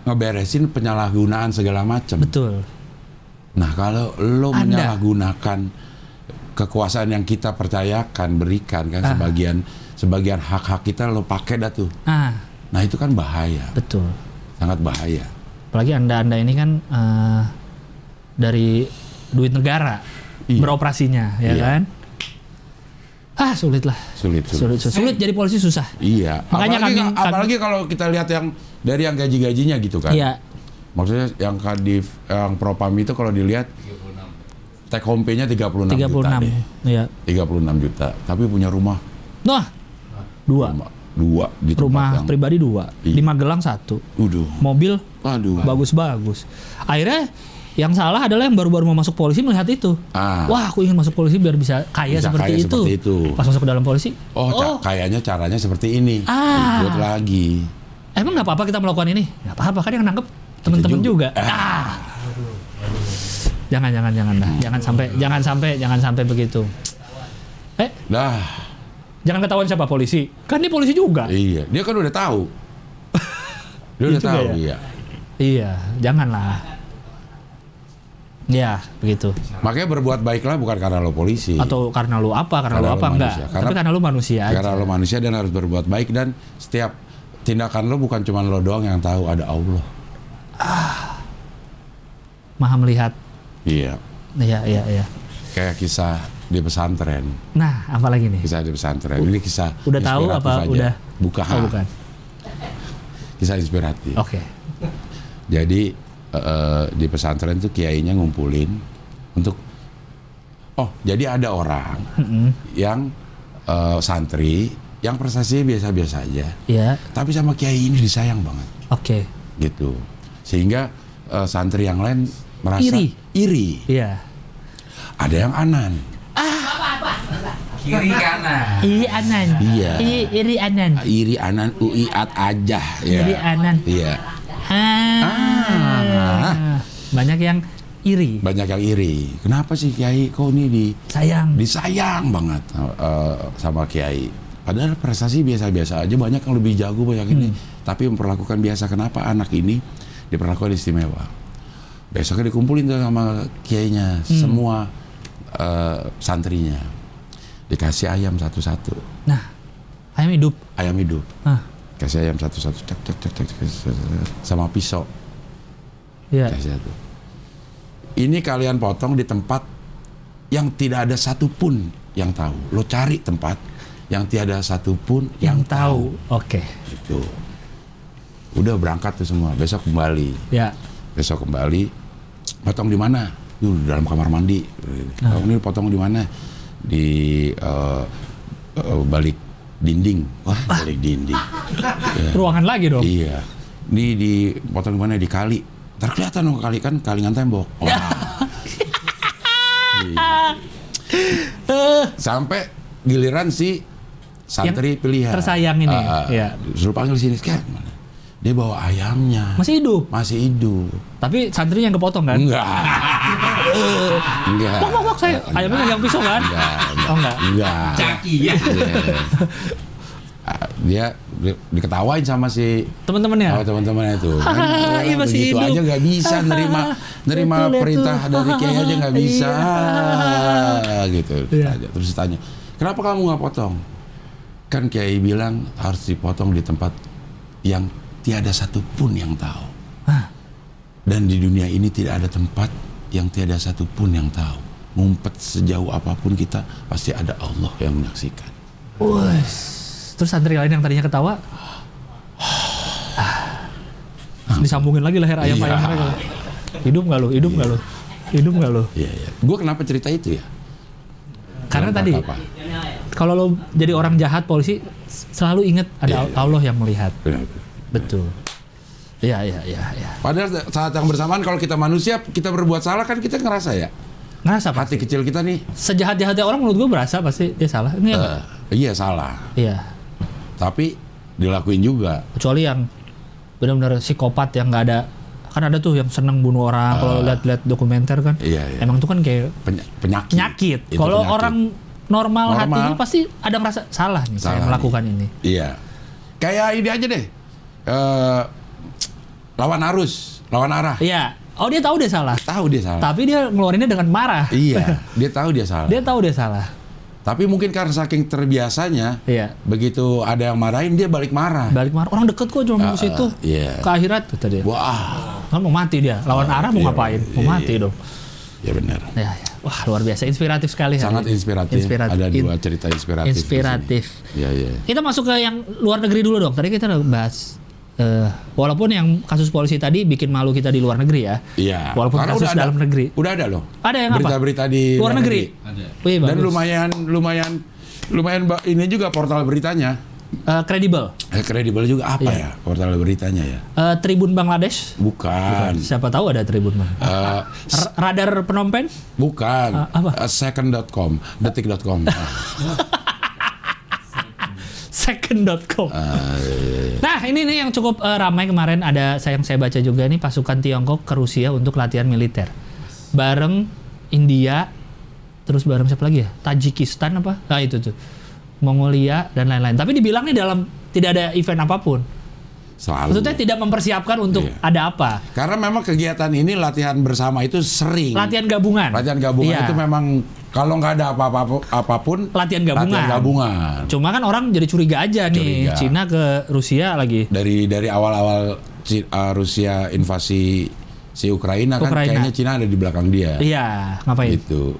ngeberesin penyalahgunaan segala macam. Betul. Nah, kalau lo menyalahgunakan kekuasaan yang kita percayakan, berikan kan sebagian hak-hak kita lo pakai dah tuh. Nah itu kan bahaya, Betul. sangat bahaya. Apalagi anda ini kan dari duit negara Iya. beroperasinya, ya Iya. kan? Sulit lah. Sulit. Sulit jadi polisi susah. Iya. Makanya Apalagi kalau kita lihat yang dari yang gaji-gajinya gitu kan. Iya. Maksudnya yang Kadif, yang Propam itu kalau dilihat 36. take home pay-nya 36 juta 36. deh. Iya. 36 juta. Tapi punya rumah Nah, 2. dua di tempat Rumah yang, pribadi 2. Iya. Di Magelang 1. Mobil Waduh. bagus-bagus. Akhirnya yang salah adalah yang baru-baru mau masuk polisi melihat itu. Wah, aku ingin masuk polisi biar bisa kaya Bisa seperti kaya itu. seperti itu. Pas masuk ke dalam polisi, Kayaknya caranya seperti ini. Ah. Ikut lagi. emang nggak apa-apa kita melakukan ini? Nggak apa-apa, kan yang nangkep teman-teman juga. Jangan dah. Jangan sampai begitu. Dah. Jangan ketahuan siapa polisi. Kan dia polisi juga. Iya. Dia kan udah tahu. Dia udah Iya juga tahu. ya? Iya. Iya, janganlah. Ya, begitu. Makanya berbuat baiklah bukan karena lo polisi. Atau karena lu apa? Karena lu Karena apa lu enggak? manusia. Tapi karena lu manusia aja. Karena lo manusia dan harus berbuat baik, dan setiap tindakan lo bukan cuma lo doang yang tahu, ada Allah. Maha melihat. Iya. Iya. Kayak kisah di pesantren. Nah, apa lagi nih? Kisah di pesantren. Ini kisah Udah tahu inspiratif apa aja. udah? Bukan. Oh, bukan. Kisah inspiratif. Oke. Jadi di pesantren tuh kiainya ngumpulin untuk jadi ada orang yang santri yang prestasinya biasa-biasa aja. Iya. Tapi sama kiai ini disayang banget. Oke. Gitu. Sehingga santri yang lain merasa iri. Iya. Ada yang anan. Kiri kanan. Iri anan. Iya. Iri anan. Iri anan uiat aja. Ya. Iri anan. Iya. Banyak yang iri. Banyak yang iri. Kenapa sih kiai kok ini disayang banget sama kiai? Padahal prestasi biasa-biasa aja, banyak yang lebih jago, banyak ini. Tapi memperlakukan biasa. Kenapa anak ini diperlakukan istimewa? Besoknya dikumpulin tuh sama kiainya, semua santrinya. Dikasih ayam satu-satu. Nah, ayam hidup. Ayam hidup. Kasih ayam satu-satu, cek, sama pisau. Iya. Kasih satu. Ini kalian potong di tempat yang tidak ada satupun yang tahu. Lo cari tempat yang tiada satupun yang tahu. Oke. Itu. Udah berangkat tuh semua. Besok kembali. Ya. Besok kembali. Potong di mana? Di dalam kamar mandi. Kamu ini potong di mana? Di balik dinding. Wah, balik dinding. Ya. Ruangan lagi dong. Iya. Ini dipotong di mana? Di kali. Ntar kelihatan dong kali, kan kalingan tembok. Wah. Sampai giliran si santri pilihan. Tersayang ini. Iya. Suruh panggil sini sekian. Dia bawa ayamnya. Masih hidup. Masih hidup. Tapi santrinya yang kepotong kan? Enggak. Enggak. Bok, saya ayamnya yang pisau kan? Enggak. Enggak. Caki ya. Dia diketawain sama si Teman-temannya. teman-temannya itu. Iya, masih begitu hidup. aja nggak bisa nerima Betul, perintah itu. dari kiai aja nggak bisa. Gitu. Iya. Terus ditanya, kenapa kamu nggak potong? Kan kiai bilang harus dipotong di tempat yang tiada satupun yang tahu. Dan di dunia ini tidak ada tempat yang tiada satupun yang tahu. Ngumpet sejauh apapun kita, pasti ada Allah yang menyaksikan. Wes. Terus santri lain yang tadinya ketawa, disambungin lagi leher ayam-ayam Iya. mereka. Hidup nggak lu? Hidup nggak lu? Hidup nggak lu? Iya. Gue kenapa cerita itu ya? Karena tadi, Apa? kalau lo jadi orang jahat polisi, selalu ingat ada Iya. Allah yang melihat. Benar. Betul. Iya. Padahal saat yang bersamaan kalau kita manusia, kita berbuat salah kan kita ngerasa ya. Ngerasa Hati pasti. kecil kita nih, Sejahat-jahatnya orang menurut gue berasa pasti dia salah. Ini ya nggak? iya salah. Iya. Tapi dilakuin juga. Kecuali yang benar-benar psikopat yang nggak ada. Kan ada tuh yang seneng bunuh orang. Kalau lihat-lihat dokumenter kan. Iya. Emang tuh kan kayak Penyakit. Itu Kalau penyakit. orang normal Normal. hatinya pasti ada ngerasa salah nih saya Salah melakukan ini. Iya. Kayak ini aja deh. Lawan arus, lawan arah. Iya. Oh, dia tahu dia salah. Tahu dia salah. Tapi dia ngeluarinnya dengan marah. Iya, dia tahu dia salah. Dia tahu dia salah. Tapi mungkin karena saking terbiasanya, Iya. begitu ada yang marahin dia balik marah. Balik marah, orang deket kok cuma mau ke situ. Iya. Ke akhirat kata dia. Wah, Kan mau mati dia. Lawan arah mau iya, ngapain? Mau iya, mati iya. dong. ya benar. Ya, ya. Wah, luar biasa, inspiratif sekali. hari Sangat ini. inspiratif. Ada dua cerita inspiratif. di sini. Inspiratif. Iya, iya. Kita masuk ke yang luar negeri dulu dong. Tadi kita udah bahas. Walaupun yang kasus polisi tadi bikin malu kita di luar negeri ya. Iya. Walaupun Karena kasus dalam negeri. Udah ada loh. Ada yang apa? Berita-berita di Luar negeri. Ada. Wih, Dan bagus. lumayan ini juga portal beritanya. Kredibel. Kredibel juga apa Iya. ya portal beritanya ya? Tribun Bangladesh. Bukan. Siapa tahu ada Tribun Bang. Radar Phnom Penh. Bukan. Apa? Second.com, detik.com. Second.com. Iya. Nah, ini nih yang cukup ramai kemarin, ada saya baca juga nih, pasukan Tiongkok ke Rusia untuk latihan militer. Bareng India, terus bareng siapa lagi ya? Tajikistan apa? Nah, itu tuh. Mongolia dan lain-lain. Tapi dibilang nih dalam tidak ada event apapun. Selalu. Maksudnya tidak mempersiapkan untuk Iya. ada apa. Karena memang kegiatan ini latihan bersama itu sering. Latihan gabungan. Latihan gabungan Iya. itu memang kalau nggak ada apapun Latihan gabungan. Latihan gabungan. Cuma kan orang jadi curiga aja nih, Curiga. Cina ke Rusia lagi. Dari awal-awal Rusia invasi si Ukraina kan Ukraina. kayaknya Cina ada di belakang dia. Iya, ngapain? Gitu.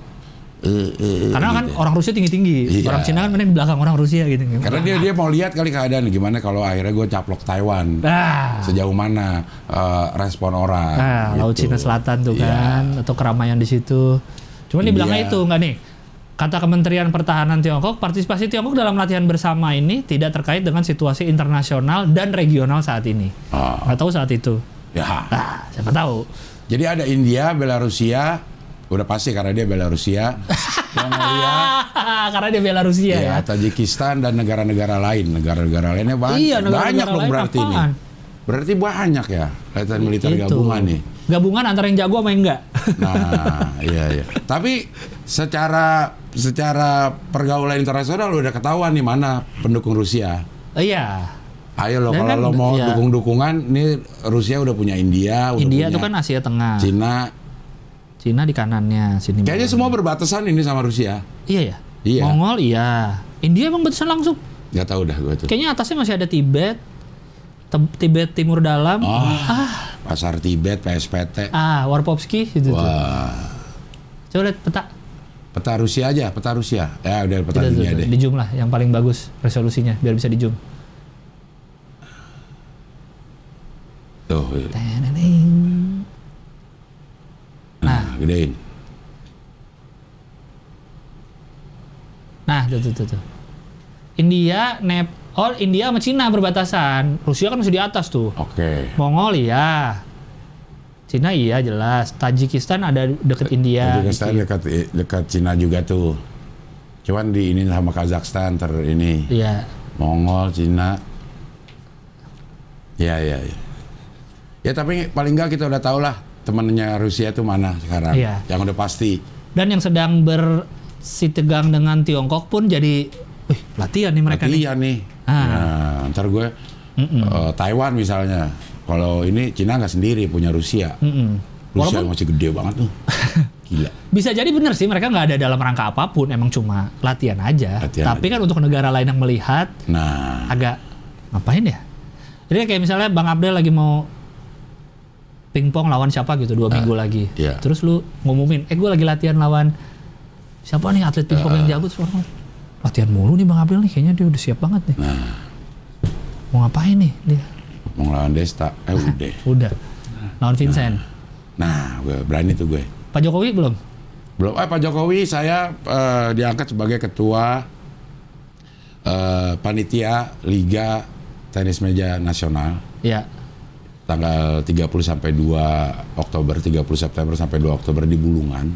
Karena kan gitu. orang Rusia tinggi-tinggi, Iya. orang Cina kan main di belakang orang Rusia gitu. Karena dia mau lihat kali keadaan gimana kalau akhirnya gue caplok Taiwan. Ah, Sejauh mana respon orang. Laut gitu. Cina Selatan tuh Iya. kan, atau keramaian di situ. Cuma India. dibilangnya itu enggak nih. Kata Kementerian Pertahanan Tiongkok, partisipasi Tiongkok dalam latihan bersama ini tidak terkait dengan situasi internasional dan regional saat ini. Ah. Nggak tahu saat itu. Ya. Siapa tahu. Jadi ada India, Belarusia, udah pasti karena dia Belarusia, Mongolia, Karena dia Belarusia ya. ya, Tajikistan dan negara-negara lain. Negara-negara lainnya Iya, negara-negara banyak loh lain berarti apaan? nih. Berarti banyak ya latihan militer Itu. gabungan nih. Gabungan antara yang jago sama yang enggak. Nah, iya. Tapi secara pergaulan internasional udah ketahuan nih mana pendukung Rusia. Iya. Ayo lo Dan kalau kan, lo mau iya. dukung-dukungan, nih Rusia udah punya India, udah India punya itu kan Asia Tengah. Cina. Di kanannya, sini. Kayaknya semua berbatasan ini sama Rusia. Iya ya. Iya. Mongol iya. India emang batasan langsung. Gak tahu dah gue tuh. Kayaknya atasnya masih ada Tibet. Tibet Timur Dalam. Pasar Tibet, PSPT. Warpowski gitu tuh. Wah. Coba lihat peta. Peta Rusia aja, peta Rusia. Ya udah peta Tuh, dunia deh. di zoom lah yang paling bagus resolusinya biar bisa di zoom. Tuh. Nah, gedein. Nah, tuh. India, India sama Cina berbatasan. Rusia kan masih di atas tuh. Oke. Mongol iya. Cina iya jelas. Tajikistan ada deket India. Tajikistan dekat Cina juga tuh. Cuman di ini sama Kazakhstan ini. Iya. Mongol, Cina. Ya. Ya tapi paling nggak kita udah tahu lah temennya Rusia itu mana sekarang. Iya. Yang udah pasti. Dan yang sedang bersitegang dengan Tiongkok pun jadi latihan nih mereka nih. Iya nih. Nah, ntar gue Taiwan misalnya. Kalau ini Cina nggak sendiri punya Rusia. Rusia Walaupun- masih gede banget tuh. Gila. Bisa jadi bener sih mereka nggak ada dalam rangka apapun, emang cuma latihan aja. Latihan Tapi aja. kan untuk negara lain yang melihat Nah, agak ngapain ya? Jadi kayak misalnya Bang Abdel lagi mau pingpong lawan siapa gitu 2 minggu lagi. iya. Terus lu ngumumin, gue lagi latihan lawan siapa nih atlet pingpong yang jago, terus orang latihan mulu nih Bang Abdel nih, kayaknya dia udah siap banget nih. Mau ngapain nih dia? mau ngelawan Desta, udah. Udah. Lawan Vincent. Nah, gue berani tuh gue. Pak Jokowi belum? Belum. Pak Jokowi saya diangkat sebagai ketua panitia Liga Tenis Meja Nasional. Iya. Tanggal 30 sampai 2 Oktober, 30 September sampai 2 Oktober di Bulungan.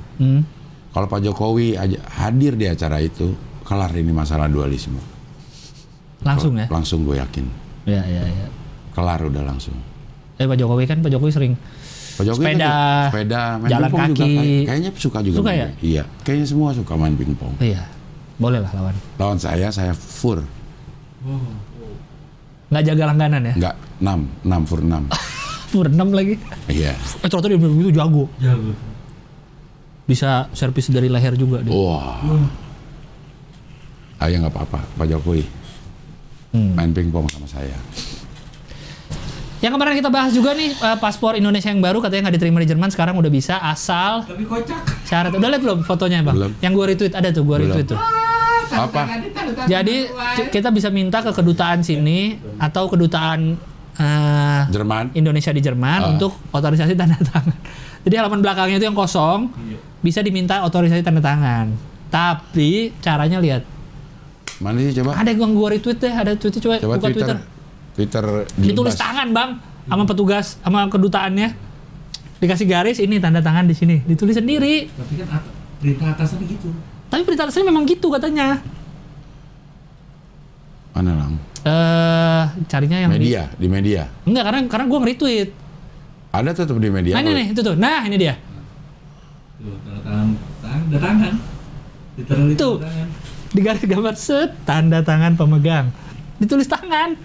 Kalau Pak Jokowi hadir di acara itu, kelar ini masalah dualisme. Langsung ya? Langsung gue yakin. Iya. Kelar udah langsung. Pak Jokowi sering Pak Jokowi sepeda, kan sepeda, main jalan pingpong juga. kaki. Kayaknya suka juga. Suka main. ya? Iya, kayaknya semua suka main pingpong. Iya. Boleh lah lawan. Lawan saya fur. Nggak jaga langganan ya? Enggak, 6 fur 6. Pur 6 lagi. Iya. Ternyata dia begitu jago. Jago. Bisa servis dari leher juga dia. Wah. Ayo nggak apa-apa, Pak Jokowi main pingpong sama saya. Yang kemarin kita bahas juga nih, paspor Indonesia yang baru katanya nggak diterima di Jerman, sekarang udah bisa asal Tapi kocak. syarat. Udah lihat belum fotonya bang? Belum. Yang gue retweet ada tuh, gue Belum. retweet tuh. Apa? Jadi kita bisa minta ke kedutaan sini atau kedutaan Jerman? Indonesia di Jerman untuk otorisasi tanda tangan. Jadi halaman belakangnya itu yang kosong bisa diminta otorisasi tanda tangan. Tapi caranya lihat. Mana sih coba? Ada yang gue retweet deh, ada tweetnya coba, Coba buka Twitter. Twitter Ditulis dilebas. tangan bang, sama petugas, sama kedutaannya. Dikasih garis ini tanda tangan di sini, ditulis sendiri. Tapi kan berita atasnya gitu. Tapi berita atasnya memang gitu katanya. Mana lang? Carinya yang Media, di media. Enggak, karena gue nge-retweet. Ada tetap di media. Nah ini nih, itu tuh. Nah ini dia. Tuh, tanda tangan. Literally Tuh. tanda tangan. Di garis gambar set tanda tangan pemegang. Ditulis tangan.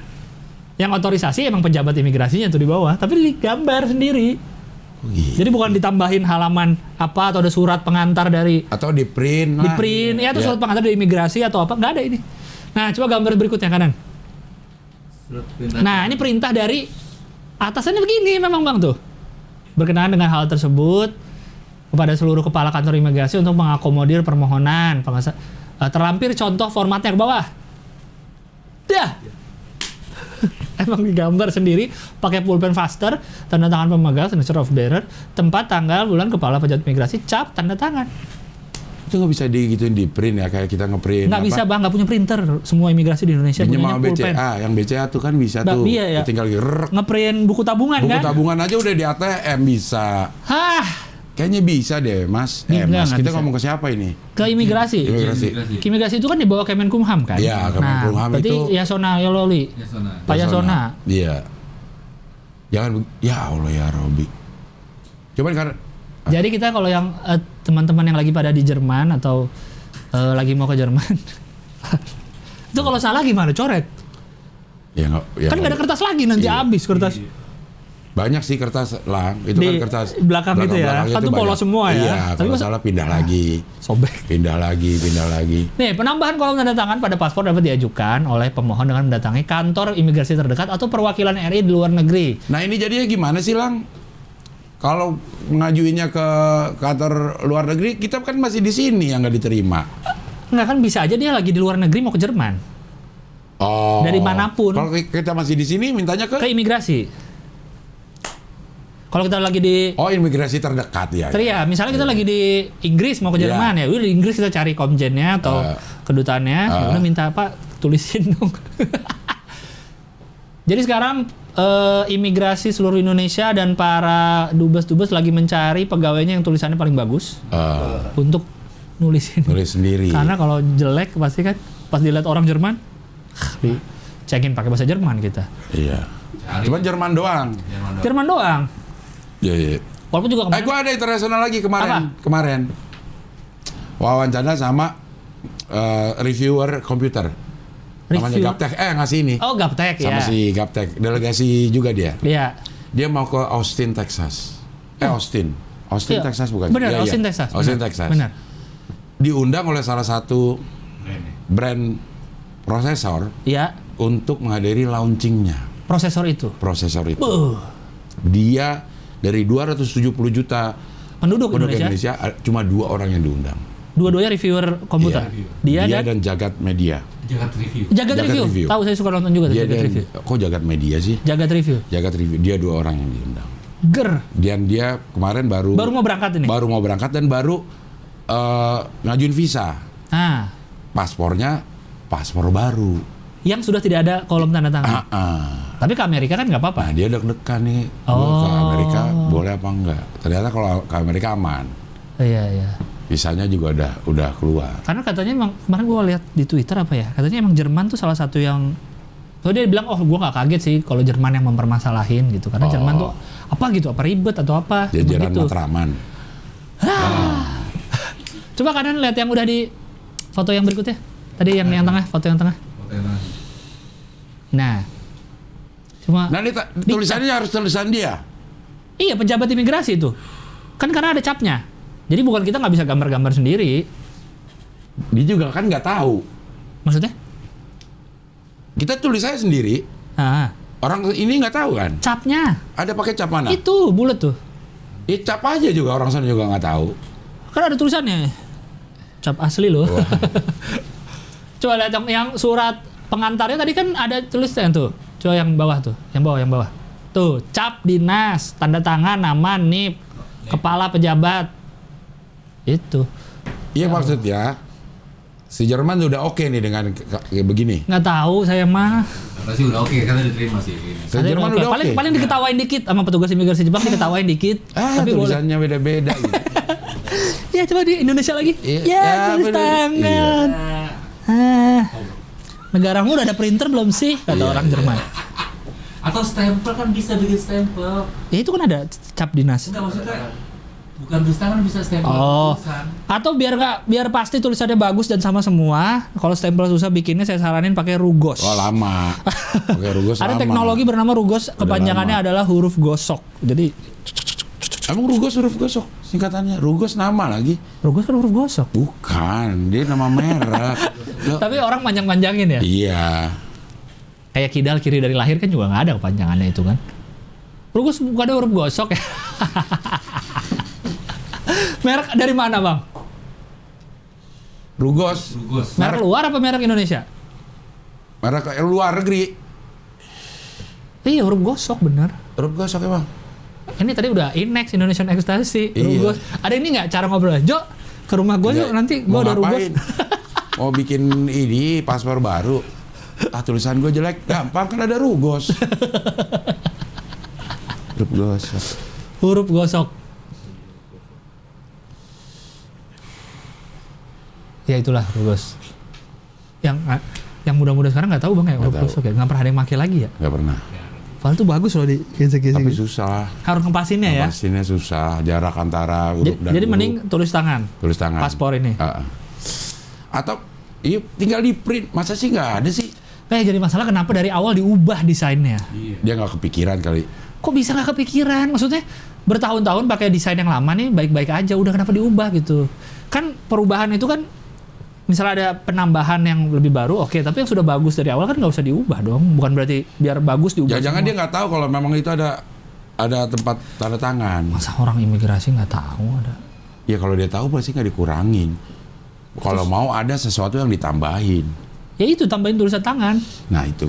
Yang otorisasi emang pejabat imigrasinya tuh di bawah, tapi digambar sendiri. Oh, gitu. Jadi bukan ditambahin halaman apa atau ada surat pengantar dari Atau di print. di print ya atau surat pengantar dari imigrasi atau apa, nggak ada ini. Nah coba gambar berikutnya kanan. Surat perintah. Nah ini perintah dari atasannya begini memang bang tuh. Berkenaan dengan hal tersebut kepada seluruh kepala kantor imigrasi untuk mengakomodir permohonan terlampir contoh formatnya ke bawah. Dah. Emang digambar sendiri pakai pulpen faster, tanda tangan pemegang, signature of bearer, tempat, tanggal, bulan, kepala pejabat imigrasi, cap, tanda tangan. Itu nggak bisa digituin di print ya kayak kita ngeprint. Nggak apa? bisa bang, nggak punya printer. Semua imigrasi di Indonesia Pinjam punyanya sama pulpen. BCA, yang BCA tuh kan bisa tuh. Iya, ya. Tinggal gerek. Ngeprint buku tabungan Buku kan? tabungan aja udah di ATM bisa. Hah, Kayaknya bisa deh, Mas. Enggak, Mas, nggak kita bisa. ngomong ke siapa ini? ke imigrasi. Imigrasi. Ke imigrasi itu kan di bawah Kemenkumham kan? Iya, Kemenkumham berarti itu- Yasona Yololi. Ya sana. Pak Yasona. Iya. Jangan, ya Allah ya Robi. Cuman karena Jadi kita kalau yang teman-teman yang lagi pada di Jerman atau lagi mau ke Jerman, itu kalau salah gimana? Coret. ya nggak, ya Kan nggak ada kertas lagi nanti Iya. habis kertas. banyak sih kertas lang. Itu Di kan kertas belakang itu ya. belakangnya Kan itu tuh polos banyak. semua ya. Iya, Tapi kalau masa- salah pindah lagi. Sobek. Pindah lagi. Nih, penambahan kolom tanda tangan pada paspor dapat diajukan oleh pemohon dengan mendatangi kantor imigrasi terdekat atau perwakilan RI di luar negeri. Nah ini jadinya gimana sih lang? Kalau ngajuinnya ke kantor luar negeri, kita kan masih di sini yang nggak diterima. Nggak kan bisa aja dia lagi di luar negeri mau ke Jerman. Oh. Dari manapun. Kalau kita masih di sini, mintanya Ke imigrasi. Kalau kita lagi di Oh, imigrasi terdekat ya. ya, misalnya kita lagi di Inggris mau ke Iya. Jerman ya, udah di Inggris kita cari komjennya atau kedutaannya, ya udah minta apa tulisin dong. Jadi sekarang imigrasi seluruh Indonesia dan para dubes-dubes lagi mencari pegawainya yang tulisannya paling bagus untuk nulisin. Nulis sendiri. Karena kalau jelek pasti kan pas dilihat orang Jerman, dicekin pakai bahasa Jerman kita. Iya. Cari. Cuman Jerman doang. Jerman doang. Iya. Walaupun juga kemarin. Gua ada internasional lagi kemarin. Apa? Kemarin. Wawancara sama reviewer komputer. Namanya Review. Gaptek. Ngasih ini. Oh, Gaptek ya. Sama si Gaptek. Delegasi juga dia. Iya. Dia mau ke Austin, Texas. Austin. Austin, Iya. Texas bukan? Benar, Iya, iya. Austin, Texas. Austin, Benar. Texas. Benar. Diundang oleh salah satu brand prosesor Iya, untuk menghadiri launchingnya prosesor itu. prosesor itu. Dia dari 270 juta Penduduk penduduk Indonesia. Indonesia cuma 2 orang yang diundang. Dua-duanya reviewer komputer. Iya. Dia dan dan Jagat Media. Jagat review. Jagat Jagat Review. Review. Tahu saya suka nonton juga tuh Dia Jagat dan Review. kok Jagat Media sih? Jagat Review. Jagat Review. Dia 2 orang yang diundang. Ger. Dan dia kemarin baru Baru mau berangkat ini. baru mau berangkat dan baru ngajuin visa. Nah, Paspornya paspor baru. yang sudah tidak ada kolom tanda tangan. Tapi ke Amerika kan nggak apa-apa. Nah dia deg-degan nih. Oh. Ke Amerika boleh apa enggak? Ternyata kalau ke Amerika aman. Iya, iya. Visanya juga udah keluar. Karena katanya emang kemarin gue lihat di Twitter apa ya, katanya emang Jerman tuh salah satu yang dia bilang gue nggak kaget sih kalau Jerman yang mempermasalahin gitu, karena Jerman tuh apa gitu, apa ribet atau apa Jajaran gitu. Matraman. Coba kanan lihat yang udah di foto yang berikutnya. Tadi yang tengah, foto yang tengah. Nah, cuma Nah ini tulisannya harus tulisan dia. iya pejabat imigrasi itu kan karena ada capnya. Jadi bukan kita nggak bisa gambar-gambar sendiri. Dia juga kan nggak tahu. Maksudnya? Kita tulis saya sendiri. Orang ini nggak tahu kan? Capnya. Ada pakai cap mana? Itu bulat tuh. Ya, cap aja juga orang sana juga nggak tahu. Kan ada tulisannya. Cap asli loh. Coba lihat yang surat pengantarnya tadi kan ada tulisnya tuh. Coba yang bawah tuh, yang bawah. Tuh, cap dinas, tanda tangan, nama, NIP, kepala pejabat. Itu. Iya maksudnya si Jerman udah oke nih dengan kayak begini. Nggak tahu saya mah. Pasti udah oke, karena diterima sih. Si Jerman udah oke. Paling diketawain dikit sama petugas imigrasi Jepang, diketawain dikit. Tapi tulisannya beda-beda gitu. Ya coba di Indonesia lagi. Tulis tangan. Negaramu udah ada printer belum sih? Kata orang Jerman. Atau stempel kan bisa bikin stempel. Ya itu kan ada cap dinas. Enggak maksudnya bukan tulis tangan bisa stempel tulisan. Atau biar pasti tulisannya bagus dan sama semua. Kalau stempel susah bikinnya saya saranin pakai rugos. Oh lama. Pakai rugos Ada lama. teknologi bernama rugos, kepanjangannya adalah huruf gosok. Jadi emang rugos huruf gosok singkatannya. Rugos nama lagi. rugos kan huruf gosok. Bukan, dia nama merek. Loh, Tapi orang panjang-panjangin ya. iya. Kayak kidal kiri dari lahir kan juga nggak ada kepanjangannya itu kan. Rugos bukan ada huruf gosok ya. Merek dari mana bang? Rugos. Merek luar apa merek Indonesia? Merek luar negeri. Iya huruf gosok bener. Huruf gosok emang. Ini tadi udah Inex Indonesian Ecstasy. Iya. Rugos. Ada ini nggak cara ngobrol? Jo, ke rumah gue yuk nanti gue Mau ada rugos. ngapain? Mau bikin ini paspor baru. Tulisan gue jelek, gampang kan ada rugos. Huruf gosok. Huruf gosok. Ya itulah rugos. Yang muda-muda sekarang nggak tahu bang ya huruf Nggak tahu. gosok ya. Nggak pernah ada yang pakai lagi ya. Nggak pernah. Padahal tuh bagus loh di gesek-gesek. Tapi susah. Harus ngepasinnya ya. Pastinya susah. Jarak antara huruf dan Jadi huruf. mending tulis tangan. Tulis tangan. Paspor ini. Atau iya tinggal di print. Masa sih nggak ada sih? Jadi masalah kenapa dari awal diubah desainnya? Dia nggak kepikiran kali. Kok bisa nggak kepikiran? Maksudnya bertahun-tahun pakai desain yang lama nih baik-baik aja. Udah kenapa diubah gitu? Kan perubahan itu kan misalnya ada penambahan yang lebih baru, oke. Tapi yang sudah bagus dari awal kan nggak usah diubah dong. Bukan berarti biar bagus diubah. Jangan semua. dia nggak tahu kalau memang itu ada tempat tanda tangan. Masa orang imigrasi nggak tahu ada? Ya kalau dia tahu pasti nggak dikurangin. Kalau mau ada sesuatu yang ditambahin. Ya itu tambahin tulisan tangan. Nah itu.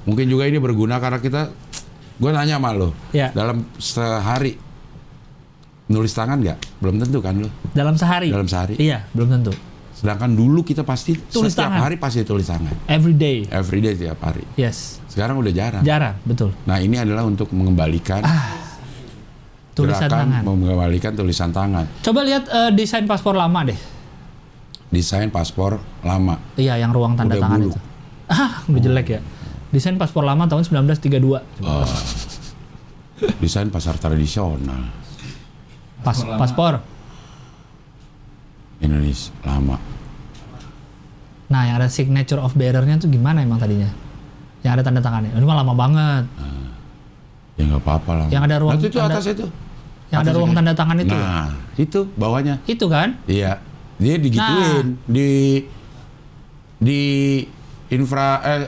Mungkin juga ini berguna karena gue nanya sama lo. Ya. Dalam sehari nulis tangan nggak? Belum tentu kan lo. Dalam sehari. Iya, belum tentu. Sedangkan dulu kita pasti Tulis setiap tangan. hari pasti tulis tangan. Every day. Every day tiap hari. Yes. Sekarang udah jarang. Jarang, betul. Nah ini adalah untuk mengembalikan Tulisan gerakan tangan. mengembalikan tulisan tangan. Coba lihat desain paspor lama deh. Desain paspor lama. Iya, yang ruang tanda Udah tangan buluk. itu. Udah jelek ya. Desain paspor lama tahun 1932. Desain pasar tradisional Paspor. Indonesia lama. Nah, yang ada signature of bearer-nya tuh gimana emang tadinya? Yang ada tanda tangannya. Ini mah lama banget. Ya nggak apa-apa lah. Yang ada ruang Nah, itu tanda- atas itu. Yang ada ruang tanda tangan itu. Nah, itu bawahnya. Itu kan? Iya. Dia digituin di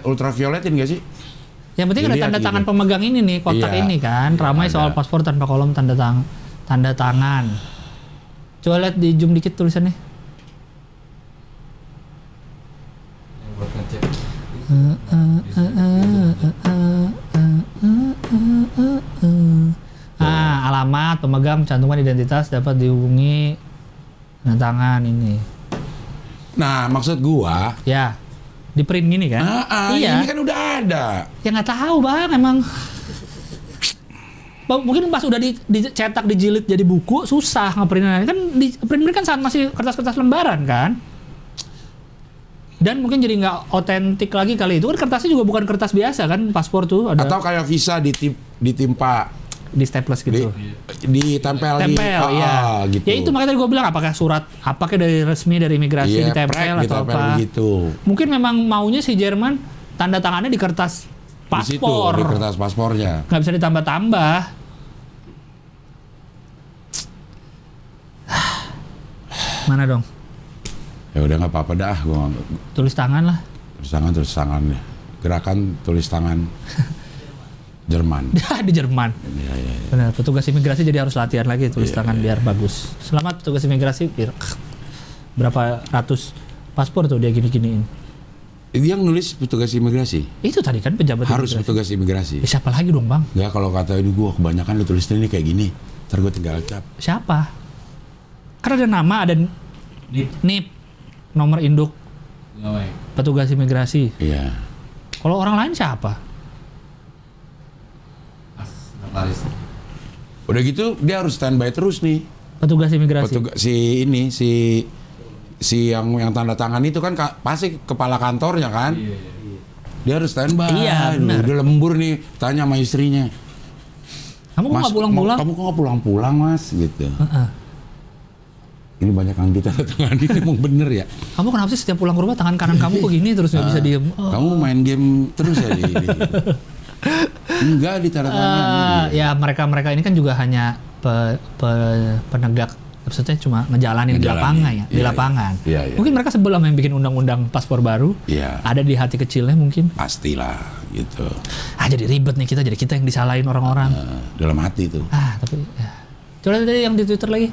ultravioletin gak sih? Yang penting ada Dilihat tanda gitu. tangan pemegang ini nih, kotak Iya. ini kan. Ramai Ada. soal paspor tanpa kolom tanda tangan. Coba lihat di zoom dikit tulisannya. Yang buat ngecek. Alamat pemegang cantuman identitas dapat dihubungi tanda tangan ini. Nah, maksud gua, Ya, di print gini kan? Iya. ini kan udah ada. Ya nggak tahu bang, emang. Mungkin pas udah dicetak, dijilid jadi buku susah ngeprintnya. Kan di print kan saat masih kertas-kertas lembaran kan. Dan mungkin jadi nggak otentik lagi kali itu kan kertasnya juga bukan kertas biasa kan, paspor tuh ada Atau kayak visa ditimpa di staples gitu. ditempel Iya. gitu. Ya itu makanya tadi gue bilang apakah surat, apakah dari resmi dari imigrasi Iya, ditempel prek, atau ditempel apa? begitu. Mungkin memang maunya si Jerman tanda tangannya di kertas Di situ, paspor, di kertas paspornya. nggak bisa ditambah-tambah. Mana dong? Ya udah nggak apa-apa dah, gua Tulis tangan lah. tulis tangan ya. Gerakan tulis tangan Jerman. Di Jerman. Iya. Benar, petugas imigrasi jadi harus latihan lagi tulis Iya, tangan biar bagus. Selamat petugas imigrasi. Berapa ratus paspor tuh dia gini-giniin. Dia yang nulis petugas imigrasi. Itu tadi kan pejabat Harus imigrasi. petugas imigrasi. Siapa lagi dong, Bang? Enggak, kalau kata ini gua kebanyakan lu tulis ini kayak gini. Ntar gua tinggal cap. Siapa? Karena ada nama, ada NIP, nomor induk petugas imigrasi. Iya. Kalau orang lain siapa? Laris. Udah gitu dia harus standby terus nih. Petugas imigrasi. Si yang tanda tangan itu kan pasti kepala kantornya kan. Dia harus standby. Iya, benar. Udah lembur nih, tanya sama istrinya. Kamu kok nggak pulang-pulang? Kamu kok nggak pulang-pulang, Mas? Gitu. Ini banyak yang ditanda tangani, emang bener ya. Kamu kenapa sih setiap pulang ke rumah tangan kanan kamu begini terus nggak bisa diem? Kamu main game terus ya di enggak ditanda tangani. Ya mereka ini kan juga hanya penegak, maksudnya cuma ngejalanin di lapangan ya, di Iya, lapangan. iya. Mungkin mereka sebel sama yang bikin undang-undang paspor baru. Iya. Ada di hati kecilnya mungkin. Pastilah gitu. Jadi ribet nih kita, jadi kita yang disalahin orang-orang. Dalam hati tuh. Tapi ya. Coba tadi yang di Twitter lagi,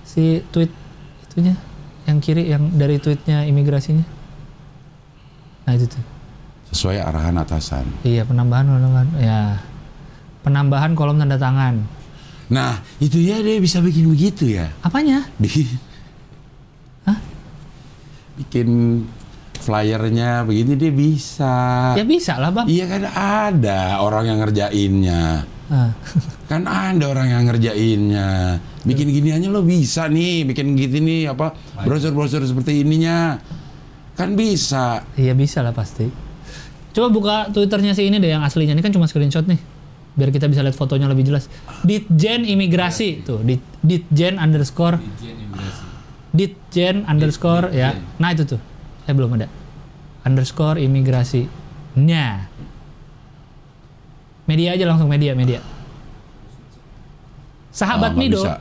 si tweet itunya, yang kiri yang dari tweetnya imigrasinya. Nah itu tuh. Sesuai arahan atasan. Iya, penambahan kolom tanda tangan. Nah, itu ya dia bisa bikin begitu ya. Apanya? Bikin flyernya begini dia bisa. Ya bisa lah, Bang. Iya kan ada orang yang ngerjainnya. Kan ada orang yang ngerjainnya. Bikin giniannya lo bisa nih, bikin gitu nih apa brosur-brosur seperti ininya. Kan bisa. Iya bisa lah pasti. Coba buka Twitternya si ini deh yang aslinya, ini kan cuma screenshot nih. Biar kita bisa lihat fotonya lebih jelas. Ditjen Imigrasi tuh, Ditjen underscore ya. Nah itu tuh. Saya belum ada. Underscore imigrasi. Nya. Media aja langsung media. Sahabat Mido. Bisa.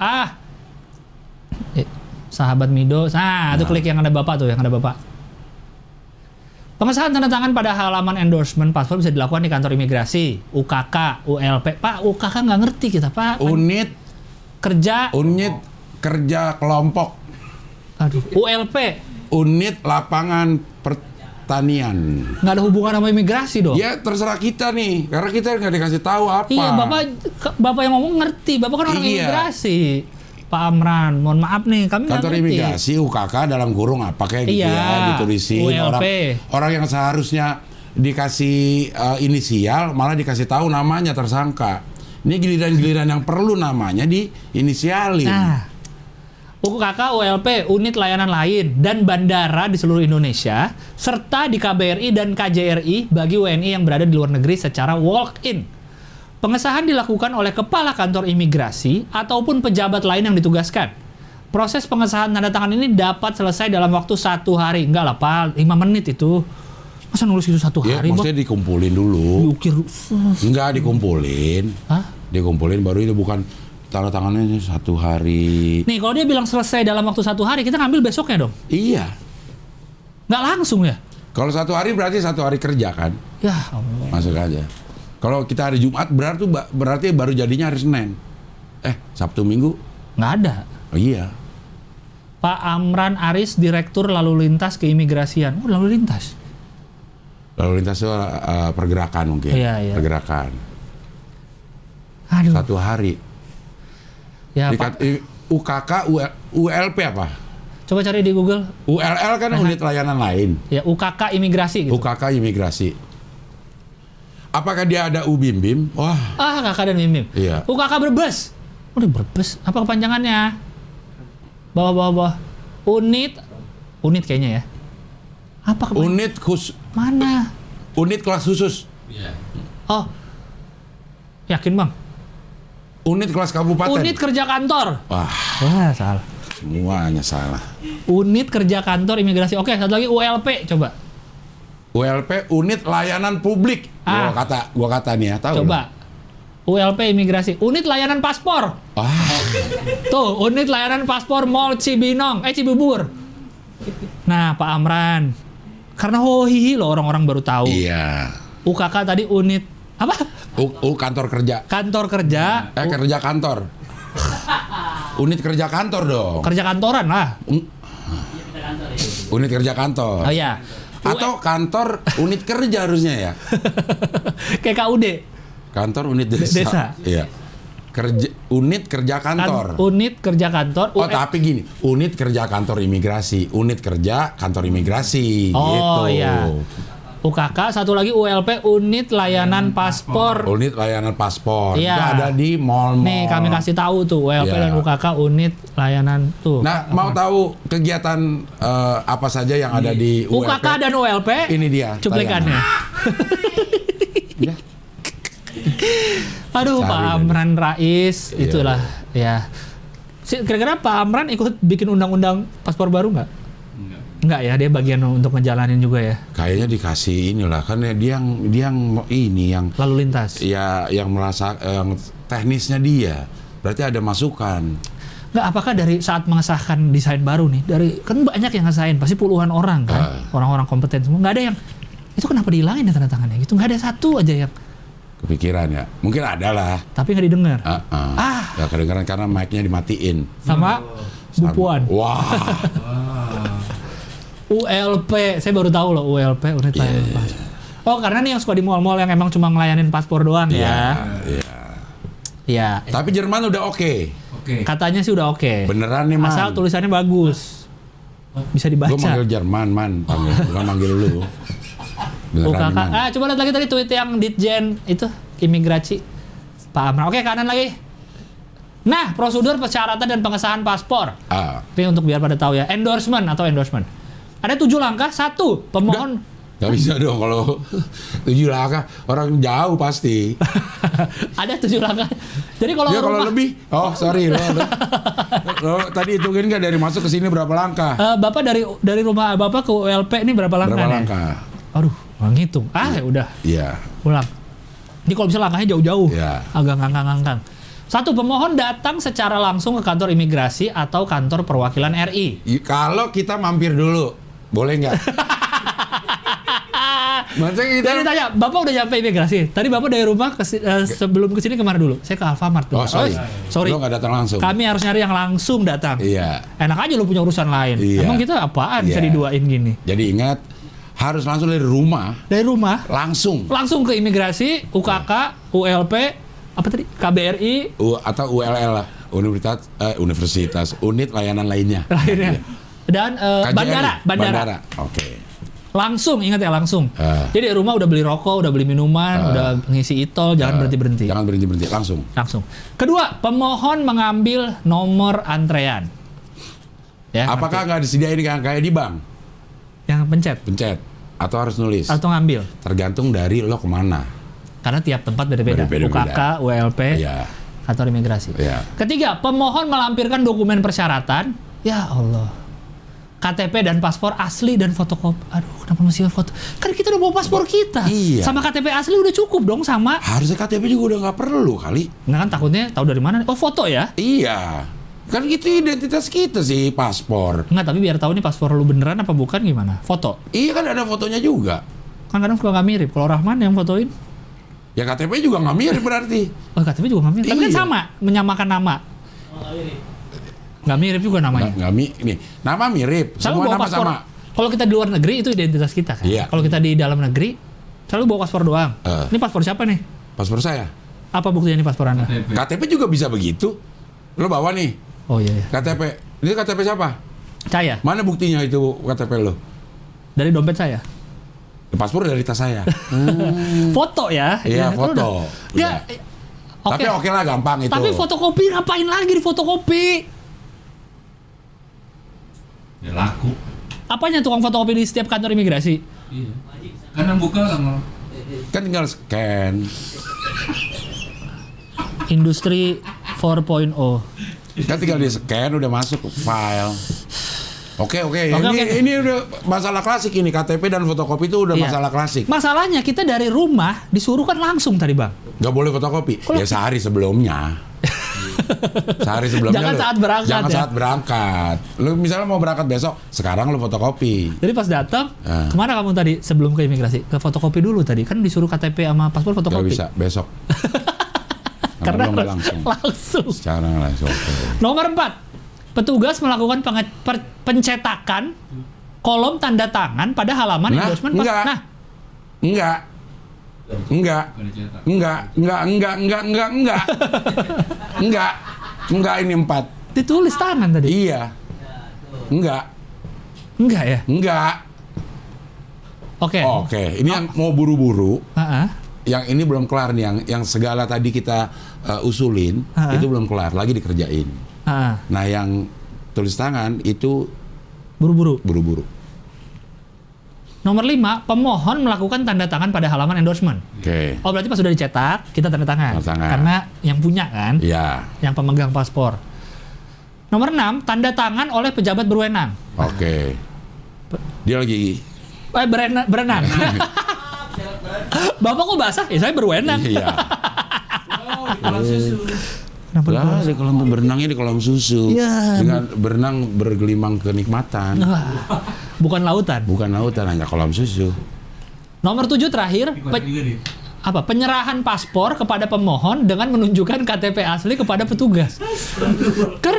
Sahabat Mido. Itu klik yang ada Bapak tuh, yang ada Bapak. Pengesahan tanda tangan pada halaman endorsement paspor bisa dilakukan di kantor imigrasi, UKK, ULP. Pak, UKK nggak ngerti kita, Pak. Unit kerja kelompok. Aduh, ULP. Unit lapangan pertanian. Nggak ada hubungan sama imigrasi dong. Ya terserah kita nih, karena kita nggak dikasih tahu apa. Iya, Bapak yang ngomong ngerti. Bapak kan orang Iya. imigrasi. Pak Amran, mohon maaf nih, kami nggak Kantor ngerti. imigrasi UKK dalam kurung apa kayak gitu Iya, ya ditulisin ULP. orang yang seharusnya dikasih inisial malah dikasih tahu namanya tersangka. Ini giliran-giliran yang perlu namanya diinisialin. Nah, UKK, ULP, unit layanan lain, dan bandara di seluruh Indonesia, serta di KBRI dan KJRI bagi WNI yang berada di luar negeri secara walk-in. Pengesahan dilakukan oleh kepala kantor imigrasi ataupun pejabat lain yang ditugaskan. Proses pengesahan tanda tangan ini dapat selesai dalam waktu 1 hari. Enggak lah, Pak, 5 menit itu. Masa nulis itu 1 Ya, hari, Bang? maksudnya dikumpulin dulu. Diukir. Enggak dikumpulin. Hah? Dikumpulin baru itu bukan tanda tangannya 1 hari. Nih, kalau dia bilang selesai dalam waktu 1 hari, kita ngambil besoknya dong. Iya. Nggak langsung ya? Kalau 1 hari berarti 1 hari kerja kan? Ya Allah. Masuk aja. Kalau kita hari Jumat berarti baru jadinya hari Senin. Sabtu Minggu? Nggak ada. Oh iya. Pak Amran Aris, Direktur Lalu Lintas Keimigrasian. Oh, lalu lintas. Lalu lintas itu pergerakan mungkin. Iya. Pergerakan. Aduh. 1 hari. Ya, Pak. UKK, ULP apa? Coba cari di Google. ULL kan unit layanan lain. Ya, UKK Imigrasi gitu. UKK imigrasi. Apakah dia ada UBIM-BIM? Wah. Kakak dan Mimim. Iya. UKK Brebes. Udah Brebes. Apa kepanjangannya? Bawah. Unit kayaknya ya. Apa Unit Mana? Unit kelas khusus. Iya. Oh. Yakin, Bang? Unit kelas kabupaten. Unit kerja kantor. Wah, Salah. semuanya salah. Unit kerja kantor imigrasi. Oke, satu lagi ULP, coba. ULP unit layanan publik. Gua kata nih ya, tahu. Coba. ULP imigrasi. Unit layanan paspor. Tuh, unit layanan paspor Mall Cibinong. Cibubur. Nah, Pak Amran. Karena hohihi loh orang-orang baru tahu. Iya. UKK tadi unit apa? Kantor kerja. Kantor kerja. Kerja kantor. Unit kerja kantor dong. Kerja kantoran lah. Unit kerja kantor. Oh iya. Atau kantor unit kerja harusnya ya. Kayak KUD. Kantor unit desa. Desa. Iya. Unit kerja kantor. Unit kerja kantor. Oh, tapi gini, unit kerja kantor imigrasi, unit kerja kantor imigrasi, gitu. Oh iya. UKK, satu lagi ULP, unit layanan paspor. Unit layanan paspor. Iya. Itu ada di mall-mall. Nih kami kasih tahu tuh ULP Iya. dan UKK unit layanan tuh. Nah, mau tahu kegiatan apa saja yang ada di ULP? UKK dan ULP. Ini dia Cuplikannya. Ya. Aduh, Cari Pak deh. Amran Rais, Iya. itulah ya. Kira-kira Pak Amran ikut bikin undang-undang paspor baru nggak? Enggak. Nggak ya, dia bagian untuk ngejalanin juga ya. Kayaknya dikasih inilah, kan dia yang ini yang Lalu lintas. ya yang merasa yang teknisnya dia. Berarti ada masukan. Nggak, apakah dari saat mengesahkan desain baru nih, dari kan banyak yang ngesahin, pasti puluhan orang kan, orang-orang kompeten semua, nggak ada yang itu kenapa dihilangin ya tanda tangannya gitu, nggak ada satu aja yang Kepikiran ya. Mungkin ada lah. tapi nggak didengar. Ya kedengaran karena mic-nya dimatiin. Sama Bu Puan. Wah. ULP, saya baru tahu loh ULP, unit layanan paspor. Oh, karena nih yang suka di mall-mall yang emang cuma ngelayanin paspor doang ya. Iya. Ya. Tapi Jerman udah oke. Oke. Katanya sih udah oke. Beneran nih, Man. Asal tulisannya bagus. Bisa dibaca. Gue manggil Jerman, Man. Bukan manggil lu. Beneran nih, UKK. Man. Coba lihat lagi tadi tweet yang Ditjen itu imigrasi Pak Amran. Oke, kanan lagi. Nah, prosedur persyaratan dan pengesahan paspor. Ini untuk biar pada tahu ya. Endorsement. Ada 7 langkah. 1. Pemohon. Gak bisa dong kalau 7 langkah. Orang jauh pasti. Ada 7 langkah. Jadi kalau Dia kalau rumah- lebih, oh sorry lo tadi hitungin nggak dari masuk ke sini berapa langkah? Bapak dari rumah Bapak ke ULP ini berapa langkah? Berapa nih? langkah? Aduh, nggak ngitung. Ya udah, Iya. pulang. Jadi kalau bisa langkahnya jauh-jauh, Iya. agak ngangkang-ngangkang. 1. Pemohon datang secara langsung ke kantor imigrasi atau kantor perwakilan RI. Kalau kita mampir dulu, boleh nggak? Maksudnya kita Jadi tanya, Bapak udah nyampe imigrasi. Tadi Bapak dari rumah sebelum ke sini kemana dulu? Saya ke Alfamart dulu. Oh sorry, sorry. lo nggak datang langsung. Kami harus nyari yang langsung datang. Iya. Enak aja lu punya urusan lain. Iya. Emang kita apaan bisa Iya. diduain gini? Jadi ingat, harus langsung dari rumah, Dari rumah langsung. langsung ke imigrasi, UKK, ULP, apa tadi? KBRI, Atau ULL lah, universitas, unit layanan lainnya. lainnya. Dan KJRI. bandara. Oke. Langsung, ingat ya langsung. Jadi di rumah udah beli rokok, udah beli minuman, udah ngisi e-tol, jangan berhenti-berhenti. Jangan berhenti, langsung. Langsung. Kedua, pemohon mengambil nomor antrean. Ya, Apakah nggak disediain kayak di bank? yang pencet Pencet. Atau harus nulis? atau ngambil? Tergantung dari lo kemana. Karena tiap tempat beda-beda. Beda-beda. UKK, ULP, Iya. kantor imigrasi. Iya. Ketiga, pemohon melampirkan dokumen persyaratan. Ya Allah. KTP dan paspor asli dan fotokopi. Aduh, kenapa mesti foto? Kan kita udah bawa paspor kita. Iya. Sama KTP asli udah cukup dong sama. Harusnya KTP juga udah nggak perlu kali. Nah kan takutnya tahu dari mana? Oh, foto ya? Iya. Kan itu identitas kita sih, paspor. Enggak, tapi biar tahu nih paspor lu beneran apa bukan gimana? Foto. Iya kan ada fotonya juga. Kan kadang suka nggak mirip. Kalau Rahman yang fotoin, Ya KTP juga nggak mirip berarti. oh KTP juga nggak mirip. Tapi kan Iya. sama, menyamakan nama. Nggak mirip juga namanya. Nih, nama mirip, Selalu semua bawa nama paspor. sama. Kalau kita di luar negeri itu identitas kita kan. Iya. Kalau kita di dalam negeri selalu bawa paspor doang. Ini paspor siapa nih? Paspor saya. Apa buktinya ini paspor Anda? KTP. KTP juga bisa begitu. Lo bawa nih Oh iya, iya. KTP. Ini KTP siapa? Saya Mana buktinya itu KTP lo? dari dompet saya. Paspor dari tas saya. Foto ya. Iya, itu foto. udah. Ya, oke. Tapi oke lah, gampang itu. Tapi fotokopi ngapain lagi di fotokopi? Ya laku. Apanya tukang fotokopi di setiap kantor imigrasi? Iya. Kan yang buka orang Kan tinggal scan. Industri 4.0. Kan tinggal di scan udah masuk ke file. Oke. Oke. Ini udah masalah klasik ini, KTP dan fotokopi itu udah Iya. masalah klasik. Masalahnya kita dari rumah disuruh kan langsung tadi Bang. Gak boleh fotokopi. Ya sehari sebelumnya. Sehari sebelumnya. Jangan saat berangkat, Jangan ya. saat berangkat. Lu misalnya mau berangkat besok, sekarang lu fotokopi. Jadi pas datang, Ah. kemana kamu tadi sebelum ke imigrasi? Ke fotokopi dulu tadi. Kan disuruh KTP sama paspor Gak fotokopi. bisa besok. Karena lu nggak harus langsung. langsung. Sekarang langsung. Nomor 4. Petugas melakukan pencetakan kolom tanda tangan pada halaman Nah, endorsement. enggak. Nah, Enggak. Enggak. Bukan dicetak. Enggak. Enggak ini 4. ditulis tangan tadi. Iya. Enggak. Enggak ya? Enggak. Oke. Oke, ini yang mau buru-buru. Heeh. Yang ini belum kelar nih, yang segala tadi kita usulin Ha-ha. itu belum kelar, lagi dikerjain. Heeh. Nah, yang tulis tangan itu Buru-buru. buru-buru. Nomor 5, pemohon melakukan tanda tangan pada halaman endorsement. Oke. Oh, berarti pas sudah dicetak, kita tanda tangan. Tanda tangan. Karena yang punya kan, Iya. yang pemegang paspor. Nomor 6, tanda tangan oleh pejabat berwenang. Oke. Dia lagi Berenang. Bapak kok basah? Ya saya berwenang. iya. Kenapa Lah, di kolam berenangnya di kolam susu. Iya. Dengan berenang bergelimang kenikmatan. Wah, bukan lautan. Bukan lautan, hanya kolam susu. Nomor 7 terakhir, Ikut juga nih. penyerahan paspor kepada pemohon dengan menunjukkan KTP asli kepada petugas. Kan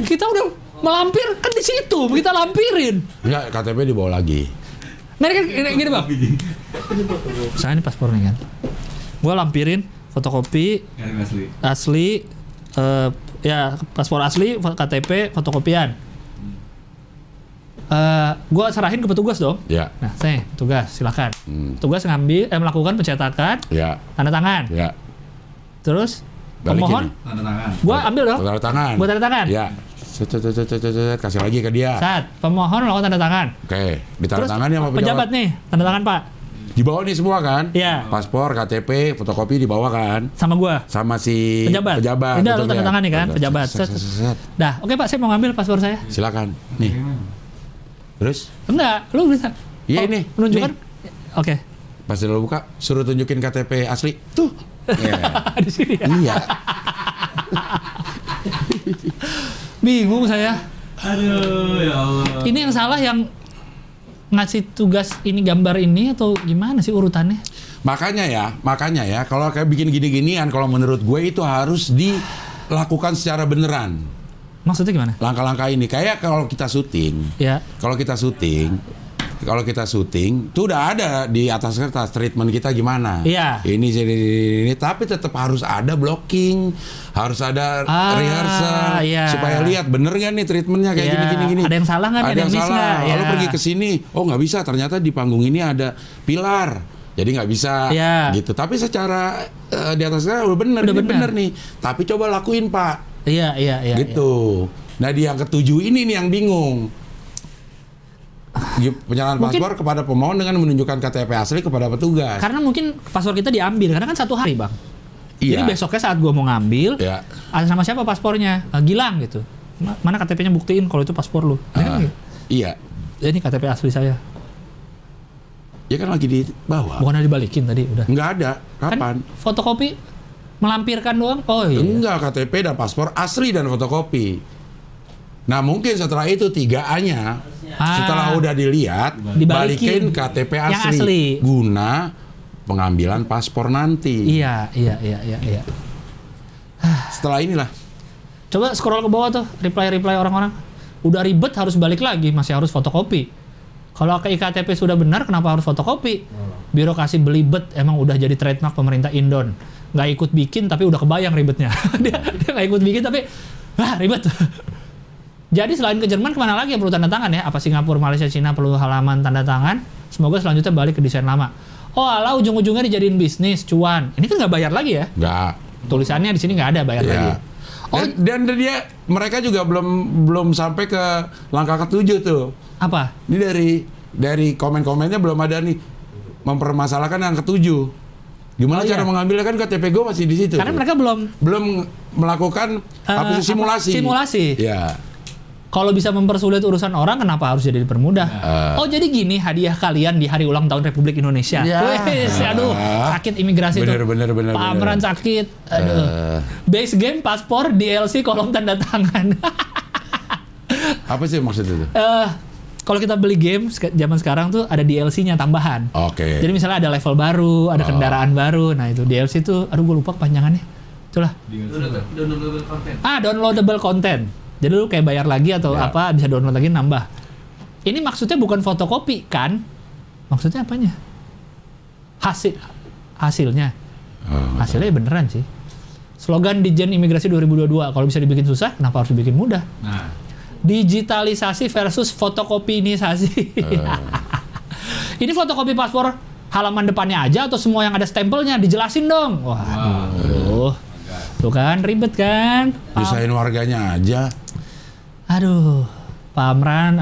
kita udah melampir kan di situ, kita lampirin. Enggak, KTP dibawa lagi. Nah ini kan gini bang, saya ini paspornya kan, gua lampirin fotokopi Yang asli. asli, ya paspor asli, KTP, fotokopian. Gua serahin ke petugas dong. Ya. Nah, saya petugas, silakan. Hmm. Petugas melakukan pencetakan, Ya. tanda tangan. Ya. Terus Balikin pemohon, nih. Tanda tangan. gua ambil dong. Tanda tangan. Gua tanda tangan. Ya. Set, kasih lagi ke dia. Saat pemohon melakukan tanda tangan. Oke, ditanda Terus tangan sama pejabat nih, tanda tangan Pak. Di bawah nih semua kan? Iya. Paspor, KTP, fotokopi di bawah kan? Sama gua. Sama si Pejabat. Ini betul lo tanda ya? tangan nih kan, pejabat. Set, set, set, set. Dah, oke Pak, saya mau ngambil paspor saya. Silakan. Nih. Terus? Enggak, lu bisa. Iya, ini. Menunjukkan. Nih. Oke. Pas lo buka, suruh tunjukin KTP asli. Tuh. Iya. Di sini ya. Iya. Bingung saya. Aduh, ya Allah. Ini yang salah yang ngasih tugas ini gambar ini atau gimana sih urutannya? Makanya ya, kalau kayak bikin gini-ginian, kalau menurut gue itu harus dilakukan secara beneran. Maksudnya gimana? Langkah-langkah ini kayak kalau kita syuting, Ya. kalau kita syuting, itu udah ada di atas kertas treatment kita gimana. Iya. Ini, tapi tetap harus ada blocking, harus ada rehearsal iya. supaya lihat bener nggak nih treatmentnya kayak Iya. gini. Ada yang salah nggak nih? Ada yang miss salah. nggak? Lalu Iya. pergi ke sini, oh nggak bisa. Ternyata di panggung ini ada pilar, jadi nggak bisa. Iya. Gitu. Tapi secara di atas kertas udah bener, Udah ini bener. bener nih. Tapi coba lakuin Pak. Iya. Gitu. Nah di yang ketujuh ini nih yang bingung. Penyerahan Mungkin- paspor kepada pemohon dengan menunjukkan KTP asli kepada petugas. Karena mungkin paspor kita diambil karena kan 1 hari, Bang. Jadi Iya. besoknya saat gua mau ngambil, Ya. ada sama siapa paspornya? Gilang gitu. Mana KTP-nya buktiin kalau itu paspor lu. Ini kan Ah, gitu. iya. Ini KTP asli saya. Ya kan lagi di bawah. Bukannya dibalikin tadi udah. Nggak ada. Kapan? Kan fotokopi melampirkan doang. Oh iya. Enggak, KTP dan paspor asli dan fotokopi. Nah mungkin setelah itu 3A-nya setelah udah dilihat Dibalikin. balikin KTP Yang asli, asli. guna pengambilan paspor nanti. Iya. Setelah inilah. Coba scroll ke bawah tuh, reply orang-orang. Udah ribet harus balik lagi, masih harus fotokopi. Kalau ke IKTP sudah benar, kenapa harus fotokopi? Birokrasi belibet, emang udah jadi trademark pemerintah Indon. Nggak ikut bikin, tapi udah kebayang ribetnya. dia nggak ikut bikin, tapi ribet. Jadi selain ke Jerman, kemana lagi yang perlu tanda tangan ya? Apa Singapura, Malaysia, Cina perlu halaman tanda tangan? Semoga selanjutnya balik ke desain lama. Oh alah, ujung-ujungnya dijadiin bisnis, cuan. Ini kan nggak bayar lagi ya? Nggak. Tulisannya di sini nggak ada bayar lagi. Ya. Dan mereka juga belum sampai ke langkah ketujuh tuh. Apa? Ini dari komen-komennya belum ada nih mempermasalahkan yang ketujuh. Gimana Oh, cara iya. mengambilnya kan KTP gue masih di situ. Karena tuh. mereka belum belum melakukan apa itu, simulasi. simulasi. Ya. Kalau bisa mempersulit urusan orang, kenapa harus jadi dipermudah? Oh jadi gini hadiah kalian di hari ulang tahun Republik Indonesia. Wes, aduh, sakit imigrasi tuh. Bener. Pak Amran sakit. Aduh. Base game, paspor, DLC, kolom tanda tangan. Apa sih maksudnya itu? Kalau kita beli game zaman sekarang tuh ada DLC-nya tambahan. Oke. Jadi misalnya ada level baru, ada kendaraan baru. Nah itu DLC tuh, aduh gue lupa panjangannya. Itulah. Downloadable content. Downloadable content. Jadi lu kayak bayar lagi atau apa bisa download lagi nambah. Ini maksudnya bukan fotokopi kan? Maksudnya apanya? Hasilnya. Hasilnya beneran sih. Slogan Dijen Imigrasi 2022, kalau bisa dibikin susah, kenapa harus dibikin mudah? Nah, Digitalisasi versus fotokopinisasi. Ini fotokopi paspor halaman depannya aja atau semua yang ada stempelnya? Dijelasin dong. Waduh. Tuh kan ribet kan? Nyusahin warganya aja. Aduh, Pak Amran,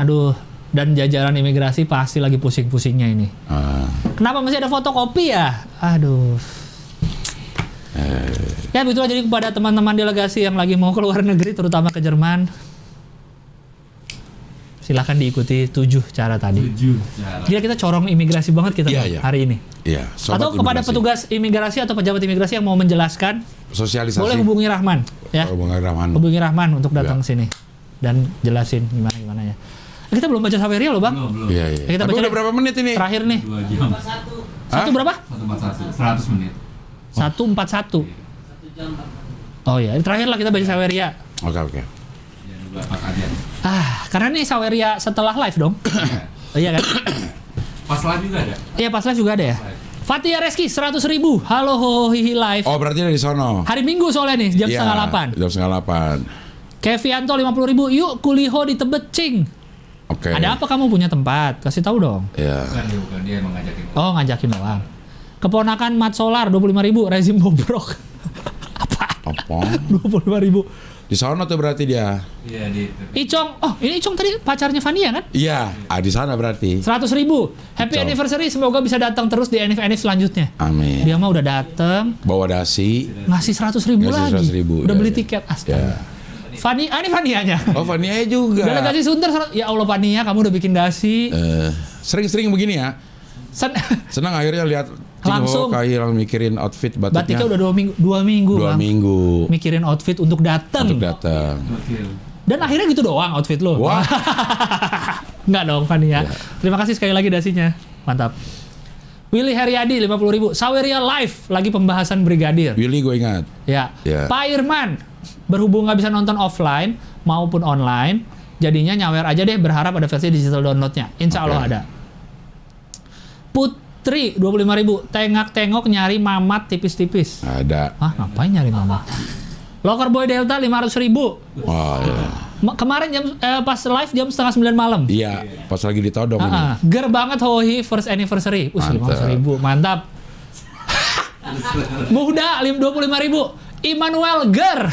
dan jajaran imigrasi pasti lagi pusing-pusingnya ini. Kenapa masih ada fotokopi ya? Aduh. Ya begitulah, jadi kepada teman-teman delegasi yang lagi mau ke luar negeri, terutama ke Jerman, silahkan diikuti 7 cara tadi. 7 cara. Gila, kita corong imigrasi banget kita hari ini. Iya. Atau kepada petugas imigrasi atau pejabat imigrasi yang mau menjelaskan, sosialisasi. boleh hubungi Rahman. Ya. Hubungi Rahman untuk datang ke sini dan jelasin gimana ya. Kita belum baca Saweria loh Bang. Belum. Iya. Kita Tapi baca udah berapa menit ini? terakhir nih. 2 jam. Satu berapa? 141. 100 menit. 141. Oh ya, terakhir lah kita baca Saweria. Oke. Jangan lupa Pak Adian. Karena nih Saweria setelah live dong. Oh, iya kan? Pas live juga ada. Iya, pas live juga ada ya. Fatia Reski 100.000. Halo Hihi live. Oh, berarti dari sono. Hari Minggu soalnya nih jam Iya, 7:30. Jam 7:30. Kevianto 50.000. Yuk kuliho di Tebet Cing. Oke. Ada apa kamu punya tempat? Kasih tahu dong. Iya. Bukan dia emang ngajakin. Oh, ngajakin doang. Keponakan Mat Solar 25.000. Rezim bobrok. Apa? 25.000. Di sono tuh berarti dia. Iya di. Icong. Oh, ini Icong tadi pacarnya Fania kan? Iya, di sana berarti. 100.000. Happy Icong. anniversary, semoga bisa datang terus di anniv selanjutnya. Amin. Dia mah udah datang, Bawa dasi. ngasih 100.000 Ngasih lagi. 100.000, Udah ya, beli ya. tiket. Astaga. Ya. Fania, ini Fanianya. Oh, Fania juga. Delegasi Sunter, ya Allah Fania, kamu udah bikin dasi. Sering-sering begini ya. Senang akhirnya lihat Langsung. Kai yang mikirin outfit Batiknya batiknya. udah 2 minggu. 2 Bang. minggu Mikirin outfit untuk datang. untuk datang. Dan akhirnya gitu doang outfit lo. Wah. Enggak dong Fania. Terima kasih sekali lagi dasinya. Mantap. Willy Heriadi 50.000. Saweria live lagi pembahasan brigadir. Willy gue ingat. Ya. Ya. Pak Irman, berhubung nggak bisa nonton offline maupun online, jadinya nyawer aja deh, berharap ada versi digital downloadnya. Insya Allah Oke. ada. Putri 25.000. Tengok nyari mamat tipis-tipis. Ada. Hah, ngapain nyari mamat? Locker Boy Delta 500.000. Wah, ya. Kemarin pas live jam 8:30 malam. Iya, pas lagi ditodong ini. Ger banget Hohi first anniversary. 500.000. Mantap. Muda 25.000. Immanuel Ger.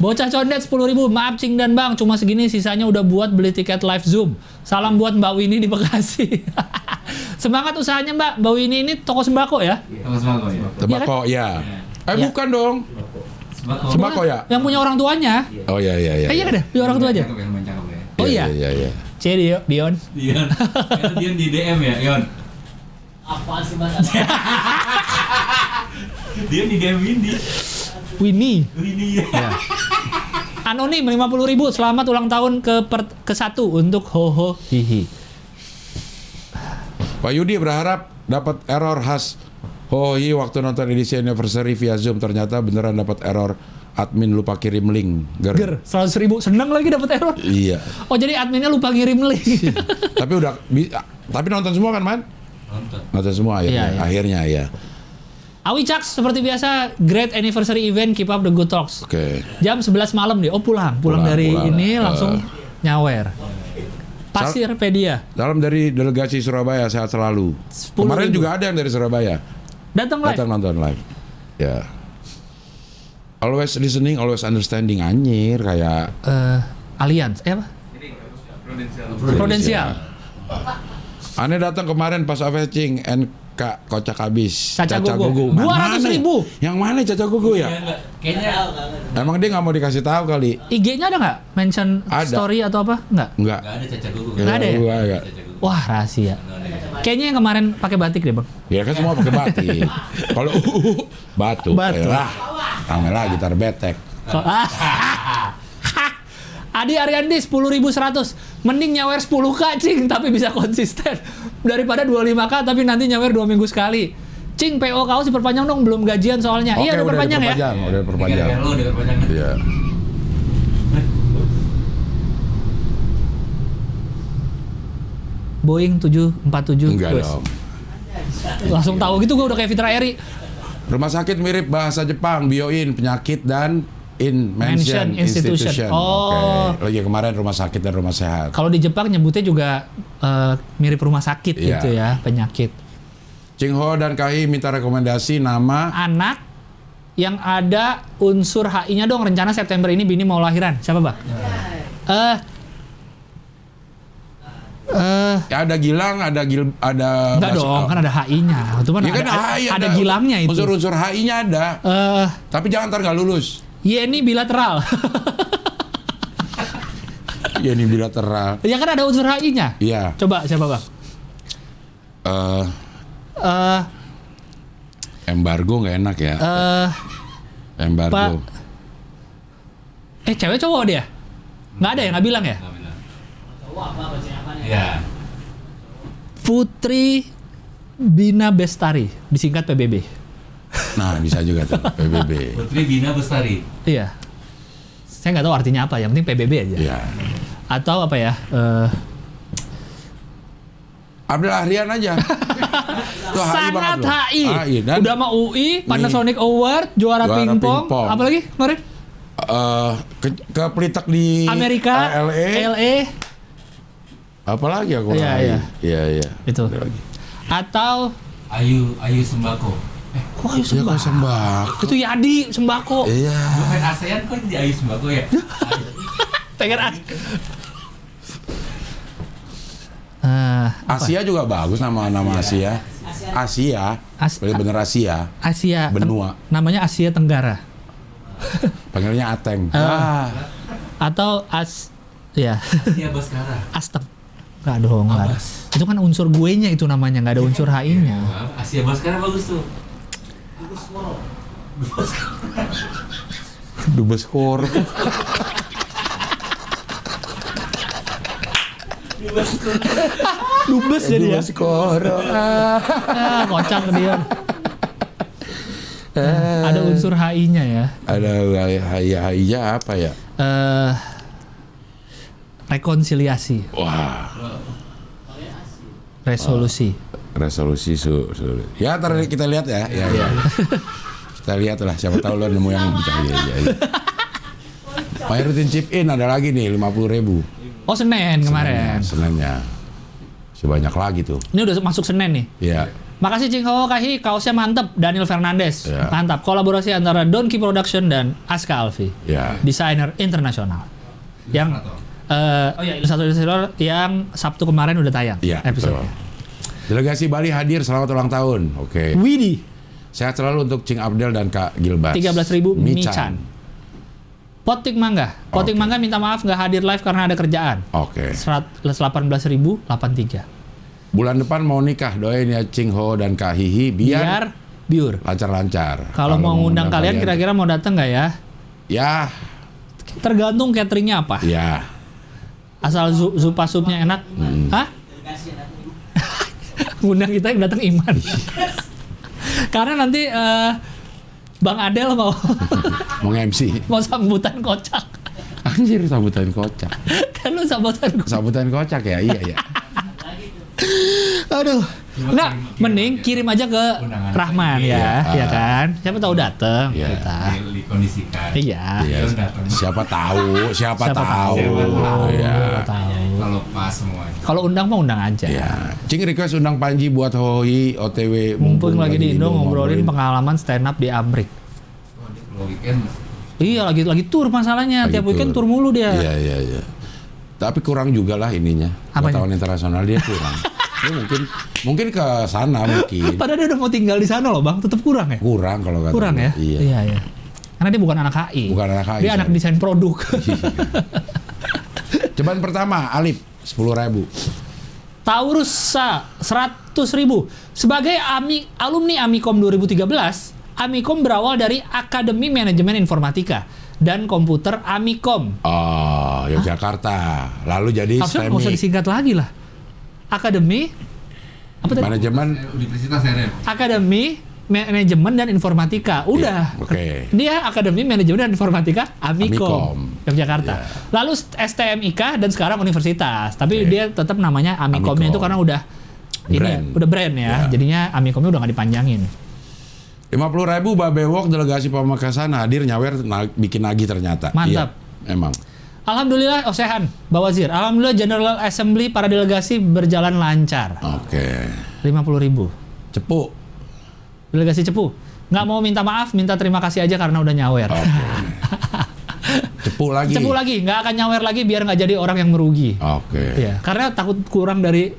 Bocah condet 10.000. Maaf Cing dan Bang, cuma segini, sisanya udah buat beli tiket live Zoom. Salam buat Mbak Winnie di Bekasi. Semangat usahanya Mbak. Mbak Winnie ini toko sembako ya? Toko sembako ya. Tembakau, ya. Iya. Bukan dong. Sembako. Sembako ya? Yang punya orang tuanya. Oh iya. Iya kan ya? Punya orang tuanya. Cakep ya, lumayan cakep ya. Oh iya. Iya. C Dion. Dion. Itu Dion di DM ya, Dion. Apaan sih Mas? Dion di DM Winnie. Winnie. Ya. Anonim 50.000. Selamat ulang tahun ke-1 untuk Hoho Hihi. Pak Yudi berharap dapat error khas Hohi waktu nonton edisi anniversary via Zoom, ternyata beneran dapat error. Admin lupa kirim link. Ger, 100.000. Seneng lagi dapat error. Iya. Oh jadi adminnya lupa ngirim link. Tapi udah tapi nonton semua kan, Man? Nonton semua akhirnya. Iya. Akhirnya ya. Awi Caks seperti biasa, great anniversary event, keep up the good talks. Oke. Jam 11 malam dia. Oh pulang dari ini langsung nyawer. Pasirpedia. Salam dari delegasi Surabaya, sehat selalu. 10.000. Kemarin juga ada yang dari Surabaya. Datang live. Datang nonton live. Ya. Always listening, always understanding, anjir kayak Allianz. Apa? Prudensial. Prudensial. Aneh datang kemarin pas fetching and Kak, kocak habis. Caca Gogo. 200.000. Yang mana Caca Gogo ya? Kayaknya Emang dia nggak mau dikasih tahu kali. IG-nya ada nggak? Mention Ada. story atau apa? Nggak. Enggak. Nggak ada Caca Gugu. Nggak ada ya? Enggak. Wah, rahasia. Kayaknya yang kemarin pakai batik deh, Bang. Ya kan semua pakai batik. Kalau batu. Batu. Lah. Rame lah gitar betek. Adi Ariandi 10.100. Mending nyawer 10k Cing tapi bisa konsisten daripada 25k tapi nanti nyawer 2 minggu sekali. Cing, PO kaos diperpanjang dong, belum gajian soalnya. Oke, Iya, udah perpanjang ya. Udah perpanjang. Lo udah perpanjang. Iya. Boeing 747. Enggak Wes. dong. Langsung tahu gitu gue udah kayak Fitra Eri. Rumah sakit mirip bahasa Jepang, bioin, penyakit dan Mention institution. Oh. Oke. Lagi kemarin rumah sakit dan rumah sehat. Kalau di Jepang nyebutnya juga mirip rumah sakit Iya. gitu ya, penyakit. Ching Ho dan Kai minta rekomendasi nama Anak yang ada unsur HI-nya dong, rencana September ini bini mau lahiran. Siapa, Bang? ada Gilang, ada Enggak dong, kan ada HI-nya. Itu kan Ya kan HI ada Gilangnya itu. Unsur-unsur HI-nya ada. Tapi jangan ntar nggak lulus. Yeni bilateral. Ya ini bilateral. Ya kan ada unsur HI-nya. Iya. Coba siapa, Bang? Embargo nggak enak ya. Embargo. Cewek cowok dia? Nggak ada ya, nggak bilang ya? Iya. Putri Bina Bestari, disingkat PBB. Nah bisa juga tuh PBB. Putri Bina Bestari. Iya. Saya nggak tahu artinya apa, yang penting PBB aja. Iya. Atau apa ya? Abdul Ahrian aja. Tuh, Sangat HI. Dan Udah sama UI, Panasonic Award, juara pingpong. Apa lagi kemarin? ke Pelitak di Amerika, LA. Apalagi aku Iya. Iya. Itu. Ada lagi. Atau Ayu Sembako. kok Ayu Ya kok Sembako? sembako. Itu Yadi Sembako. Iya. Lu main ASEAN kok jadi Ayu Sembako ya? Pengen Asia juga bagus nama Asia. Bener Asia. Asia. Benua. Namanya Asia Tenggara. Panggilnya Ateng. Atau ya. Iya Baskara. Asteng. Enggak dong, enggak ada. Itu kan unsur gue-nya itu namanya, enggak ada unsur HI-nya. Asia Baskara bagus tuh. Dubes Kor. Dubes jadi ya. Dubes Kor. Kocak dia. Ada unsur HI-nya ya. Ada HI-nya apa ya? Rekonsiliasi, Wah. resolusi. Resolusi ya ntar kita lihat ya. Ya. Kita lihat lah, siapa tahu lo nemu yang bisa. Iya. Rutin chip in ada lagi nih 50.000. Oh, Senin kemarin. Seninnya. Sebanyak lagi tuh. Ini udah masuk Senin nih. Iya. Makasih Cing Ho Kahi, kaosnya mantep. Daniel Fernandez, Ya. mantap. Kolaborasi antara Donkey Production dan Aska Alfi, Ya. desainer internasional. Yang ilustrator yang Sabtu kemarin udah tayang Iya. episode. betul. Delegasi Bali hadir, selamat ulang tahun. Oke. Widih, Sehat selalu untuk Cing Abdel dan Kak Gilbas. 13.000 Michan. Michan. Potik Mangga. Potik Oke. Mangga minta maaf nggak hadir live karena ada kerjaan. Oke. 18.083. Bulan depan mau nikah, doain ya Cing Ho dan Kak Hihi biar Biur. lancar-lancar. Kalau mau ngundang kalian kira-kira mau datang nggak ya? Ya, Tergantung cateringnya apa. ya. Asal zupa supnya enak. Hah? Ngundang kita yang datang Iman. Karena nanti Bang Adel mau Mau MC. mau sambutan kocak. Anjir, sambutan kocak. Kan lu sambutan kocak. Sambutan kocak ya, iya. Aduh. Enggak, mending kirim aja ke Undangan Rahman aja. ya, Iya. ya kan? Siapa tahu datang Iya. kita. Dikondisikan. Iya. Iya. Dia datang. Siapa tahu. Siapa tahu. Iya. Siapa tahu. Kalau pas semuanya. Kalau undang mah undang aja. Iya. Cing request undang Panji buat Hoi OTW Mumpung lagi di Indo ngobrolin pengalaman stand up di Amrik. Kalau weekend Iya, lagi tur masalahnya. Lagi Tiap weekend tur. tur mulu dia. Iya. Tapi kurang juga lah ininya. Apanya? Wartawan internasional dia kurang. Dia mungkin ke sana mungkin. Padahal dia udah mau tinggal di sana loh bang, tetap kurang ya? Kurang kalau kata Kurang dia. ya? Iya. Iya. Karena dia bukan anak HI. Bukan anak HI, Dia anak sorry. desain produk. Cobaan pertama, Alip 10.000. Taurusa 100.000. Sebagai alumni Amikom 2013, Amikom berawal dari Akademi Manajemen Informatika dan Komputer Amikom. Oh, Yogyakarta. Lalu jadi Harusnya nggak usah STEMI. disingkat lagi lah. Akademi apa tadi? Manajemen. Universitas RM. Akademi Manajemen dan Informatika. Udah. Iya, oke. Dia Akademi Manajemen dan Informatika Amikom, Amikom. Yogyakarta. Iya. Lalu STMIK dan sekarang universitas. Tapi Oke. dia tetap namanya Amikomnya Amikom. itu karena udah Brand. udah brand ya. Iya. Jadinya Amikomnya udah nggak dipanjangin. 50.000 Babewok delegasi Pamekasan hadir nyawer bikin nagih ternyata. Mantap. Iya, emang. Alhamdulillah, Osehan, Mbak Wazir. Alhamdulillah General Assembly para delegasi berjalan lancar. Oke. 50.000. Cepu. Delegasi Cepu. Nggak mau minta maaf, minta terima kasih aja karena udah nyawer. Oke. Cepu lagi. Cepu lagi, nggak akan nyawer lagi biar nggak jadi orang yang merugi. Oke. Iya, karena takut kurang dari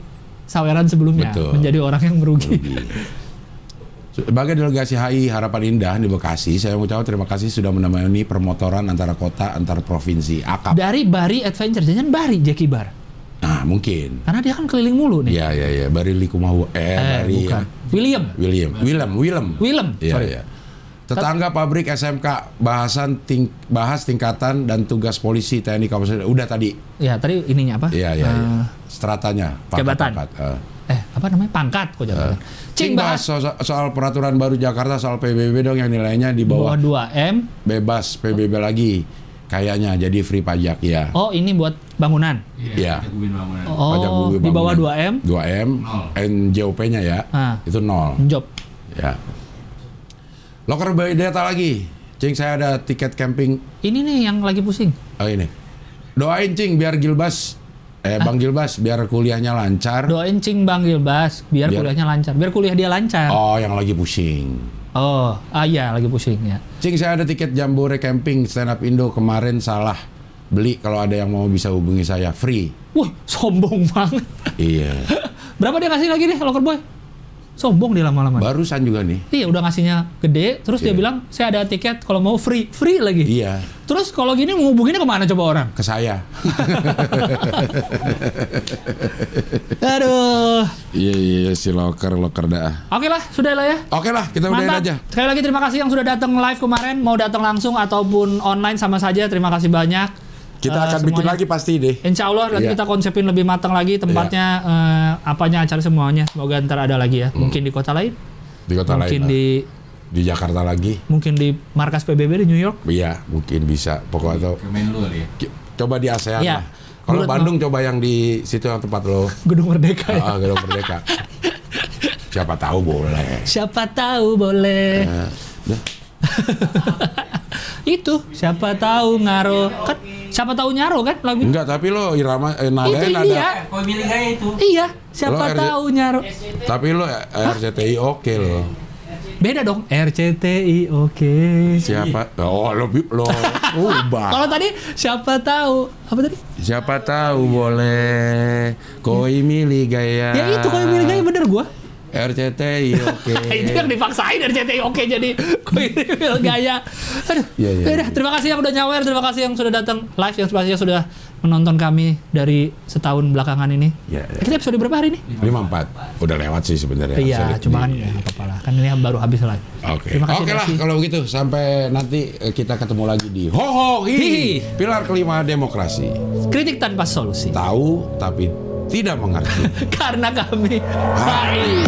saweran sebelumnya Betul. menjadi orang yang merugi. Sebagai delegasi HI Harapan Indah di Bekasi, saya mengucapkan terima kasih sudah menemani permotoran antara kota, antar provinsi. AKAP. Dari Bari Adventure, jangan Bari Jackie Bar. Nah, mungkin. Karena dia kan keliling mulu nih. Iya. Bari Likumahu. Bari. Bukan. William. Willem. Iya, Sorry. iya. Tetangga pabrik SMK bahas tingkatan dan tugas polisi TNI Kabupaten. Udah tadi. Ya, tadi ininya apa? Iya. Stratanya. Jabatan. Apa namanya? Pangkat kok jabatan. Cing bahas soal peraturan baru Jakarta soal PBB dong yang nilainya di bawah 2M. bebas PBB lagi. Kayaknya jadi free pajak ya. Oh, ini buat bangunan. Iya. Pajak bumi bangunan. Pajak Oh, bumi di bawah bangunan. 2M. 2M. NJOP-nya ya. Itu 0. Job. Ya. Loker data lagi. Cing, saya ada tiket camping. Ini nih yang lagi pusing. Oh ini. Doain Cing biar Gilbas Bang Gilbas biar kuliahnya lancar. Doain Cing Bang Gilbas biar kuliahnya lancar. Biar kuliah dia lancar. Oh, yang lagi pusing. Oh, iya lagi pusing ya. Cing, saya ada tiket Jambore camping stand up Indo kemarin salah beli. Kalau ada yang mau bisa hubungi saya free. Wah, sombong banget. Iya. Berapa dia kasih lagi nih Locker Boy? Sombong dia lama-lama. Barusan juga nih. Iya, udah ngasihnya gede, terus dia Iya. bilang, saya ada tiket kalau mau free lagi. Iya. Terus kalau gini mau hubunginnya kemana coba orang? Ke saya. Aduh. Iya si loker dah. Oke lah, sudah lah ya. Oke lah, kita udahin Mantap. aja. Sekali lagi terima kasih yang sudah datang live kemarin, mau datang langsung ataupun online sama saja. Terima kasih banyak. Kita akan bikin semuanya. lagi pasti deh. Insya Allah nanti Iya. kita konsepin lebih matang lagi tempatnya, apanya acara semuanya. Semoga ntar ada lagi ya. Mungkin di kota lain, Di kota mungkin lain. Di Jakarta lagi. mungkin di markas PBB di New York. Iya, mungkin bisa. Pokoknya Kemenlu kali ya. coba di ASEAN Iya. lah. Kalau Menurut Bandung coba yang di situ yang tempat lo. Gedung Merdeka ya. Gedung Merdeka. Siapa tahu boleh. Siapa tahu boleh. Dah. Itu siapa tahu ngaro kan, siapa tahu nyaro kan lagu. Enggak, tapi lo irama Itu nadanya iya. ada. Kau milih gaya itu. Iya, siapa Lo RJ tahu nyaro. Tapi lo RCTI oke lo. Beda dong. RCTI oke. Siapa? Oh, lo ubah. Kalau tadi siapa tahu apa tadi? Siapa tahu boleh. Koi milih gaya. Ya itu kalau milih gaya bener gua. RCTI oke. Itu yang dipaksain RCTI oke jadi milih gaya. Aduh. Iya. Yaudah, terima kasih yang udah nyawer, terima kasih yang sudah datang live, yang pastinya sudah menonton kami dari setahun belakangan ini. Iya. Kita episode berapa hari ini? 54. Udah lewat sih sebenarnya. Iya, Sulit cuma kan di- ya nggak apa-apa lah. Kan ini baru habis lagi. Oke. Terima kasih, Oke lah Desi. kalau begitu sampai nanti kita ketemu lagi di Ho Hihi. Hi. Pilar kelima demokrasi. Kritik tanpa solusi. Tahu tapi tidak mengerti. Karena kami Hai.